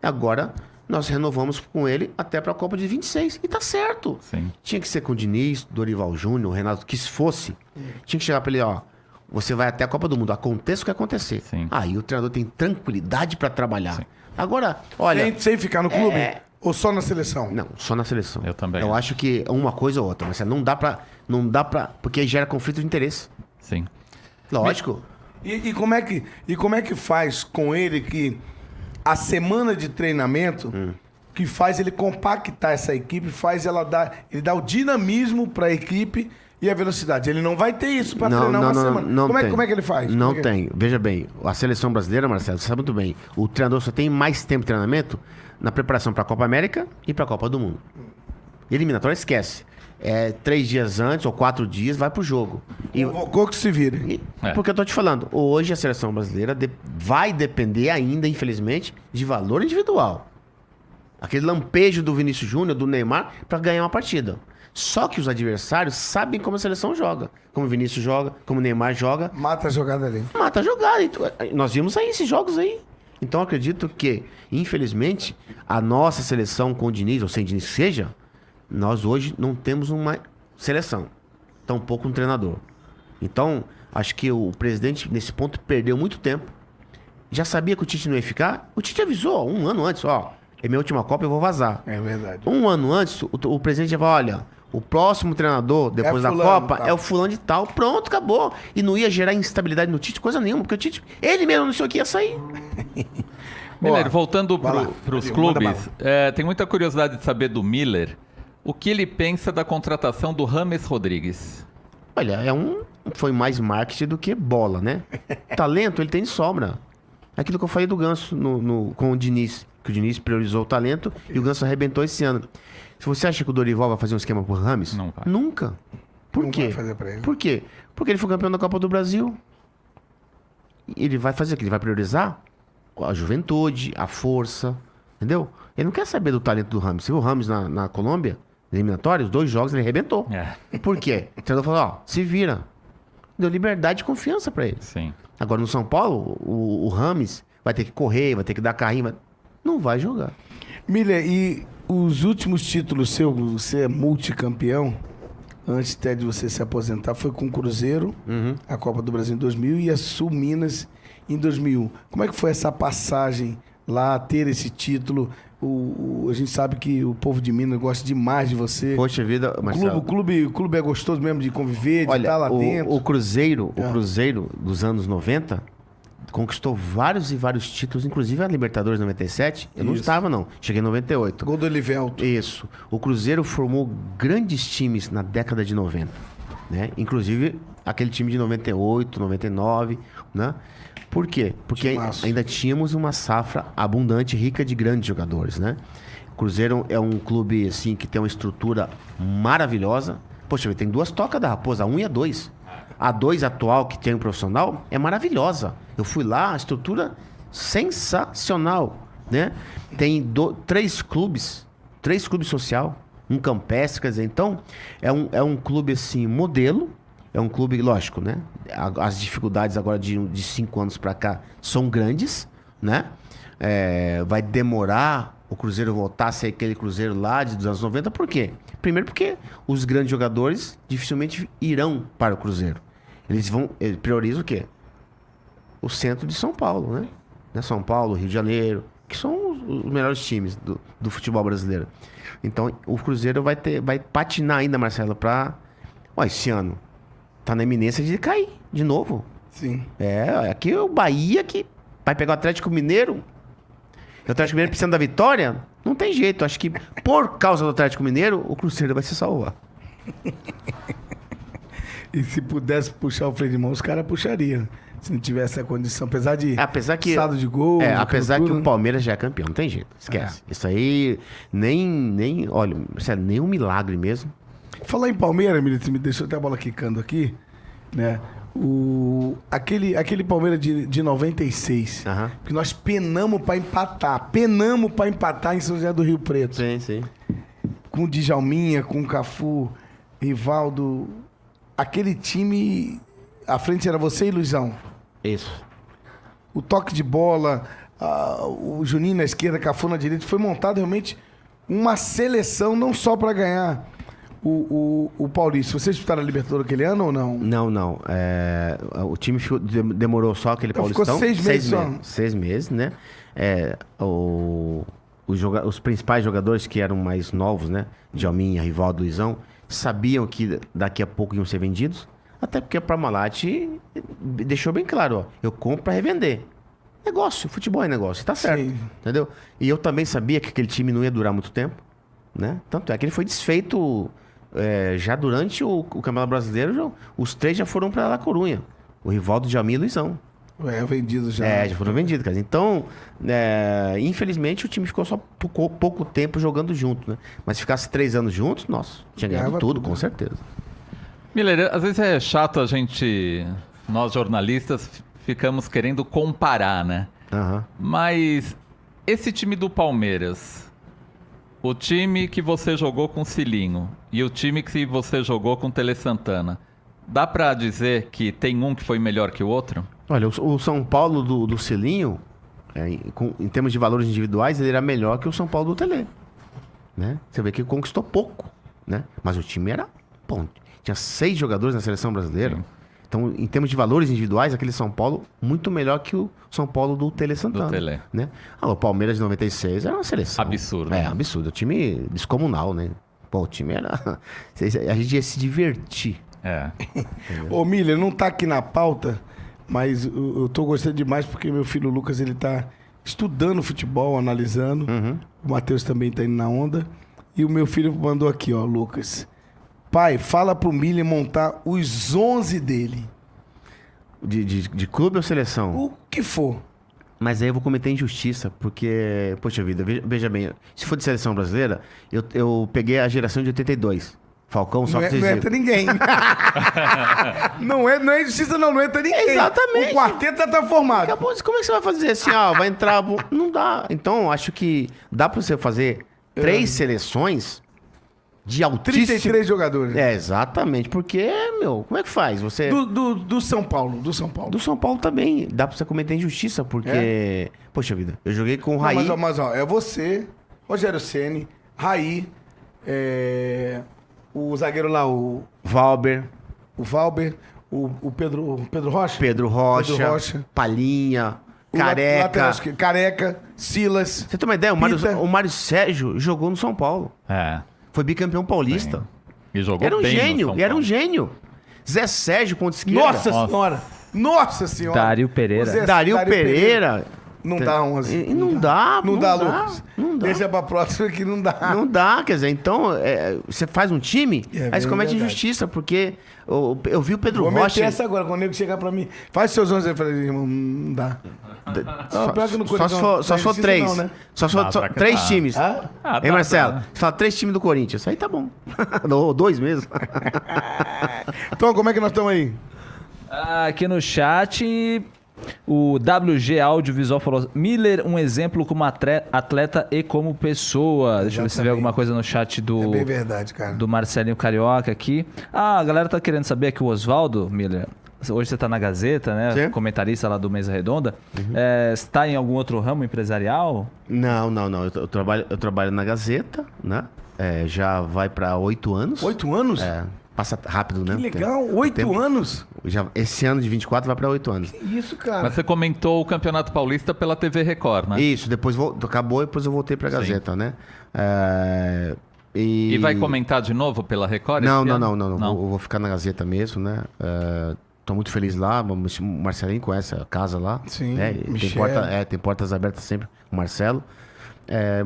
D: Agora nós renovamos com ele até para a Copa de 26. E tá certo.
B: Sim.
D: Tinha que ser com o Diniz, Dorival Júnior, Renato, que se fosse. Tinha que chegar para ele, ó, você vai até a Copa do Mundo, aconteça o que acontecer.
B: Sim.
D: Aí o treinador tem tranquilidade para trabalhar. Agora, olha...
A: Sem ficar no clube? Ou só na seleção?
D: Não, só na seleção.
B: Eu também
D: Eu
B: acho.
D: acho que uma coisa ou outra, mas não dá pra. Porque aí gera conflito de interesse.
B: Sim.
D: Lógico.
A: E como é que faz com ele que a semana de treinamento que faz ele compactar essa equipe, ele dá o dinamismo para a equipe e a velocidade. Ele não vai ter isso para treinar uma semana. Como é que ele faz?
D: Não
A: Como é que-
D: tem. Veja bem, a seleção brasileira, Marcelo, você sabe muito bem, o treinador só tem mais tempo de treinamento na preparação para a Copa América e para a Copa do Mundo. Eliminatória, esquece. 3 dias antes ou 4 dias vai pro jogo.
A: Convocou que se vire.
D: Porque eu tô te falando, hoje a seleção brasileira vai depender ainda, infelizmente, de valor individual. Aquele lampejo do Vinícius Júnior, do Neymar, para ganhar uma partida. Só que os adversários sabem como a seleção joga. Como o Vinícius joga, como o Neymar joga.
A: Mata a jogada ali.
D: Mata a jogada. Então, nós vimos aí esses jogos aí. Então eu acredito que, infelizmente, a nossa seleção com o Diniz, ou sem Diniz que seja, nós hoje não temos uma seleção, tampouco um treinador. Então, acho que o presidente, nesse ponto, perdeu muito tempo. Já sabia que o Tite não ia ficar. O Tite avisou 1 ano antes, é minha última Copa, eu vou vazar.
A: É verdade.
D: 1 ano antes, o presidente já falou, olha, o próximo treinador, depois da
A: fulano,
D: Copa,
A: tal.
D: é o fulano de tal. Pronto, acabou. E não ia gerar instabilidade no Tite, coisa nenhuma, porque o Tite, ele mesmo não sei o que ia sair.
B: Miller,
A: Ó,
B: voltando
A: vai lá.
B: para os
A: Manda
B: clubes, tem muita curiosidade de saber do Miller o que ele pensa da contratação do James Rodrigues.
D: Olha, foi mais marketing do que bola, né? Talento ele tem de sobra. Aquilo que eu falei do Ganso com o Diniz, que o Diniz priorizou o talento e o Ganso arrebentou esse ano. Se você acha que o Dorival vai fazer um esquema pro Rames?
B: Não vai.
D: Nunca. Por
A: Não
D: quê?
A: vai fazer pra ele.
D: Por quê? Porque ele foi campeão da Copa do Brasil. Ele vai fazer o quê? Ele vai priorizar a juventude, a força, entendeu? Ele não quer saber do talento do Rames. Você viu o Rames na Colômbia, eliminatórios, 2 jogos ele arrebentou. Por quê? O treinador falou, se vira. Deu liberdade e confiança pra ele.
B: Sim.
D: Agora no São Paulo, o Rames vai ter que correr, vai ter que dar carrinho, não vai jogar.
A: Miller, e os últimos títulos seu, você é multicampeão, antes até de você se aposentar, foi com o Cruzeiro, a Copa do Brasil em 2000 e a Sul Minas em 2001. Como é que foi essa passagem lá, ter esse título? A gente sabe que o povo de Minas gosta demais de você.
D: Poxa vida, Marcelo.
A: O clube é gostoso mesmo de conviver, de
D: Olha,
A: estar lá dentro.
D: o Cruzeiro dos anos 90 conquistou vários e vários títulos, inclusive a Libertadores 97. Eu não estava, não. Cheguei em 98.
A: Gol do Elivelto.
D: Isso. O Cruzeiro formou grandes times na década de 90, né? Inclusive aquele time de 98, 99, né? Por quê? Porque
A: Timaço.
D: ainda tínhamos uma safra abundante, rica de grandes jogadores, né? O Cruzeiro é um clube, assim, que tem uma estrutura maravilhosa. Poxa, tem 2 tocas da Raposa, a 1 e a 2. A 2 atual, que tem um profissional, é maravilhosa. Eu fui lá, a estrutura sensacional, né? Tem 3 clubes social, um campestre, quer dizer, então, é um clube, assim, modelo. É um clube, lógico, né? As dificuldades agora de 5 anos pra cá são grandes, né? Vai demorar o Cruzeiro voltar a ser aquele Cruzeiro lá dos anos 90. Por quê? Primeiro porque os grandes jogadores dificilmente irão para o Cruzeiro. Eles priorizam o quê? O centro de São Paulo, né? São Paulo, Rio de Janeiro, que são os melhores times do futebol brasileiro. Então, o Cruzeiro vai patinar ainda, Marcelo, esse ano tá na iminência de cair de novo.
A: Sim.
D: Aqui é o Bahia que vai pegar o Atlético Mineiro. O Atlético Mineiro precisando da vitória, não tem jeito. Acho que por causa do Atlético Mineiro, o Cruzeiro vai se salvar.
A: E se pudesse puxar o freio de mão, os caras puxariam. Se não tivesse a condição. Apesar que saldo de gol.
D: Apesar que o Palmeiras já é campeão, não tem jeito. Esquece. Isso aí, olha, nem um milagre mesmo.
A: Falar em Palmeiras, Milito, me deixou até a bola quicando aqui, né? Aquele Palmeiras de 96, que nós penamos pra empatar em São José do Rio Preto.
D: Sim.
A: Com o Djalminha, com o Cafu, Rivaldo. Aquele time, à frente era você e Luizão.
D: Isso.
A: O toque de bola, o Juninho na esquerda, Cafu na direita, foi montado realmente uma seleção não só pra ganhar o Paulista. Vocês disputaram a Libertadores aquele ano ou não?
D: Não. O time demorou só aquele Paulistão.
A: Ficou 6 meses só.
D: 6 meses, né? Os principais jogadores que eram mais novos, né? Djalminha, Rivaldo, Luizão, sabiam que daqui a pouco iam ser vendidos. Até porque a Parmalat deixou bem claro, eu compro pra revender. Negócio, futebol é negócio, tá certo.
A: Sim.
D: Entendeu? E eu também sabia que aquele time não ia durar muito tempo, né? Tanto é que ele foi desfeito já durante o Campeonato Brasileiro. Os 3 já foram pra La Corunha. O Rivaldo, Djalminha e Luizão.
A: Vendido já.
D: Já foram vendidos, cara. Então, infelizmente, o time ficou só pouco tempo jogando junto, né? Mas se ficasse 3 anos juntos, nossa, tinha ganhado
A: Ganhava
D: tudo,
A: tudo,
D: com
A: né?
D: certeza.
B: Miller, às vezes é chato nós jornalistas, ficamos querendo comparar, né? Mas esse time do Palmeiras, o time que você jogou com o Cilinho e o time que você jogou com o Tele Santana, dá pra dizer que tem um que foi melhor que o outro?
D: Olha, o São Paulo do Cilinho em termos de valores individuais, ele era melhor que o São Paulo do Tele. Né? Você vê que conquistou pouco, né? Mas o time era bom. Tinha 6 jogadores na seleção brasileira.
B: Sim.
D: Então, em termos de valores individuais, aquele São Paulo muito melhor que o São Paulo do Tele Santana.
B: Do Tele.
D: Né? O Palmeiras de 96 era uma seleção.
B: Absurdo.
D: É,
B: né?
D: absurdo. O time descomunal, né? Pô, o time era... A gente ia se divertir.
B: É.
A: Ô, Miller, não tá aqui na pauta, mas eu tô gostando demais porque meu filho Lucas, ele tá estudando futebol, analisando. O Matheus também tá indo na onda. E o meu filho mandou aqui, ó, Lucas. Pai, fala pro Miller montar os 11 dele.
D: De clube ou seleção?
A: O que for.
D: Mas aí eu vou cometer injustiça, porque, poxa vida, veja bem, se for de seleção brasileira, eu peguei a geração de 82. Falcão, só
A: Não,
D: que
A: não entra ninguém. não é injustiça, não entra ninguém.
D: Exatamente.
A: O quarteto já tá formado.
D: Acabou, como é que você vai fazer assim, vai entrar... Não dá. Então, acho que dá pra você fazer 3 seleções de altíssimo...
A: 33 jogadores.
D: Exatamente, porque, como é que faz? Você...
A: Do São Paulo, do São Paulo.
D: Do São Paulo também. Dá pra você cometer injustiça, porque... Poxa vida, eu joguei com o
A: Não,
D: Raí...
A: mas, ó, é você, Rogério Ceni, Raí, o zagueiro lá, o
D: Valber,
A: Valber, o Pedro Rocha?
D: Pedro Rocha,
A: Pedro Rocha.
D: Palhinha,
A: O
D: Careca.
A: lateral esquerdo, Careca, Silas.
D: Você tem uma ideia?
A: Pita.
D: O Mário Sérgio jogou no São Paulo.
B: É.
D: Foi bicampeão paulista.
B: E jogou
D: Era um
B: bem no
D: gênio,
B: São
D: era um
B: Paulo.
D: gênio. Zé Sérgio, ponta esquerda.
A: Nossa Senhora! Nossa Senhora!
C: Dario Pereira.
A: O Zé-
D: Dario Pereira.
A: Não dá 11.
D: E não dá,
A: Não dá, Lucas.
D: Não dá.
A: Deixa pra próxima que não dá.
D: Não dá, quer dizer, então, você faz um time, aí você comete
A: verdade.
D: injustiça, porque eu vi o Pedro
A: Vou meter
D: Rocha...
A: essa agora, quando o nego chegar pra mim. Faz seus 11 aí. Eu falei, irmão, não dá.
D: Só,
A: pior que no
D: só se
A: Corinthians
D: for, só
A: não
D: se for
A: precisa
D: 3.
A: não, né?
D: Só se for
B: Dá pra
D: 3
B: cá.
D: times.
A: Hã?
B: Ah,
D: Hein, Marcelo?
B: dá.
D: Você fala 3 times do Corinthians. Aí tá bom. Ou 2 mesmo.
A: Então, como é que nós estamos aí?
C: Aqui no chat, o WG Audiovisual falou: Miller, um exemplo como atleta e como pessoa. Deixa eu ver se vê alguma coisa no chat
A: É bem verdade, cara.
C: do Marcelinho Carioca aqui. Ah, a galera tá querendo saber que o Oswaldo, Miller, hoje você tá na Gazeta, né?
D: Sim.
C: Comentarista lá do Mesa Redonda. Você tá em algum outro ramo empresarial?
D: Não. Eu trabalho na Gazeta, né? Já vai pra 8 anos.
A: 8 anos?
D: Passa rápido, né?
A: Que legal, 8 anos?
D: Esse ano de 24 vai pra 8 anos.
A: Que isso, cara.
B: Mas você comentou o Campeonato Paulista pela TV Record, né?
D: Isso, depois acabou e depois eu voltei pra Gazeta, né?
B: E vai comentar de novo pela Record?
D: Não.
B: esse ano?
D: Eu vou ficar na Gazeta mesmo, né? Tô muito feliz lá. O Marcelinho conhece a casa lá.
A: Sim,
D: né?
A: Michel.
D: Tem portas abertas sempre com o Marcelo.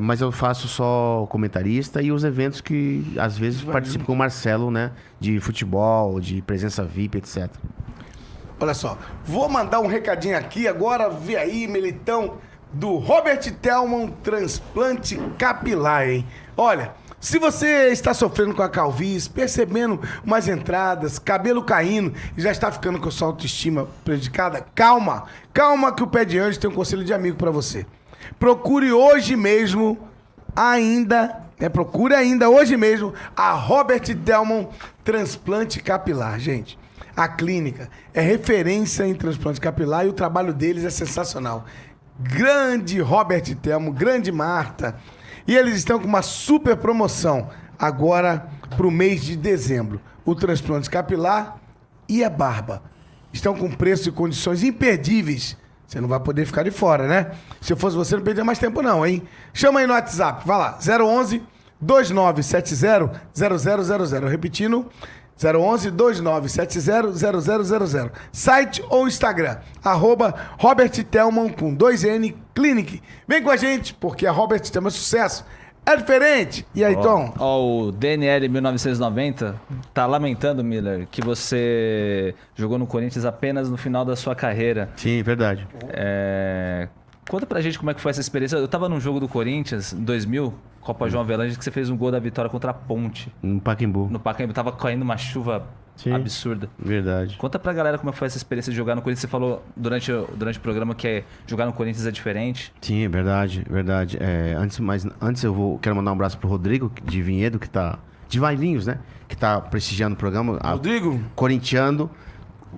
D: Mas eu faço só comentarista e os eventos que às vezes participo com o Marcelo, né? De futebol, de presença VIP, etc.
A: Olha só, vou mandar um recadinho aqui agora, vê aí, Melitão, do Robert Thelman Transplante Capilar, hein? Olha, se você está sofrendo com a calvície, percebendo umas entradas, cabelo caindo e já está ficando com sua autoestima prejudicada, calma que o Pé de Anjo tem um conselho de amigo para você. Procure hoje mesmo procure ainda hoje mesmo a Robert Thelman Transplante Capilar, gente. A clínica é referência em transplante capilar e o trabalho deles é sensacional. Grande Robert Thelman, grande Marta. E eles estão com uma super promoção agora para o mês de dezembro. O transplante capilar e a barba estão com preços e condições imperdíveis. Você não vai poder ficar de fora, né? Se eu fosse você, não perdia mais tempo não, hein? Chama aí no WhatsApp, vai lá, 011 2970 0000. Repetindo, 011 2970 0000. Site ou Instagram, @Robert Thelman com 2N Clinic. Vem com a gente, porque a Robert Thelman é sucesso. É diferente. E aí, Tom?
C: O DNL 1990 tá lamentando, Miller, que você jogou no Corinthians apenas no final da sua carreira.
D: Sim, verdade.
C: Conta pra gente como é que foi essa experiência. Eu tava num jogo do Corinthians, em 2000, Copa João Avelange, que você fez um gol da vitória contra a Ponte.
D: No Pacaembu.
C: No Pacaembu, tava caindo uma chuva absurda.
D: Verdade.
C: Conta pra galera como é que foi essa experiência de jogar no Corinthians. Você falou durante o programa que jogar no Corinthians é diferente.
D: Sim, verdade. Antes quero mandar um abraço pro Rodrigo de Vinhedo, que tá... De Vailinhos, né? Que tá prestigiando o programa.
A: Rodrigo?
D: Corintiano.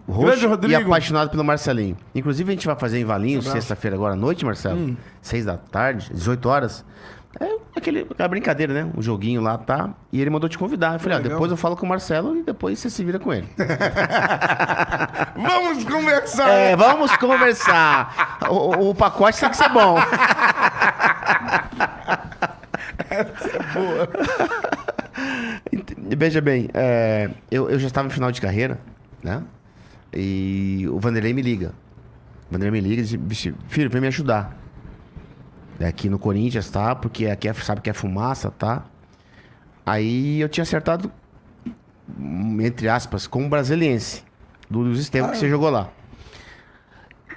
A: Grande
D: roxo e
A: Rodrigo.
D: apaixonado pelo Marcelinho. Inclusive, a gente vai fazer em Valinhos, sexta-feira agora à noite, Marcelo. 6 da tarde, 18 horas. É aquela brincadeira, né? Um joguinho lá, tá? E ele mandou te convidar. Eu falei,
A: Legal.
D: depois eu falo com o Marcelo e depois você se vira com ele.
A: Vamos conversar.
D: Vamos conversar. O pacote tem que ser bom. Veja bem, eu já estava em final de carreira, né? E o Vanderlei me liga. O Vanderlei me liga e diz, filho, vem me ajudar. Aqui no Corinthians, tá? Porque aqui sabe que é fumaça, tá? Aí eu tinha acertado, entre aspas, com um brasiliense. Do Luiz Estevam, que você jogou lá.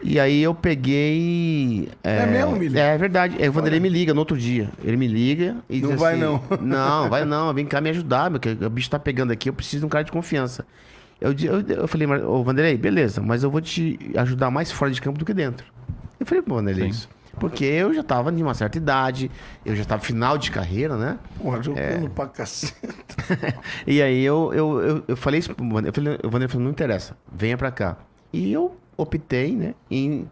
D: E aí eu peguei...
A: É mesmo, Milho?
D: É verdade. O Vanderlei me liga no outro dia. Ele me liga e
A: Não
D: diz
A: vai,
D: assim...
A: não.
D: Não, vai não. Vem cá me ajudar, meu. Que o bicho tá pegando aqui. Eu preciso de um cara de confiança. Eu falei, ô Vanderlei, beleza. Mas eu vou te ajudar mais fora de campo do que dentro. Eu falei, pô, Vanderlei, isso. Porque eu já tava de uma certa idade. Eu já tava final de carreira, né?
A: Porra, jogando pra cacete.
D: E aí eu falei isso pro Vanderlei. O Vanderlei falou, não interessa. Venha pra cá. E eu optei, né, em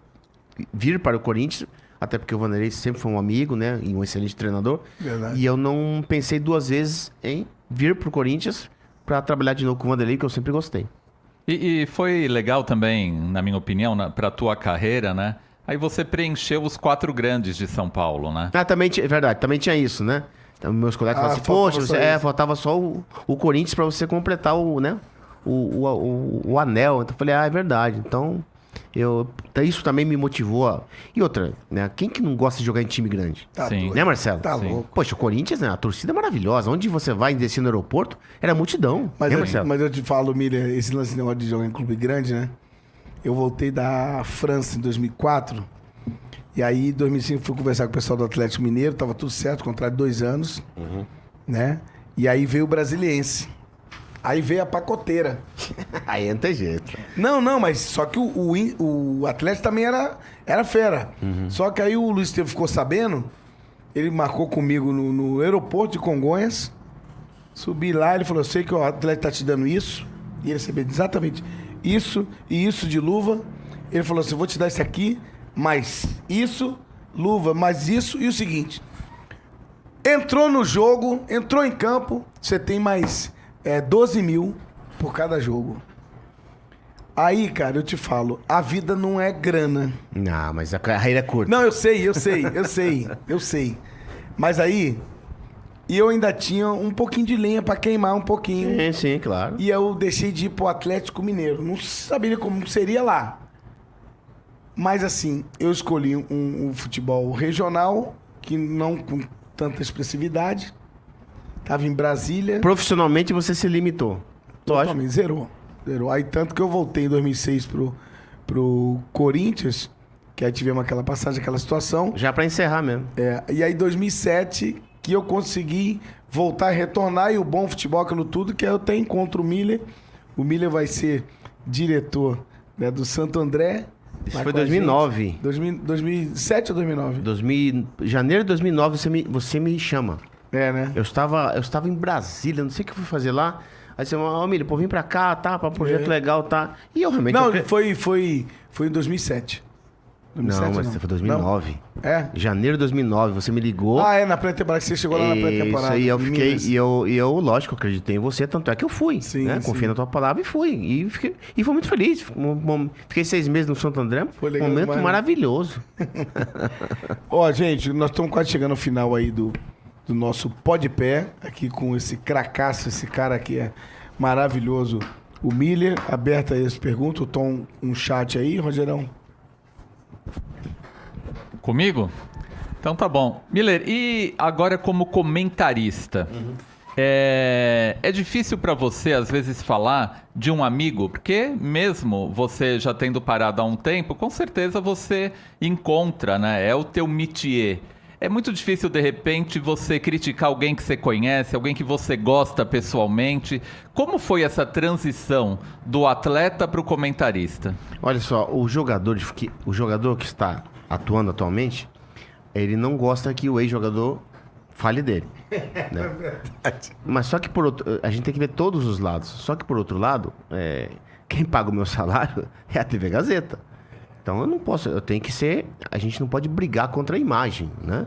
D: vir para o Corinthians, até porque o Vanderlei sempre foi um amigo, né, e um excelente treinador.
A: Verdade.
D: E eu não pensei duas vezes em vir para o Corinthians para trabalhar de novo com o Vanderlei, que eu sempre gostei.
B: E foi legal também, na minha opinião, para a tua carreira, né? Aí você preencheu os 4 grandes de São Paulo, né?
D: Também é verdade, também tinha isso, né? Então, meus colegas falavam assim,
A: faltava
D: poxa,
A: só isso.
D: faltava só o Corinthians para você completar né, o anel. Então eu falei, é verdade. Então, isso também me motivou. E outra, né? Quem que não gosta de jogar em time grande?
A: Tá
B: Sim.
A: doido.
D: Né, Marcelo?
A: Tá
B: Sim.
A: louco.
D: Poxa, o Corinthians, né? A torcida é maravilhosa. Onde você vai descer no aeroporto, era multidão.
A: Mas,
D: Né, Marcelo?
A: mas eu te falo, Miller, esse lance de negócio de jogar em clube grande, né? Eu voltei da França em 2004. E aí, em 2005, fui conversar com o pessoal do Atlético Mineiro. Tava tudo certo, contrato de 2 anos. Né? E aí veio o Brasiliense. Aí veio a pacoteira.
D: Aí não tem jeito.
A: Não, mas só que o Atlético também era fera. Só que aí o Luiz Estevam ficou sabendo, ele marcou comigo no aeroporto de Congonhas. Subi lá, ele falou, eu sei que o Atlético tá te dando isso. E ele recebeu exatamente isso e isso de luva. Ele falou assim, vou te dar isso aqui, mais isso, luva, mais isso e o seguinte. Entrou no jogo, entrou em campo, você tem mais 12 mil por cada jogo. Aí, cara, eu te falo, a vida não é grana.
D: Não, mas a carreira é curta.
A: Não, eu sei. Mas aí, e eu ainda tinha um pouquinho de lenha pra queimar um pouquinho.
D: Sim, claro.
A: E eu deixei de ir pro Atlético Mineiro. Não sabia como seria lá. Mas assim, eu escolhi um futebol regional, que não com tanta expressividade. Tava em Brasília.
D: Profissionalmente você se limitou. Lógico.
A: Totalmente, zerou. Aí tanto que eu voltei em 2006 pro Corinthians, que aí tivemos aquela passagem, aquela situação.
D: Já pra encerrar mesmo.
A: E aí 2007 que eu consegui voltar e retornar, e o bom futebol, aquilo tudo, que eu até encontro o Miller. O Miller vai ser diretor, né, do Santo André.
D: Isso
A: Lá
D: foi
A: com a
D: 2009.
A: gente. 2007 ou 2009?
D: Janeiro de 2009 você me chama.
A: Né?
D: Eu estava em Brasília, não sei o que eu fui fazer lá. Aí você falou, Milho, pô, vim pra cá, tá? Pra projeto legal, tá? E eu realmente...
A: Não, foi em 2007.
D: Não, mas foi 2009.
A: Não? É?
D: Janeiro de 2009, você me ligou.
A: Na pré-temporada, que você chegou lá na pré-temporada.
D: Isso aí, eu
A: em
D: fiquei...
A: Minas.
D: E eu, lógico, acreditei em você, tanto é que eu fui.
A: Sim,
D: né?
A: sim.
D: Confiei na tua palavra e fui. E fui muito feliz. Fiquei 6 meses no Santo André.
A: Foi legal
D: Momento
A: demais, né?
D: maravilhoso.
A: Ó, gente, nós estamos quase chegando ao final aí do nosso Pó de Pé, aqui com esse cracaço, esse cara que é maravilhoso, o Miller. Aberta aí as perguntas, o Tom, um chat aí, Rogerão.
B: Comigo? Então tá bom. Miller, e agora como comentarista? É difícil para você, às vezes, falar de um amigo, porque mesmo você já tendo parado há um tempo, com certeza você encontra, né? É o teu métier. É muito difícil, de repente, você criticar alguém que você conhece, alguém que você gosta pessoalmente. Como foi essa transição do atleta para o comentarista?
D: Olha só, o jogador que está atuando atualmente, ele não gosta que o ex-jogador fale dele. Né? Mas só que por outro... A gente tem que ver todos os lados. Só que por outro lado, quem paga o meu salário é a TV Gazeta. Então eu não posso... Eu tenho que ser... A gente não pode brigar contra a imagem, né?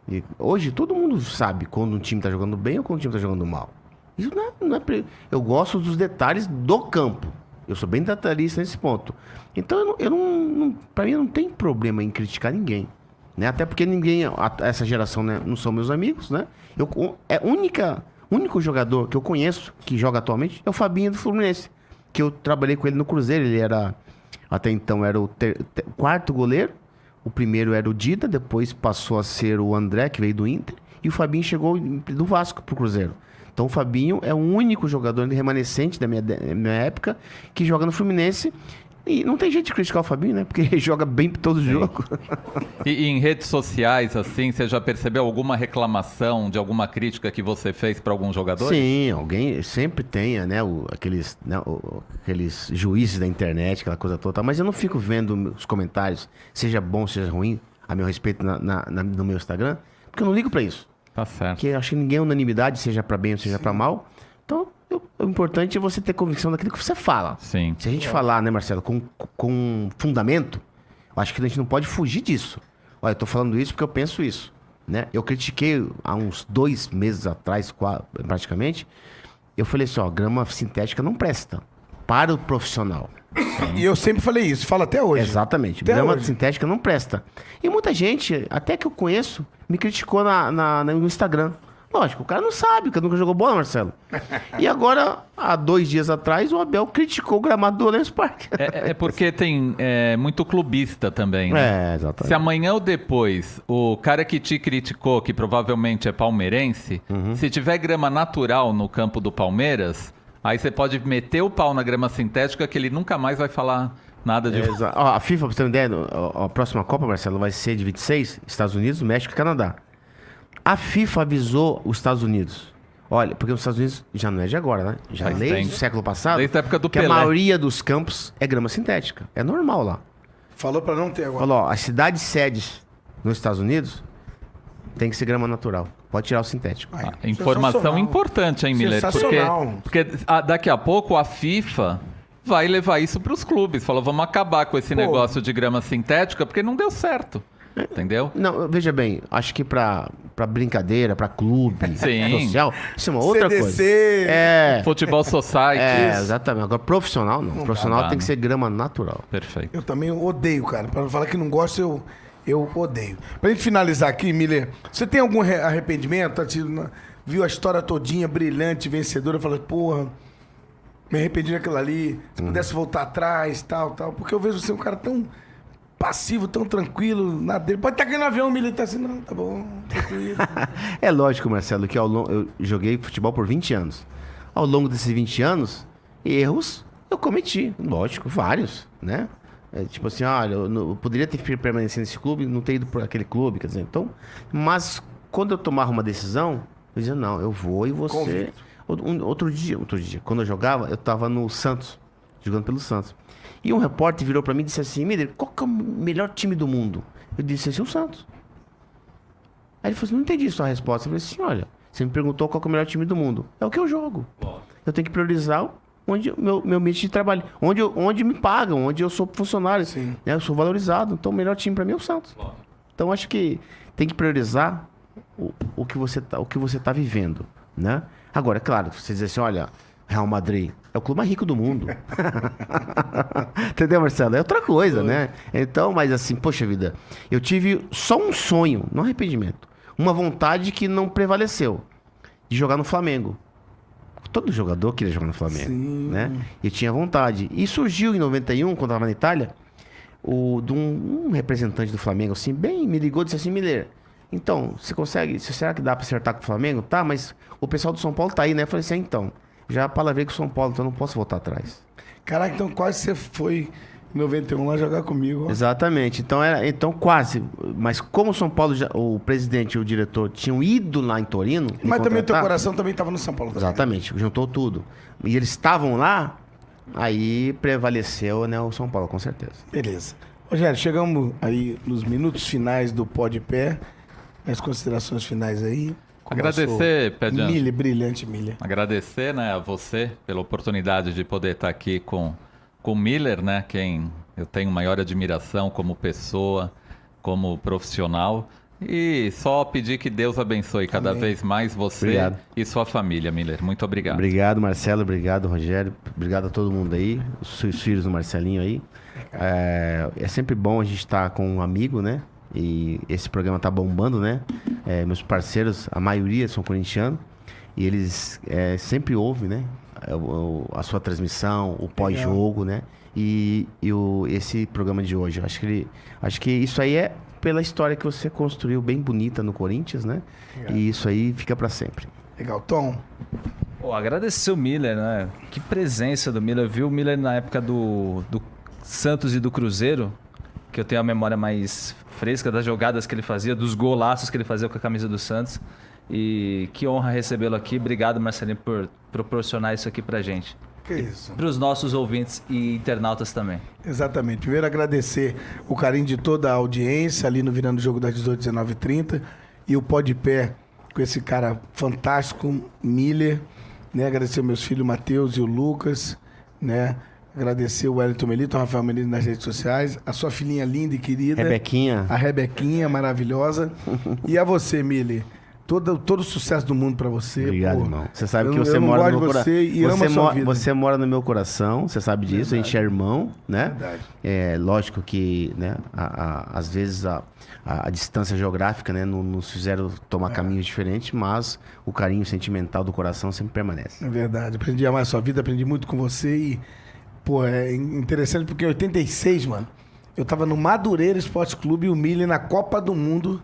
D: E hoje todo mundo sabe quando um time tá jogando bem ou quando um time tá jogando mal. Isso não é eu gosto dos detalhes do campo. Eu sou bem detalhista nesse ponto. Então eu não para mim não tem problema em criticar ninguém, né? Até porque essa geração, né, não são meus amigos, né? O único jogador que eu conheço que joga atualmente é o Fabinho do Fluminense, que eu trabalhei com ele no Cruzeiro. Ele era até então era o quarto goleiro. O primeiro era o Dida, depois passou a ser o André, que veio do Inter, e o Fabinho chegou do Vasco pro Cruzeiro. Então o Fabinho é o único jogador remanescente da minha época que joga no Fluminense. E não tem jeito de criticar o Fabinho, né? Porque ele joga bem todo jogo.
B: E em redes sociais, assim, você já percebeu alguma reclamação de alguma crítica que você fez para algum jogador?
D: Sim, alguém sempre tenha, né? Aqueles juízes da internet, aquela coisa toda. Mas eu não fico vendo os comentários, seja bom, seja ruim, a meu respeito no meu Instagram, porque eu não ligo pra isso.
B: Tá certo.
D: Porque eu acho que ninguém é unanimidade, seja pra bem ou seja pra mal. Então, o importante é você ter convicção daquilo que você fala.
B: Sim.
D: Se a gente falar, né, Marcelo, com fundamento, eu acho que a gente não pode fugir disso. Olha, eu tô falando isso porque eu penso isso, né? Eu critiquei há uns 2 meses atrás, praticamente, eu falei assim, ó, grama sintética não presta para o profissional.
A: E eu sempre falei isso, falo até hoje.
D: Exatamente,
A: Até
D: grama
A: hoje.
D: sintética não presta. E muita gente, até que eu conheço, me criticou no Instagram. Lógico, o cara não sabe, porque nunca jogou bola, Marcelo. E agora, há 2 dias atrás, o Abel criticou o gramado do Allianz Parque.
B: É porque tem muito clubista também, né?
D: Exatamente.
B: Se amanhã ou depois o cara que te criticou, que provavelmente é palmeirense, se tiver grama natural no campo do Palmeiras, aí você pode meter o pau na grama sintética que ele nunca mais vai falar nada de...
D: Ó, a FIFA, pra você ter uma ideia, a próxima Copa, Marcelo, vai ser de 26, Estados Unidos, México e Canadá. A FIFA avisou os Estados Unidos. Olha, porque os Estados Unidos já não é de agora, né? Já
B: Faz
D: desde
B: tempo.
D: o século passado.
B: Desde a época do
D: que
B: Pelé.
D: a maioria dos campos é grama sintética. É normal lá.
A: Falou pra não ter agora.
D: Falou, ó, as cidades sedes nos Estados Unidos tem que ser grama natural. Pode tirar o sintético.
A: Ai,
B: Informação
A: sensacional.
B: importante, hein, Miller?
A: Sensacional.
B: Porque daqui a pouco a FIFA vai levar isso para os clubes. Falou, vamos acabar com esse negócio de grama sintética, porque não deu certo. Entendeu?
D: Não, veja bem, acho que pra brincadeira, pra clube
B: Sim.
D: social, isso é uma outra
A: CDC.
D: coisa. É,
B: Futebol Society.
D: exatamente. Agora, profissional não. Profissional
B: dá,
D: tem
B: né?
D: que ser grama natural.
B: Perfeito.
A: Eu também odeio, cara. Pra não falar que não gosto, eu odeio. Pra gente finalizar aqui, Miller, você tem algum arrependimento? Viu a história todinha, brilhante, vencedora, falou, porra, me arrependi daquilo ali, se pudesse voltar atrás, tal. Porque eu vejo você um cara tão passivo, tão tranquilo, nada dele. Pode estar aqui no avião, Miller, tá assim, não, tá bom, tranquilo.
D: É lógico, Marcelo, que eu joguei futebol por 20 anos. Ao longo desses 20 anos, erros eu cometi, lógico, vários, né? Tipo assim, olha, eu poderia ter permanecido nesse clube, não ter ido por aquele clube, quer dizer, então... Mas quando eu tomava uma decisão, eu dizia, não, eu vou e você... Outro dia, quando eu jogava, eu tava no Santos, jogando pelo Santos. E um repórter virou pra mim e disse assim, Miller, qual que é o melhor time do mundo? Eu disse assim, o Santos. Aí ele falou assim, não entendi sua resposta. Eu falei assim, olha, você me perguntou qual que é o melhor time do mundo. É o que eu jogo. Eu tenho que priorizar onde meu ambiente de trabalho, onde me pagam, onde eu sou funcionário.
A: Sim.
D: Né? Eu sou valorizado. Então o melhor time pra mim é o Santos. Então acho que tem que priorizar o que você tá vivendo, né? Agora, é claro, você dizer assim, olha, Real Madrid é o clube mais rico do mundo. Entendeu, Marcelo? É outra coisa, né? Então, mas assim, poxa vida, eu tive só um sonho, não arrependimento, uma vontade que não prevaleceu, de jogar no Flamengo. Todo jogador queria jogar no Flamengo, né? E tinha vontade. E surgiu em 91, quando eu estava na Itália, de um representante do Flamengo, assim, me ligou e disse assim, Miller, então, você consegue, será que dá pra acertar com o Flamengo? Tá, mas o pessoal do São Paulo tá aí, né? Eu falei assim, então, já palavrei com o São Paulo, então eu não posso voltar atrás.
A: Caraca, então quase você foi em 91 lá jogar comigo. Ó.
D: Exatamente, então quase, mas como o São Paulo, o presidente e o diretor tinham ido lá em Torino...
A: Mas também o teu
D: contratar,
A: coração também tava no São Paulo. Também.
D: exatamente, juntou tudo. E eles estavam lá, aí prevaleceu, né, o São Paulo, com certeza.
A: Beleza. Rogério, chegamos aí nos minutos finais do Pó de Pé. As considerações finais aí.
B: Agradecer, Pedian.
A: Miller, brilhante Miller.
B: Agradecer, né, a você pela oportunidade de poder estar aqui com o Miller, né, quem eu tenho maior admiração como pessoa, como profissional. E só pedir que Deus abençoe cada vez mais você
D: Obrigado.
B: e sua família, Miller. Muito obrigado.
D: Obrigado, Marcelo. Obrigado, Rogério. Obrigado a todo mundo aí, os filhos do Marcelinho aí. É sempre bom a gente estar com um amigo, né? E esse programa tá bombando, né? Meus parceiros, a maioria são corintianos. E eles sempre ouvem, né? A sua transmissão, o pós-jogo, né? E esse programa de hoje. Acho que isso aí é pela história que você construiu bem bonita no Corinthians, né?
A: Obrigado.
D: E isso aí fica para sempre.
A: Legal, Tom.
C: Pô, agradecer o Miller, né? Que presença do Miller. Eu vi o Miller na época do Santos e do Cruzeiro, que eu tenho a memória mais fresca das jogadas que ele fazia, dos golaços que ele fazia com a camisa do Santos. E que honra recebê-lo aqui. Obrigado, Marcelinho, por proporcionar isso aqui pra gente.
A: Que isso.
C: Para os nossos ouvintes e internautas também.
A: Exatamente. Primeiro agradecer o carinho de toda a audiência ali no Virando o Jogo das 18, 19h30 e o Pó de Pé com esse cara fantástico, Miller, né? Agradecer meus filhos Matheus e o Lucas, né? Agradecer o Wellington Melito, o Rafael Melito nas redes sociais, a sua filhinha linda e querida.
D: Rebequinha.
A: A Rebequinha, maravilhosa. E a você, Miller. Todo o sucesso do mundo pra você.
D: Obrigado,
A: pô.
D: irmão. Você sabe que
A: Eu
D: você
A: não
D: mora
A: gosto
D: no
A: de
D: meu coração.
A: você e amo a sua vida.
D: Você mora no meu coração, você sabe disso, a gente é irmão, né?
A: Verdade.
D: Lógico que, né, às vezes a distância geográfica, né, nos fizeram tomar caminhos diferentes, mas o carinho sentimental do coração sempre permanece.
A: É verdade. Aprendi a amar a sua vida, aprendi muito com você e, pô, é interessante porque em 86, mano, eu tava no Madureira Esporte Clube e o Miller na Copa do Mundo.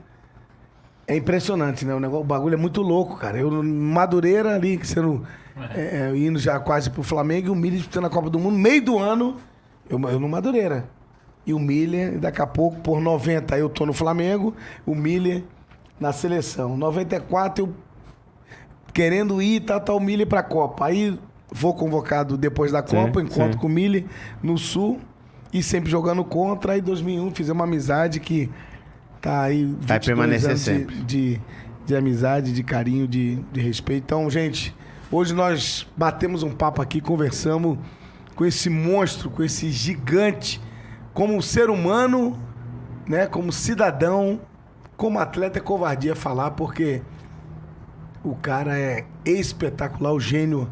A: É impressionante, né? O bagulho é muito louco, cara. Eu no Madureira ali, indo já quase pro Flamengo, e o Miller disputando a Copa do Mundo, meio do ano, eu no Madureira. E o Miller, daqui a pouco, por 90, eu tô no Flamengo, o Miller na seleção. 94, eu querendo ir, tá o Miller pra Copa. Aí vou convocado depois da Copa, encontro com o Miller no Sul, e sempre jogando contra. Aí em 2001 fizemos uma amizade que tá aí 22
D: vai permanecer
A: anos
D: sempre.
A: De amizade, de carinho, de respeito. Então, gente, hoje nós batemos um papo aqui, conversamos com esse monstro, com esse gigante, como ser humano, né, como cidadão, como atleta é covardia falar, porque o cara é espetacular, o gênio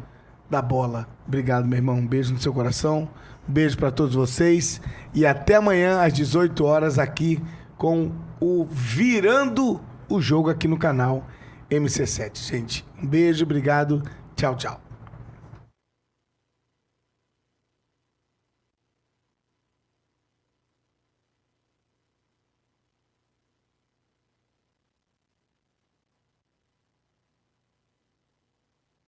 A: da bola. Obrigado, meu irmão. Um beijo no seu coração, um beijo para todos vocês e até amanhã às 18 horas aqui com o Virando o Jogo aqui no canal MC7. Gente, um beijo, obrigado. Tchau, tchau.